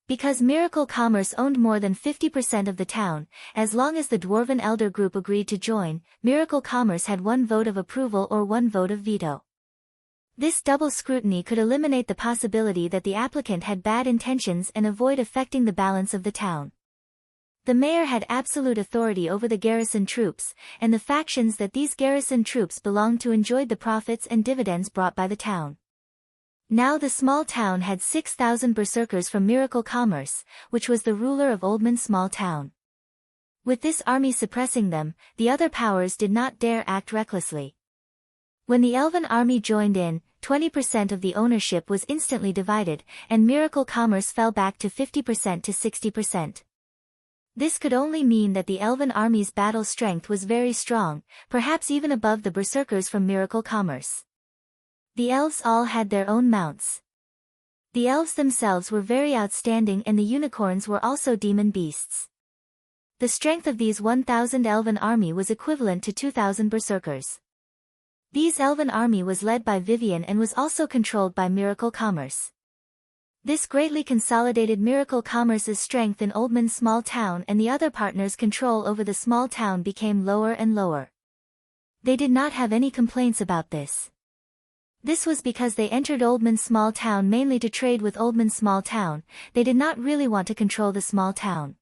Because Miracle Commerce owned more than 50% of the town, as long as the Dwarven Elder Group agreed to join, Miracle Commerce had one vote of approval or one vote of veto. This double scrutiny could eliminate the possibility that the applicant had bad intentions and avoid affecting the balance of the town. The mayor had absolute authority over the garrison troops, and the factions that these garrison troops belonged to enjoyed the profits and dividends brought by the town. Now the small town had 6,000 berserkers from Miracle Commerce, which was the ruler of Oldman Small Town. With this army suppressing them, the other powers did not dare act recklessly. When the elven army joined in, 20% of the ownership was instantly divided, and Miracle Commerce fell back to 50% to 60%. This could only mean that the elven army's battle strength was very strong, perhaps even above the berserkers from Miracle Commerce. The elves all had their own mounts. The elves themselves were very outstanding and the unicorns were also demon beasts. The strength of these 1,000 elven army was equivalent to 2,000 berserkers. These elven army was led by Vivian and was also controlled by Miracle Commerce. This greatly consolidated Miracle Commerce's strength in Oldman's small town, and the other partners' control over the small town became lower and lower. They did not have any complaints about this. This was because they entered Oldman's small town mainly to trade with Oldman's small town. They did not really want to control the small town.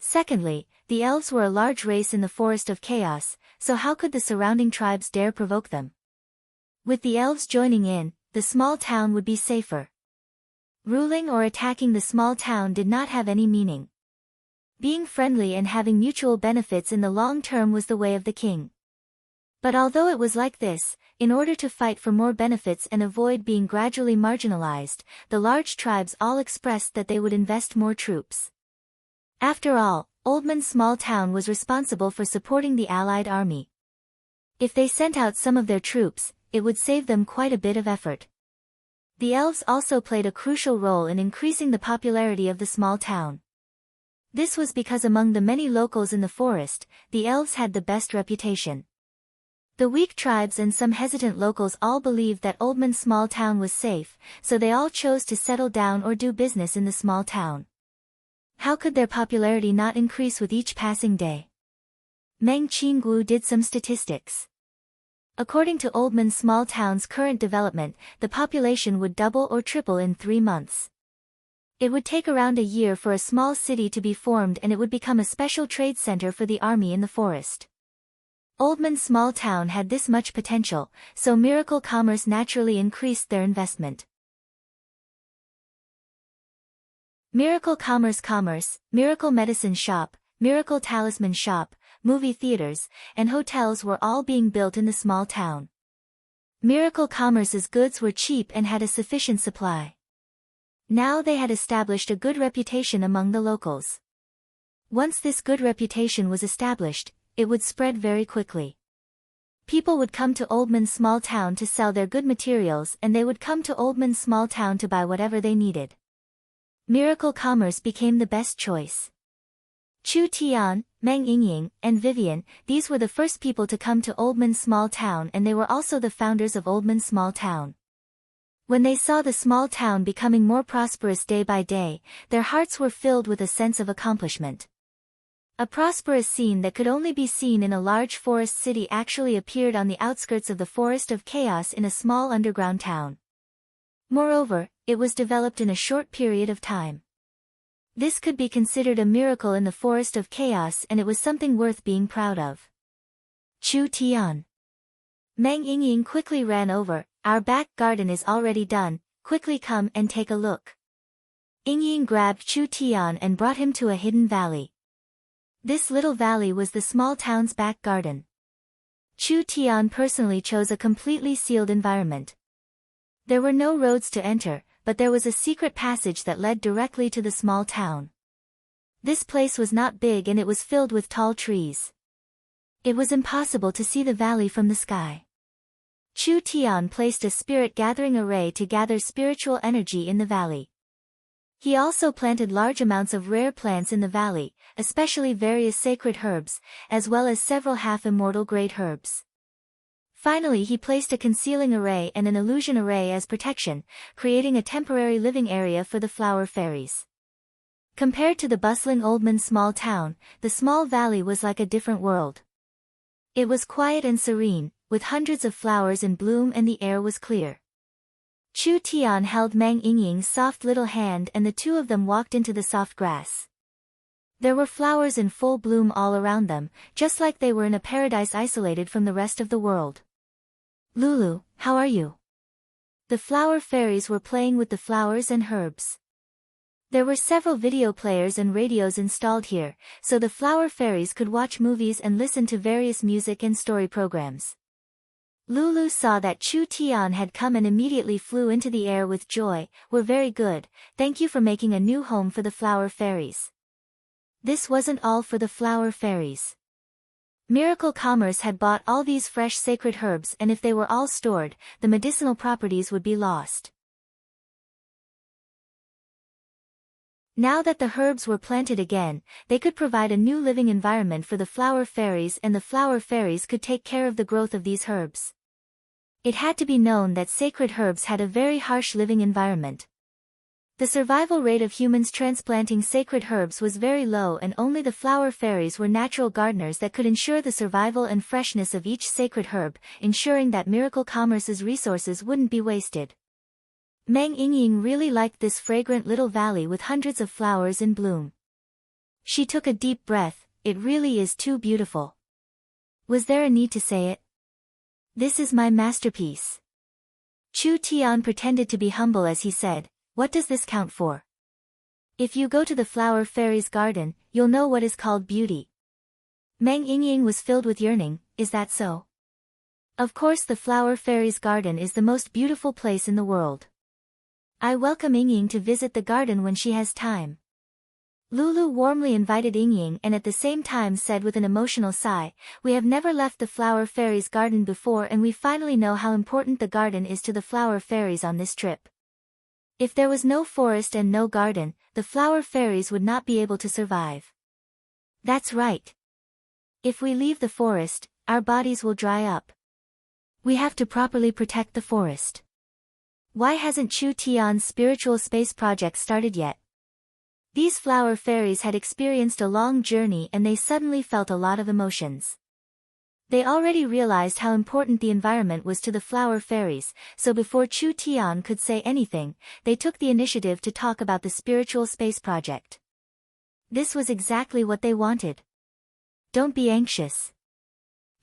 Secondly, the elves were a large race in the Forest of Chaos, so how could the surrounding tribes dare provoke them? With the elves joining in, the small town would be safer. Ruling or attacking the small town did not have any meaning. Being friendly and having mutual benefits in the long term was the way of the king. But although it was like this, in order to fight for more benefits and avoid being gradually marginalized, the large tribes all expressed that they would invest more troops. After all, Oldman's small town was responsible for supporting the allied army. If they sent out some of their troops, it would save them quite a bit of effort. The elves also played a crucial role in increasing the popularity of the small town. This was because among the many locals in the forest, the elves had the best reputation. The weak tribes and some hesitant locals all believed that Oldman's small town was safe, so they all chose to settle down or do business in the small town. How could their popularity not increase with each passing day? Meng Qinggu did some statistics. According to Oldman's small town's current development, the population would double or triple in 3 months. It would take around a year for a small city to be formed, and it would become a special trade center for the army in the forest. Oldman's small town had this much potential, so Miracle Commerce naturally increased their investment. Miracle Commerce, Miracle Medicine Shop, Miracle Talisman Shop, movie theaters, and hotels were all being built in the small town. Miracle Commerce's goods were cheap and had a sufficient supply. Now they had established a good reputation among the locals. Once this good reputation was established, it would spread very quickly. People would come to Oldman's small town to sell their good materials, and they would come to Oldman's small town to buy whatever they needed. Miracle Commerce became the best choice. Chu Tian, Meng Yingying, and Vivian, these were the first people to come to Oldman's small town, and they were also the founders of Oldman's small town. When they saw the small town becoming more prosperous day by day, their hearts were filled with a sense of accomplishment. A prosperous scene that could only be seen in a large forest city actually appeared on the outskirts of the Forest of Chaos in a small underground town. Moreover, it was developed in a short period of time. This could be considered a miracle in the Forest of Chaos, and it was something worth being proud of. Chu Tian. Meng Yingying quickly ran over. Our back garden is already done, quickly come and take a look. Yingying grabbed Chu Tian and brought him to a hidden valley. This little valley was the small town's back garden. Chu Tian personally chose a completely sealed environment. There were no roads to enter, but there was a secret passage that led directly to the small town. This place was not big, and it was filled with tall trees. It was impossible to see the valley from the sky. Chu Tian placed a spirit gathering array to gather spiritual energy in the valley. He also planted large amounts of rare plants in the valley, especially various sacred herbs, as well as several half-immortal great herbs. Finally, he placed a concealing array and an illusion array as protection, creating a temporary living area for the flower fairies. Compared to the bustling Oldman's small town, the small valley was like a different world. It was quiet and serene, with hundreds of flowers in bloom, and the air was clear. Chu Tian held Meng Yingying's soft little hand, and the two of them walked into the soft grass. There were flowers in full bloom all around them, just like they were in a paradise isolated from the rest of the world. Lulu, how are you? The flower fairies were playing with the flowers and herbs. There were several video players and radios installed here, so the flower fairies could watch movies and listen to various music and story programs. Lulu saw that Chu Tian had come and immediately flew into the air with joy. "We're very good, thank you for making a new home for the flower fairies." This wasn't all for the flower fairies. Miracle Commerce had bought all these fresh sacred herbs, and if they were all stored, the medicinal properties would be lost. Now that the herbs were planted again, they could provide a new living environment for the flower fairies, and the flower fairies could take care of the growth of these herbs. It had to be known that sacred herbs had a very harsh living environment. The survival rate of humans transplanting sacred herbs was very low, and only the flower fairies were natural gardeners that could ensure the survival and freshness of each sacred herb, ensuring that Miracle Commerce's resources wouldn't be wasted. Meng Yingying really liked this fragrant little valley with hundreds of flowers in bloom. She took a deep breath. It really is too beautiful. Was there a need to say it? This is my masterpiece. Chu Tian pretended to be humble as he said, "What does this count for? If you go to the flower fairy's garden, you'll know what is called beauty." Meng Yingying was filled with yearning. Is that so? Of course, the flower fairy's garden is the most beautiful place in the world. I welcome Yingying to visit the garden when she has time. Lulu warmly invited Yingying and at the same time said with an emotional sigh, "We have never left the flower fairy's garden before, and we finally know how important the garden is to the flower fairies on this trip. If there was no forest and no garden, the flower fairies would not be able to survive." That's right. If we leave the forest, our bodies will dry up. We have to properly protect the forest. Why hasn't Chu Tian's spiritual space project started yet? These flower fairies had experienced a long journey and they suddenly felt a lot of emotions. They already realized how important the environment was to the flower fairies, so before Chu Tian could say anything, they took the initiative to talk about the spiritual space project. This was exactly what they wanted. Don't be anxious.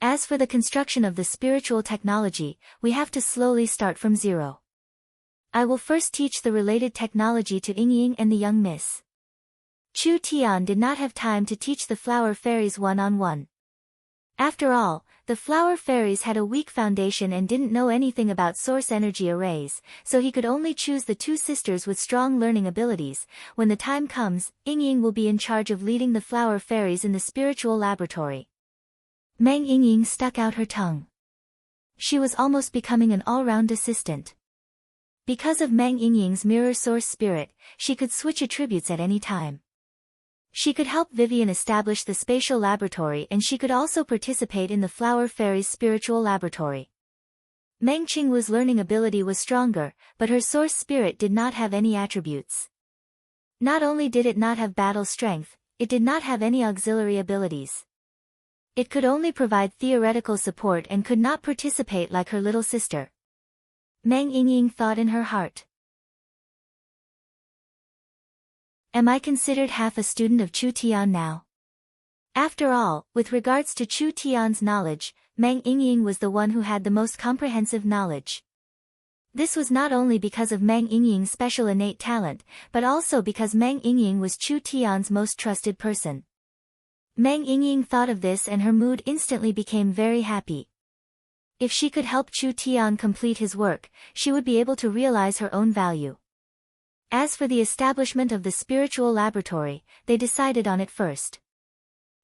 As for the construction of the spiritual technology, we have to slowly start from zero. I will first teach the related technology to Yingying and the young miss. Chu Tian did not have time to teach the flower fairies one-on-one. After all, the flower fairies had a weak foundation and didn't know anything about source energy arrays, so he could only choose the two sisters with strong learning abilities. When the time comes, Yingying will be in charge of leading the flower fairies in the spiritual laboratory. Meng Yingying stuck out her tongue. She was almost becoming an all-round assistant. Because of Meng Yingying's mirror source spirit, she could switch attributes at any time. She could help Vivian establish the spatial laboratory, and she could also participate in the flower fairy's spiritual laboratory. Meng Qingwu's learning ability was stronger, but her source spirit did not have any attributes. Not only did it not have battle strength, it did not have any auxiliary abilities. It could only provide theoretical support and could not participate like her little sister. Meng Yingying thought in her heart. Am I considered half a student of Chu Tian now? After all, with regards to Chu Tian's knowledge, Meng Yingying was the one who had the most comprehensive knowledge. This was not only because of Meng Yingying's special innate talent, but also because Meng Yingying was Chu Tian's most trusted person. Meng Yingying thought of this and her mood instantly became very happy. If she could help Chu Tian complete his work, she would be able to realize her own value. As for the establishment of the spiritual laboratory, they decided on it first.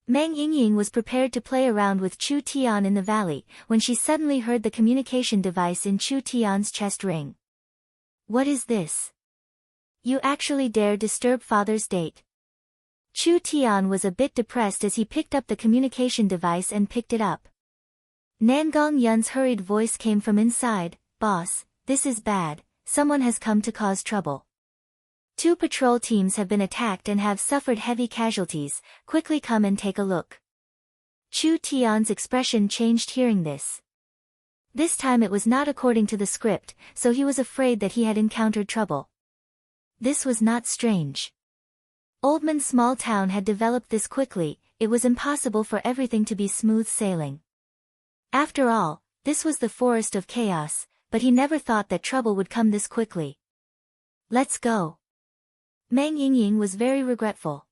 Meng Yingying was prepared to play around with Chu Tian in the valley, when she suddenly heard the communication device in Chu Tian's chest ring. What is this? You actually dare disturb father's date? Chu Tian was a bit depressed as he picked up the communication device and picked it up. Nangong Yun's hurried voice came from inside, "Boss, this is bad, someone has come to cause trouble. 2 patrol teams have been attacked and have suffered heavy casualties, quickly come and take a look." Chu Tian's expression changed hearing this. This time it was not according to the script, so he was afraid that he had encountered trouble. This was not strange. Oldman's small town had developed this quickly, it was impossible for everything to be smooth sailing. After all, this was the forest of chaos, but he never thought that trouble would come this quickly. Let's go. Meng Yingying was very regretful.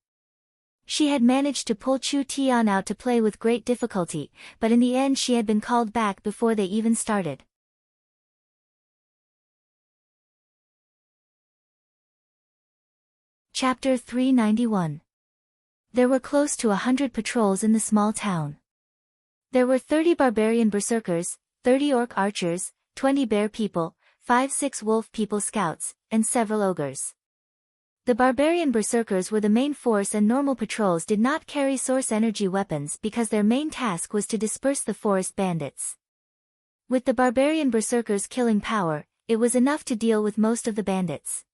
She had managed to pull Chu Tian out to play with great difficulty, but in the end she had been called back before they even started. Chapter 391. There were close to 100 patrols in the small town. There were 30 barbarian berserkers, 30 orc archers, 20 bear people, 5-6 wolf people scouts, and several ogres. The barbarian berserkers were the main force and normal patrols did not carry source energy weapons because their main task was to disperse the forest bandits. With the barbarian berserkers' killing power, it was enough to deal with most of the bandits.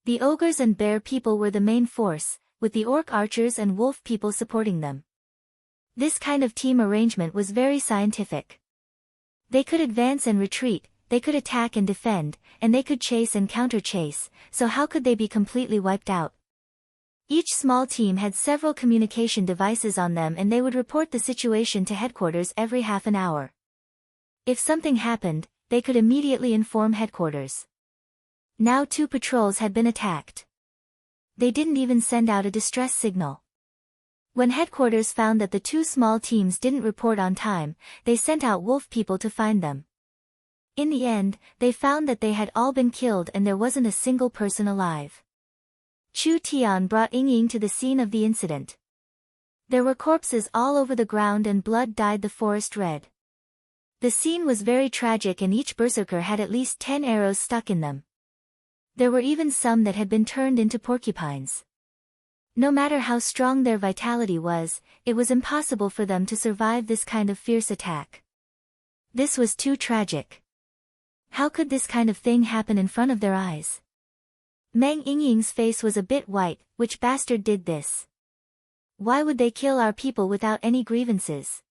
The ogres and bear people were the main force, with the orc archers and wolf people supporting them. This kind of team arrangement was very scientific. They could advance and retreat, they could attack and defend, and they could chase and counter-chase, so how could they be completely wiped out? Each small team had several communication devices on them and they would report the situation to headquarters every half an hour. If something happened, they could immediately inform headquarters. Now 2 patrols had been attacked. They didn't even send out a distress signal. When headquarters found that the 2 small teams didn't report on time, they sent out wolf people to find them. In the end, they found that they had all been killed and there wasn't a single person alive. Chu Tian brought Ying Ying to the scene of the incident. There were corpses all over the ground and blood dyed the forest red. The scene was very tragic and each berserker had at least 10 arrows stuck in them. There were even some that had been turned into porcupines. No matter how strong their vitality was, it was impossible for them to survive this kind of fierce attack. This was too tragic. How could this kind of thing happen in front of their eyes? Meng Yingying's face was a bit white. Which bastard did this? Why would they kill our people without any grievances?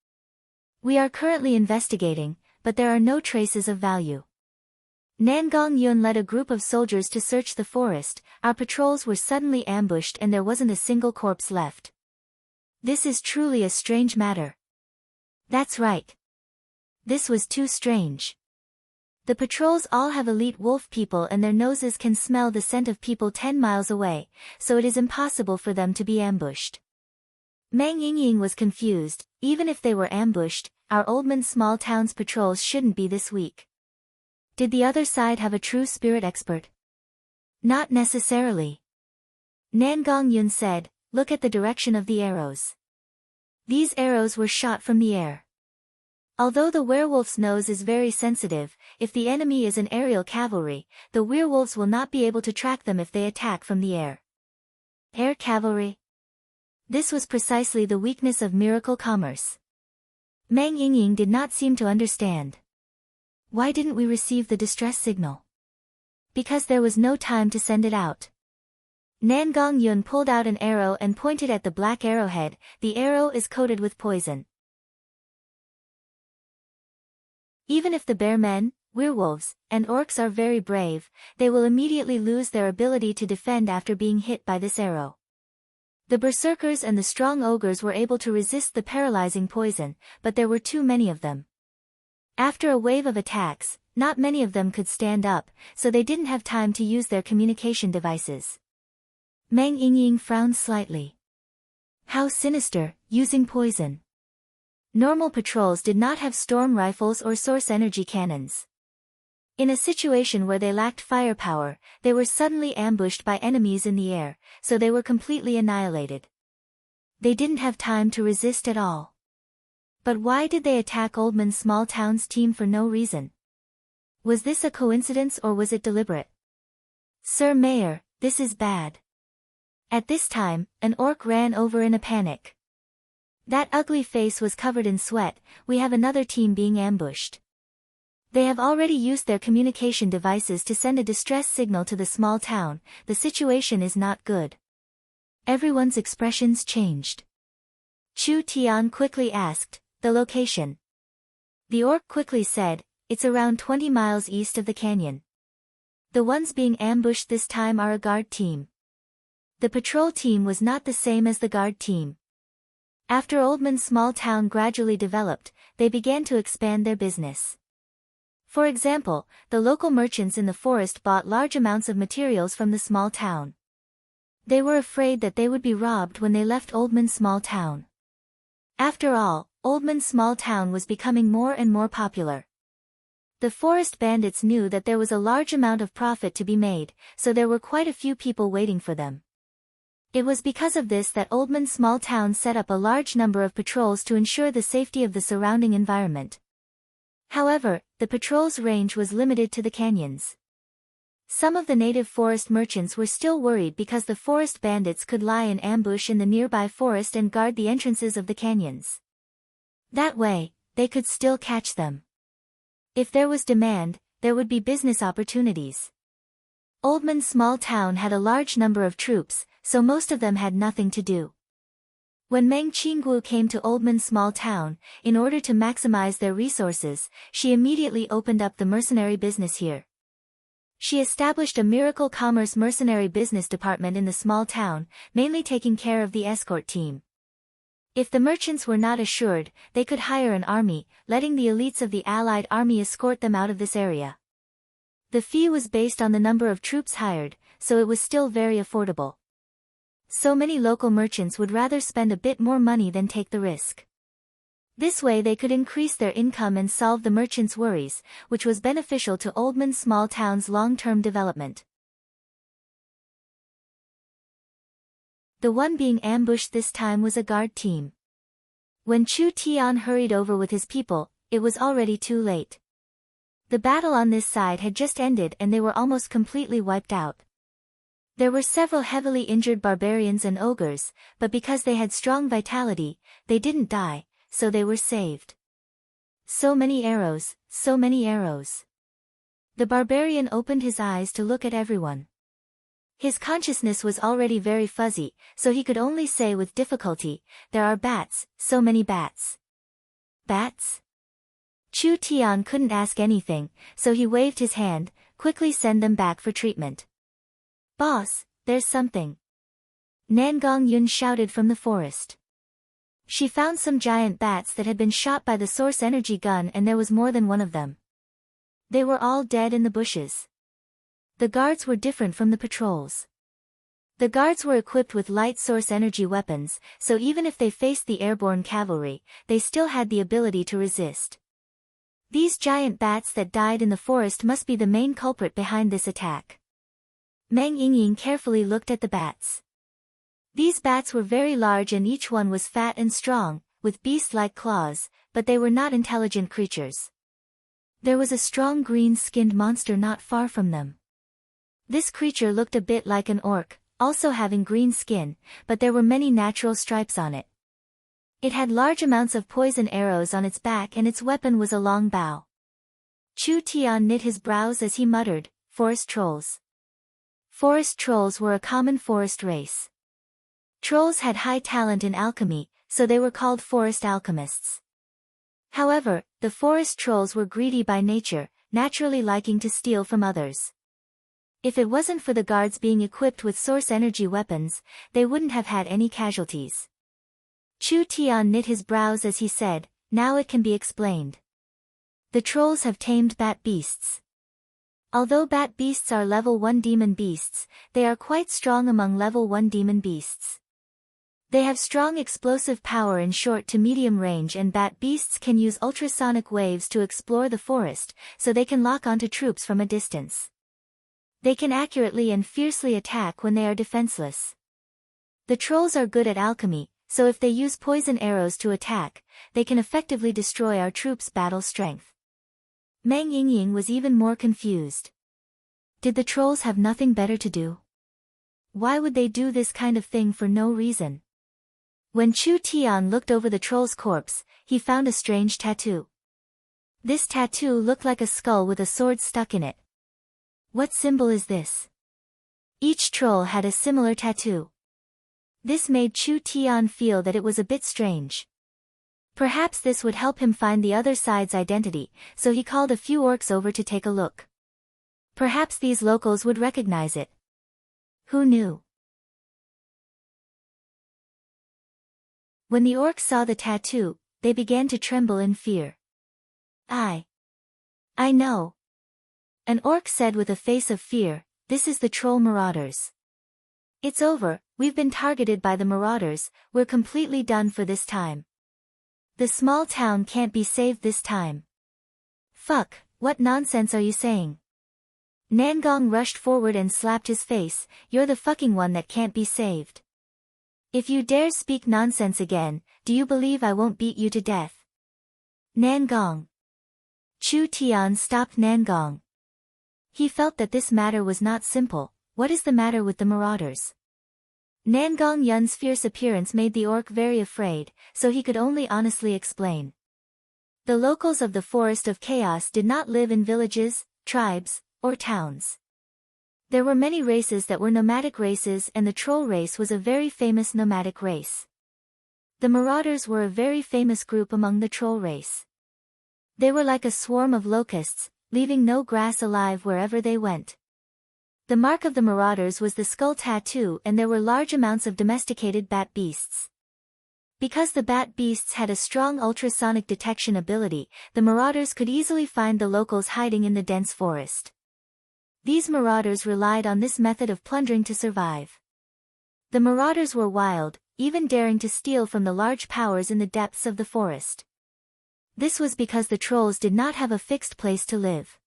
We are currently investigating, but there are no traces of value. Nangong Yun led a group of soldiers to search the forest. Our patrols were suddenly ambushed and there wasn't a single corpse left. This is truly a strange matter. That's right. This was too strange. The patrols all have elite wolf people and their noses can smell the scent of people 10 miles away, so it is impossible for them to be ambushed. Meng Yingying was confused. Even if they were ambushed, our Oldman small town's patrols shouldn't be this weak. Did the other side have a true spirit expert? Not necessarily. Nangong Yun said, look at the direction of the arrows. These arrows were shot from the air. Although the werewolf's nose is very sensitive, if the enemy is an aerial cavalry, the werewolves will not be able to track them if they attack from the air. Air cavalry? This was precisely the weakness of miracle commerce. Meng Yingying did not seem to understand. Why didn't we receive the distress signal? Because there was no time to send it out. Nangong Yun pulled out an arrow and pointed at the black arrowhead. The arrow is coated with poison. Even if the bear men, werewolves, and orcs are very brave, they will immediately lose their ability to defend after being hit by this arrow. The berserkers and the strong ogres were able to resist the paralyzing poison, but there were too many of them. After a wave of attacks, not many of them could stand up, so they didn't have time to use their communication devices. Meng Yingying frowned slightly. How sinister, using poison. Normal patrols did not have storm rifles or source energy cannons. In a situation where they lacked firepower, they were suddenly ambushed by enemies in the air, so they were completely annihilated. They didn't have time to resist at all. But why did they attack Oldman's small town's team for no reason? Was this a coincidence or was it deliberate? Sir Mayor, this is bad. At this time, an orc ran over in a panic. That ugly face was covered in sweat. We have another team being ambushed. They have already used their communication devices to send a distress signal to the small town. The situation is not good. Everyone's expressions changed. Chu Tian quickly asked, the location. The orc quickly said, it's around 20 miles east of the canyon. The ones being ambushed this time are a guard team. The patrol team was not the same as the guard team. After Oldman's small town gradually developed, they began to expand their business. For example, the local merchants in the forest bought large amounts of materials from the small town. They were afraid that they would be robbed when they left Oldman's small town. After all, Oldman's small town was becoming more and more popular. The forest bandits knew that there was a large amount of profit to be made, so there were quite a few people waiting for them. It was because of this that Oldman's small town set up a large number of patrols to ensure the safety of the surrounding environment. However, the patrol's range was limited to the canyons. Some of the native forest merchants were still worried because the forest bandits could lie in ambush in the nearby forest and guard the entrances of the canyons. That way, they could still catch them. If there was demand, there would be business opportunities. Oldman's small town had a large number of troops, so most of them had nothing to do. When Meng Qingguo came to Oldman's small town, in order to maximize their resources, she immediately opened up the mercenary business here. She established a miracle commerce mercenary business department in the small town, mainly taking care of the escort team. If the merchants were not assured, they could hire an army, letting the elites of the allied army escort them out of this area. The fee was based on the number of troops hired, so it was still very affordable. So many local merchants would rather spend a bit more money than take the risk. This way they could increase their income and solve the merchants' worries, which was beneficial to Oldman's small town's long-term development. The one being ambushed this time was a guard team. When Chu Tian hurried over with his people, it was already too late. The battle on this side had just ended and they were almost completely wiped out. There were several heavily injured barbarians and ogres, but because they had strong vitality, they didn't die, so they were saved. So many arrows, so many arrows. The barbarian opened his eyes to look at everyone. His consciousness was already very fuzzy, so he could only say with difficulty, "There are bats, so many bats." Bats? Chu Tian couldn't ask anything, so he waved his hand, "Quickly send them back for treatment." "Boss, there's something." Nangong Yun shouted from the forest. She found some giant bats that had been shot by the source energy gun and there was more than one of them. They were all dead in the bushes. The guards were different from the patrols. The guards were equipped with light source energy weapons, so even if they faced the airborne cavalry, they still had the ability to resist. These giant bats that died in the forest must be the main culprit behind this attack. Meng Yingying carefully looked at the bats. These bats were very large and each one was fat and strong, with beast-like claws, but they were not intelligent creatures. There was a strong green-skinned monster not far from them. This creature looked a bit like an orc, also having green skin, but there were many natural stripes on it. It had large amounts of poison arrows on its back and its weapon was a long bow. Chu Tian knit his brows as he muttered, "Forest trolls." Forest trolls were a common forest race. Trolls had high talent in alchemy, so they were called forest alchemists. However, the forest trolls were greedy by nature, naturally liking to steal from others. If it wasn't for the guards being equipped with source energy weapons, they wouldn't have had any casualties. Chu Tian knit his brows as he said, "Now it can be explained. The trolls have tamed bat beasts. Although bat beasts are level 1 demon beasts, they are quite strong among level 1 demon beasts. They have strong explosive power in short to medium range and bat beasts can use ultrasonic waves to explore the forest, so they can lock onto troops from a distance. They can accurately and fiercely attack when they are defenseless. The trolls are good at alchemy, so if they use poison arrows to attack, they can effectively destroy our troops' battle strength." Meng Yingying was even more confused. Did the trolls have nothing better to do? Why would they do this kind of thing for no reason? When Chu Tian looked over the troll's corpse, he found a strange tattoo. This tattoo looked like a skull with a sword stuck in it. What symbol is this? Each troll had a similar tattoo. This made Chu Tian feel that it was a bit strange. Perhaps this would help him find the other side's identity, so he called a few orcs over to take a look. Perhaps these locals would recognize it. Who knew? When the orcs saw the tattoo, they began to tremble in fear. I know. An orc said with a face of fear, "This is the troll marauders. It's over, we've been targeted by the marauders, we're completely done for this time. The small town can't be saved this time." "Fuck, what nonsense are you saying?" Nangong rushed forward and slapped his face, "You're the fucking one that can't be saved. If you dare speak nonsense again, do you believe I won't beat you to death?" Nangong. Chu Tian stopped Nangong. He felt that this matter was not simple. What is the matter with the marauders? Nangong Yun's fierce appearance made the orc very afraid, so he could only honestly explain. The locals of the Forest of Chaos did not live in villages, tribes, or towns. There were many races that were nomadic races, and the troll race was a very famous nomadic race. The marauders were a very famous group among the troll race. They were like a swarm of locusts, leaving no grass alive wherever they went. The mark of the marauders was the skull tattoo, and there were large amounts of domesticated bat beasts. Because the bat beasts had a strong ultrasonic detection ability, the marauders could easily find the locals hiding in the dense forest. These marauders relied on this method of plundering to survive. The marauders were wild, even daring to steal from the large powers in the depths of the forest. This was because the trolls did not have a fixed place to live.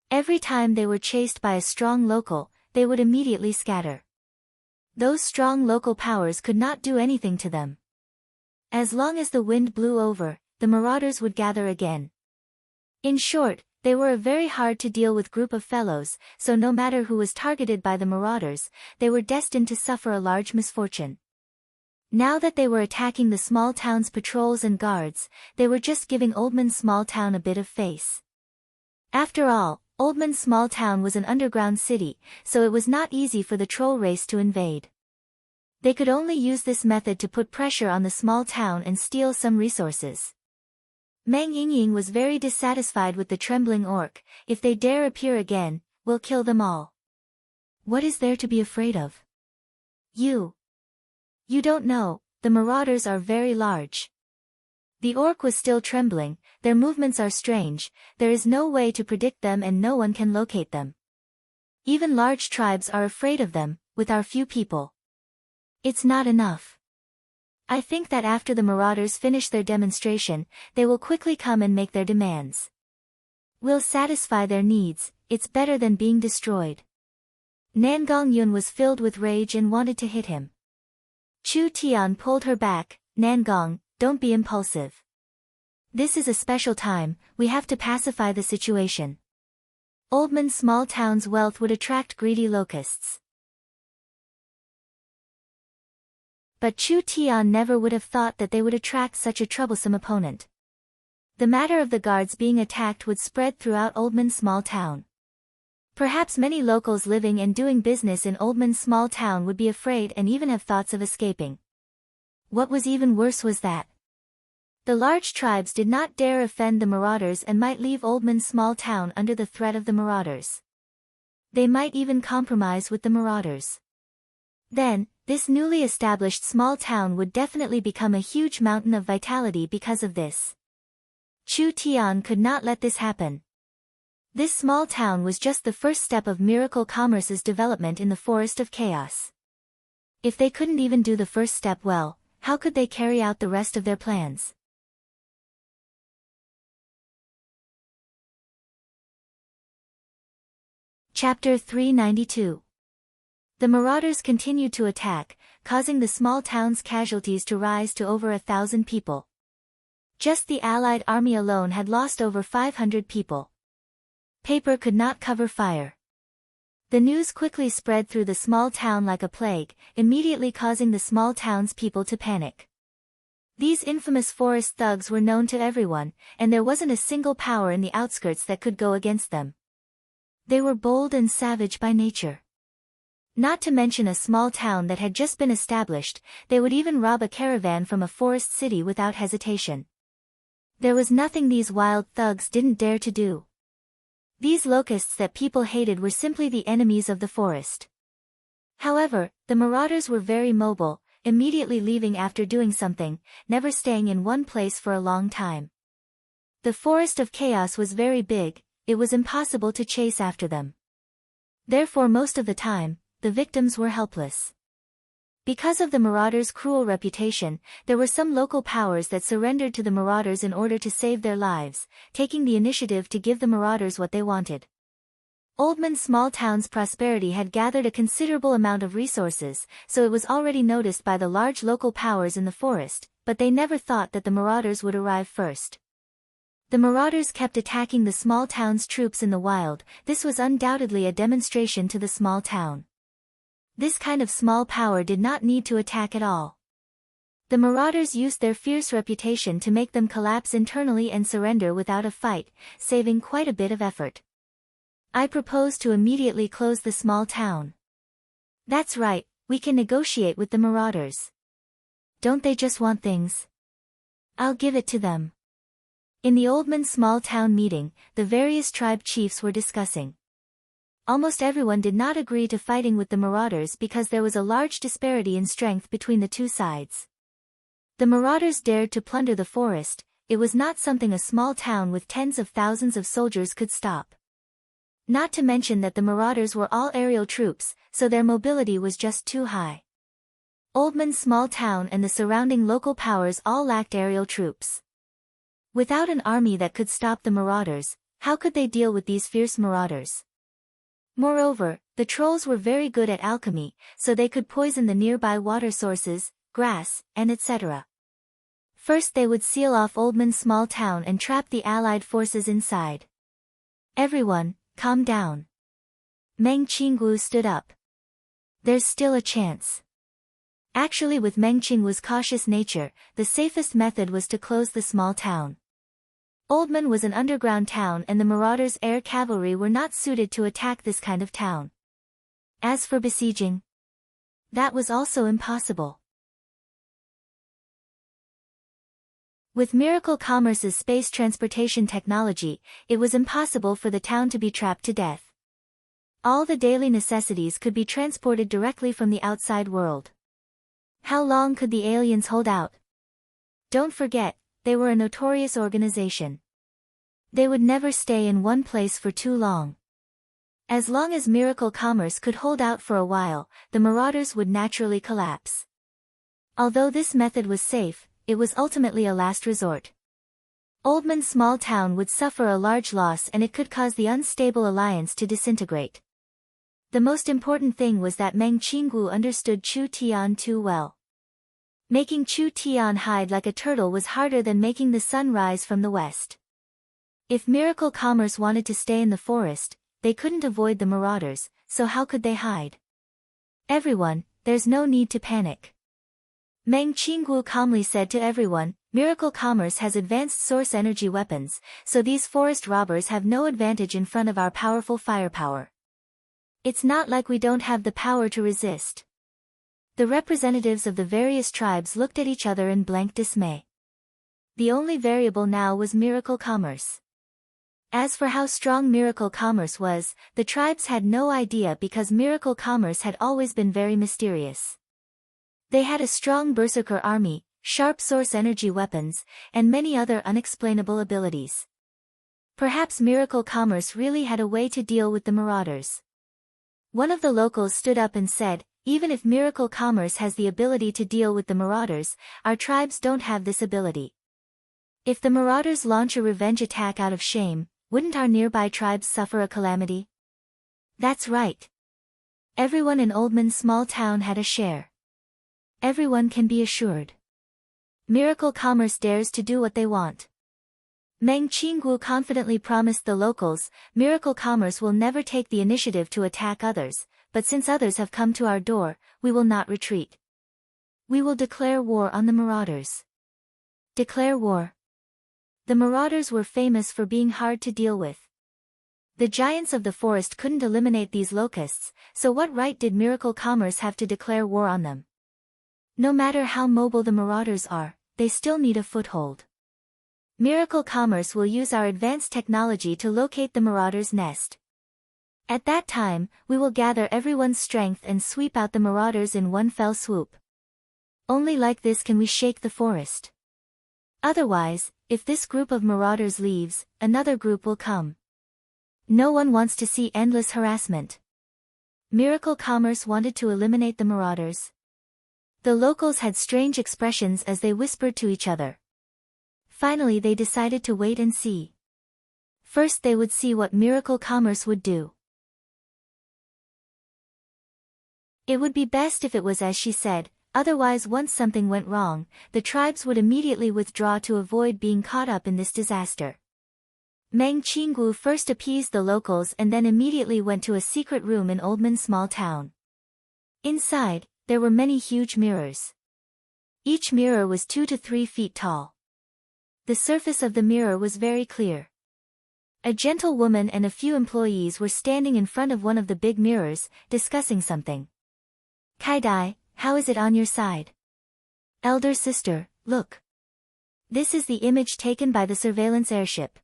Every time they were chased by a strong local, they would immediately scatter. Those strong local powers could not do anything to them. As long as the wind blew over, the marauders would gather again. In short, they were a very hard to deal with group of fellows, so no matter who was targeted by the marauders, they were destined to suffer a large misfortune. Now that they were attacking the small town's patrols and guards, they were just giving Oldman's small town a bit of face. After all, Oldman's small town was an underground city, so it was not easy for the troll race to invade. They could only use this method to put pressure on the small town and steal some resources. Meng Yingying was very dissatisfied with the trembling orc. If they dare appear again, we'll kill them all. What is there to be afraid of? You don't know, the marauders are very large. The orc was still trembling. Their movements are strange, there is no way to predict them and no one can locate them. Even large tribes are afraid of them, with our few people. It's not enough. I think that after the marauders finish their demonstration, they will quickly come and make their demands. We'll satisfy their needs, it's better than being destroyed. Nangong Yun was filled with rage and wanted to hit him. Chu Tian pulled her back. Nangong, don't be impulsive. This is a special time, we have to pacify the situation. Oldman's small town's wealth would attract greedy locusts. But Chu Tian never would have thought that they would attract such a troublesome opponent. The matter of the guards being attacked would spread throughout Oldman's small town. Perhaps many locals living and doing business in Oldman's small town would be afraid and even have thoughts of escaping. What was even worse was that the large tribes did not dare offend the marauders and might leave Oldman's small town under the threat of the marauders. They might even compromise with the marauders. Then, this newly established small town would definitely become a huge mountain of vitality because of this. Chu Tian could not let this happen. This small town was just the first step of miracle commerce's development in the Forest of Chaos. If they couldn't even do the first step well, how could they carry out the rest of their plans? Chapter 392. The marauders continued to attack, causing the small town's casualties to rise to over 1,000 people. Just the Allied army alone had lost over 500 people. Paper could not cover fire. The news quickly spread through the small town like a plague, immediately causing the small town's people to panic. These infamous forest thugs were known to everyone, and there wasn't a single power in the outskirts that could go against them. They were bold and savage by nature. Not to mention a small town that had just been established, they would even rob a caravan from a forest city without hesitation. There was nothing these wild thugs didn't dare to do. These locusts that people hated were simply the enemies of the forest. However, the marauders were very mobile, immediately leaving after doing something, never staying in one place for a long time. The Forest of Chaos was very big, it was impossible to chase after them. Therefore most of the time, the victims were helpless. Because of the marauders' cruel reputation, there were some local powers that surrendered to the marauders in order to save their lives, taking the initiative to give the marauders what they wanted. Oldman's small town's prosperity had gathered a considerable amount of resources, so it was already noticed by the large local powers in the forest, but they never thought that the marauders would arrive first. The marauders kept attacking the small town's troops in the wild. This was undoubtedly a demonstration to the small town. This kind of small power did not need to attack at all. The marauders used their fierce reputation to make them collapse internally and surrender without a fight, saving quite a bit of effort. I propose to immediately close the small town. That's right, we can negotiate with the marauders. Don't they just want things? I'll give it to them. In the Oldman small town meeting, the various tribe chiefs were discussing. Almost everyone did not agree to fighting with the marauders because there was a large disparity in strength between the two sides. The marauders dared to plunder the forest. It was not something a small town with tens of thousands of soldiers could stop. Not to mention that the marauders were all aerial troops, so their mobility was just too high. Oldman's small town and the surrounding local powers all lacked aerial troops. Without an army that could stop the marauders, how could they deal with these fierce marauders? Moreover, the trolls were very good at alchemy, so they could poison the nearby water sources, grass, and etc. First they would seal off Oldman's small town and trap the allied forces inside. Everyone, calm down. Meng Qingwu stood up. There's still a chance. Actually, with Meng Qingwu's cautious nature, the safest method was to close the small town. Oldman was an underground town and the marauders' air cavalry were not suited to attack this kind of town. As for besieging, that was also impossible. With Miracle Commerce's space transportation technology, it was impossible for the town to be trapped to death. All the daily necessities could be transported directly from the outside world. How long could the aliens hold out? Don't forget, they were a notorious organization. They would never stay in one place for too long. As long as Miracle Commerce could hold out for a while, the marauders would naturally collapse. Although this method was safe, it was ultimately a last resort. Oldman's small town would suffer a large loss and it could cause the unstable alliance to disintegrate. The most important thing was that Meng Qingwu understood Chu Tian too well. Making Chu Tian hide like a turtle was harder than making the sun rise from the west. If Miracle Commerce wanted to stay in the forest, they couldn't avoid the marauders, so how could they hide? Everyone, there's no need to panic. Meng Qingwu calmly said to everyone, Miracle Commerce has advanced source energy weapons, so these forest robbers have no advantage in front of our powerful firepower. It's not like we don't have the power to resist. The representatives of the various tribes looked at each other in blank dismay. The only variable now was Miracle Commerce. As for how strong Miracle Commerce was, the tribes had no idea because Miracle Commerce had always been very mysterious. They had a strong berserker army, sharp source energy weapons, and many other unexplainable abilities. Perhaps Miracle Commerce really had a way to deal with the marauders. One of the locals stood up and said, even if Miracle Commerce has the ability to deal with the marauders, our tribes don't have this ability. If the marauders launch a revenge attack out of shame, wouldn't our nearby tribes suffer a calamity? That's right. Everyone in Oldman's small town had a share. Everyone can be assured. Miracle Commerce dares to do what they want. Meng Qingwu confidently promised the locals, Miracle Commerce will never take the initiative to attack others, but since others have come to our door, we will not retreat. We will declare war on the marauders. Declare war. The marauders were famous for being hard to deal with. The giants of the forest couldn't eliminate these locusts, so what right did Miracle Commerce have to declare war on them? No matter how mobile the marauders are, they still need a foothold. Miracle Commerce will use our advanced technology to locate the marauders' nest. At that time, we will gather everyone's strength and sweep out the marauders in one fell swoop. Only like this can we shake the forest. Otherwise, if this group of marauders leaves, another group will come. No one wants to see endless harassment. Miracle Commerce wanted to eliminate the marauders. The locals had strange expressions as they whispered to each other. Finally they decided to wait and see. First they would see what Miracle Commerce would do. It would be best if it was as she said, otherwise once something went wrong, the tribes would immediately withdraw to avoid being caught up in this disaster. Meng Qinggu first appeased the locals and then immediately went to a secret room in Oldman's small town. Inside, there were many huge mirrors. Each mirror was 2 to 3 feet tall. The surface of the mirror was very clear. A gentle woman and a few employees were standing in front of one of the big mirrors, discussing something. Kaidai, how is it on your side? Elder sister, look. This is the image taken by the surveillance airship.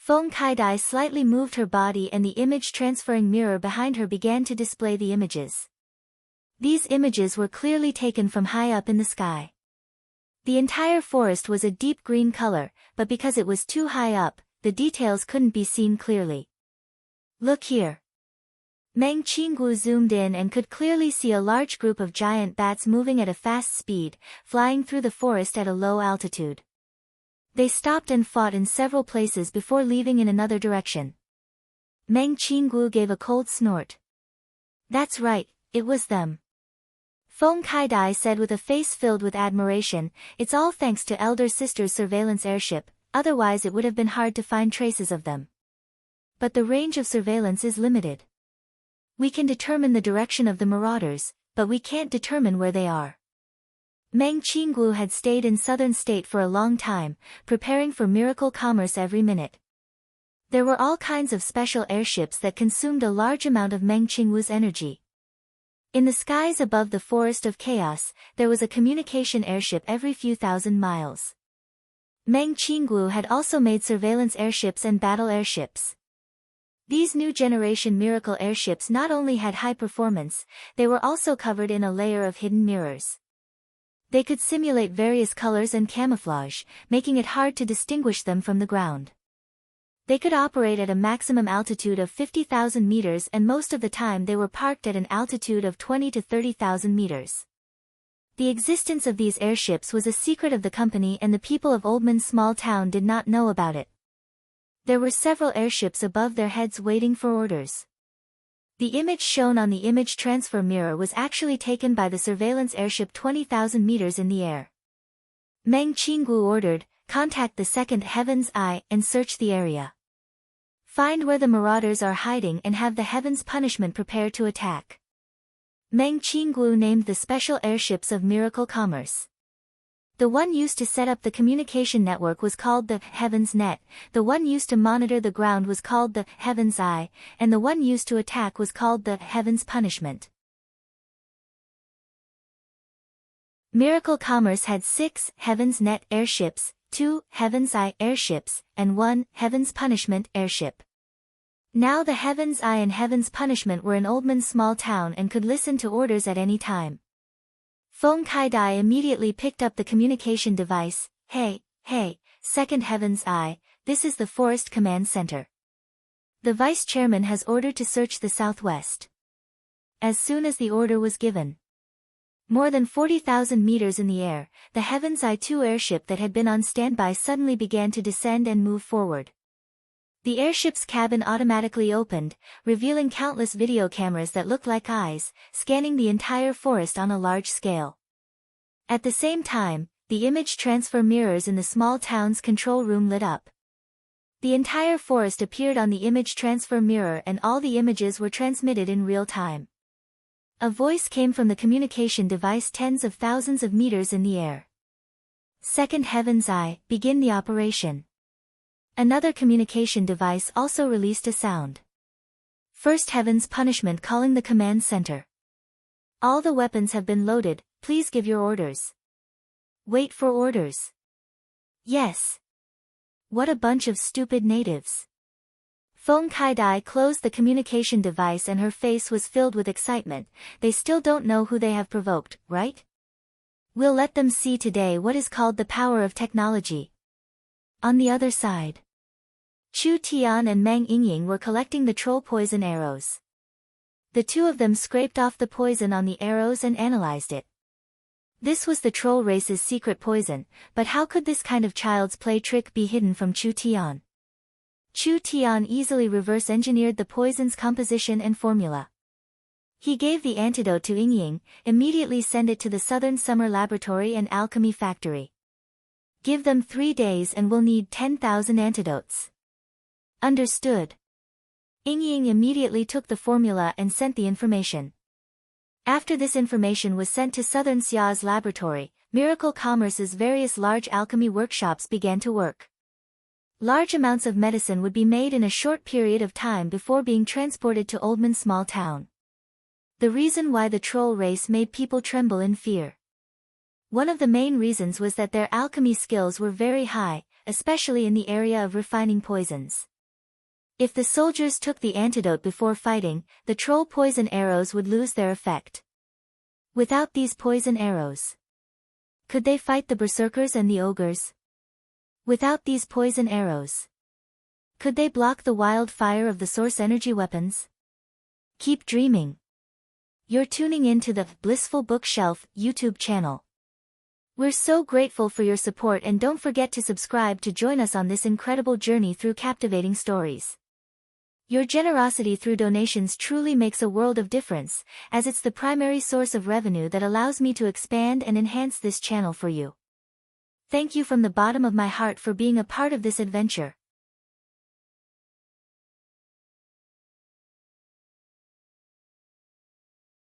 Feng Kaidai slightly moved her body and the image transferring mirror behind her began to display the images. These images were clearly taken from high up in the sky. The entire forest was a deep green color, but because it was too high up, the details couldn't be seen clearly. Look here. Meng Qinggu zoomed in and could clearly see a large group of giant bats moving at a fast speed, flying through the forest at a low altitude. They stopped and fought in several places before leaving in another direction. Meng Qinggu gave a cold snort. That's right, it was them. Feng Kaidai said with a face filled with admiration, it's all thanks to Elder Sister's surveillance airship, otherwise it would have been hard to find traces of them. But the range of surveillance is limited. We can determine the direction of the marauders, but we can't determine where they are. Meng Qinggu had stayed in southern state for a long time, preparing for miracle commerce every minute. There were all kinds of special airships that consumed a large amount of Meng Qinggu's energy. In the skies above the forest of chaos, there was a communication airship every few thousand miles. Meng Qinggu had also made surveillance airships and battle airships. These new generation miracle airships not only had high performance, they were also covered in a layer of hidden mirrors. They could simulate various colors and camouflage, making it hard to distinguish them from the ground. They could operate at a maximum altitude of 50,000 meters and most of the time they were parked at an altitude of 20 to 30,000 meters. The existence of these airships was a secret of the company and the people of Oldman's small town did not know about it. There were several airships above their heads waiting for orders. The image shown on the image transfer mirror was actually taken by the surveillance airship 20,000 meters in the air. Meng Qinggu ordered, contact the second Heaven's Eye and search the area. Find where the marauders are hiding and have the Heaven's Punishment prepare to attack. Meng Qinggu named the special airships of Miracle Commerce. The one used to set up the communication network was called the Heaven's Net, the one used to monitor the ground was called the Heaven's Eye, and the one used to attack was called the Heaven's Punishment. Miracle Commerce had 6 Heaven's Net airships, 2 Heaven's Eye airships, and 1 Heaven's Punishment airship. Now the Heaven's Eye and Heaven's Punishment were in Oldman's small town and could listen to orders at any time. Feng Kaidai immediately picked up the communication device. Hey, second Heaven's Eye, this is the Forest Command Center. The Vice Chairman has ordered to search the southwest. As soon as the order was given. More than 40,000 meters in the air, the Heaven's Eye 2 airship that had been on standby suddenly began to descend and move forward. The airship's cabin automatically opened, revealing countless video cameras that looked like eyes, scanning the entire forest on a large scale. At the same time, the image transfer mirrors in the small town's control room lit up. The entire forest appeared on the image transfer mirror and all the images were transmitted in real time. A voice came from the communication device tens of thousands of meters in the air. Second Heaven's Eye, begin the operation. Another communication device also released a sound. First Heaven's Punishment calling the command center. All the weapons have been loaded, please give your orders. Wait for orders. Yes. What a bunch of stupid natives. Feng Kaidai closed the communication device and her face was filled with excitement. They still don't know who they have provoked, right? We'll let them see today what is called the power of technology. On the other side, Chu Tian and Meng Yingying were collecting the troll poison arrows. The two of them scraped off the poison on the arrows and analyzed it. This was the troll race's secret poison, but how could this kind of child's play trick be hidden from Chu Tian? Chu Tian easily reverse-engineered the poison's composition and formula. He gave the antidote to Yingying, immediately sent it to the Southern Summer Laboratory and Alchemy Factory. Give them 3 days and we'll need 10,000 antidotes. Understood. Ying immediately took the formula and sent the information. After this information was sent to Southern Xia's laboratory, Miracle Commerce's various large alchemy workshops began to work. Large amounts of medicine would be made in a short period of time before being transported to Oldman's small town. The reason why the troll race made people tremble in fear. One of the main reasons was that their alchemy skills were very high, especially in the area of refining poisons. If the soldiers took the antidote before fighting, the troll poison arrows would lose their effect. Without these poison arrows, could they fight the berserkers and the ogres? Without these poison arrows, could they block the wild fire of the source energy weapons? Keep dreaming. You're tuning in to the Blissful Bookshelf YouTube channel. We're so grateful for your support, and don't forget to subscribe to join us on this incredible journey through captivating stories. Your generosity through donations truly makes a world of difference, as it's the primary source of revenue that allows me to expand and enhance this channel for you. Thank you from the bottom of my heart for being a part of this adventure.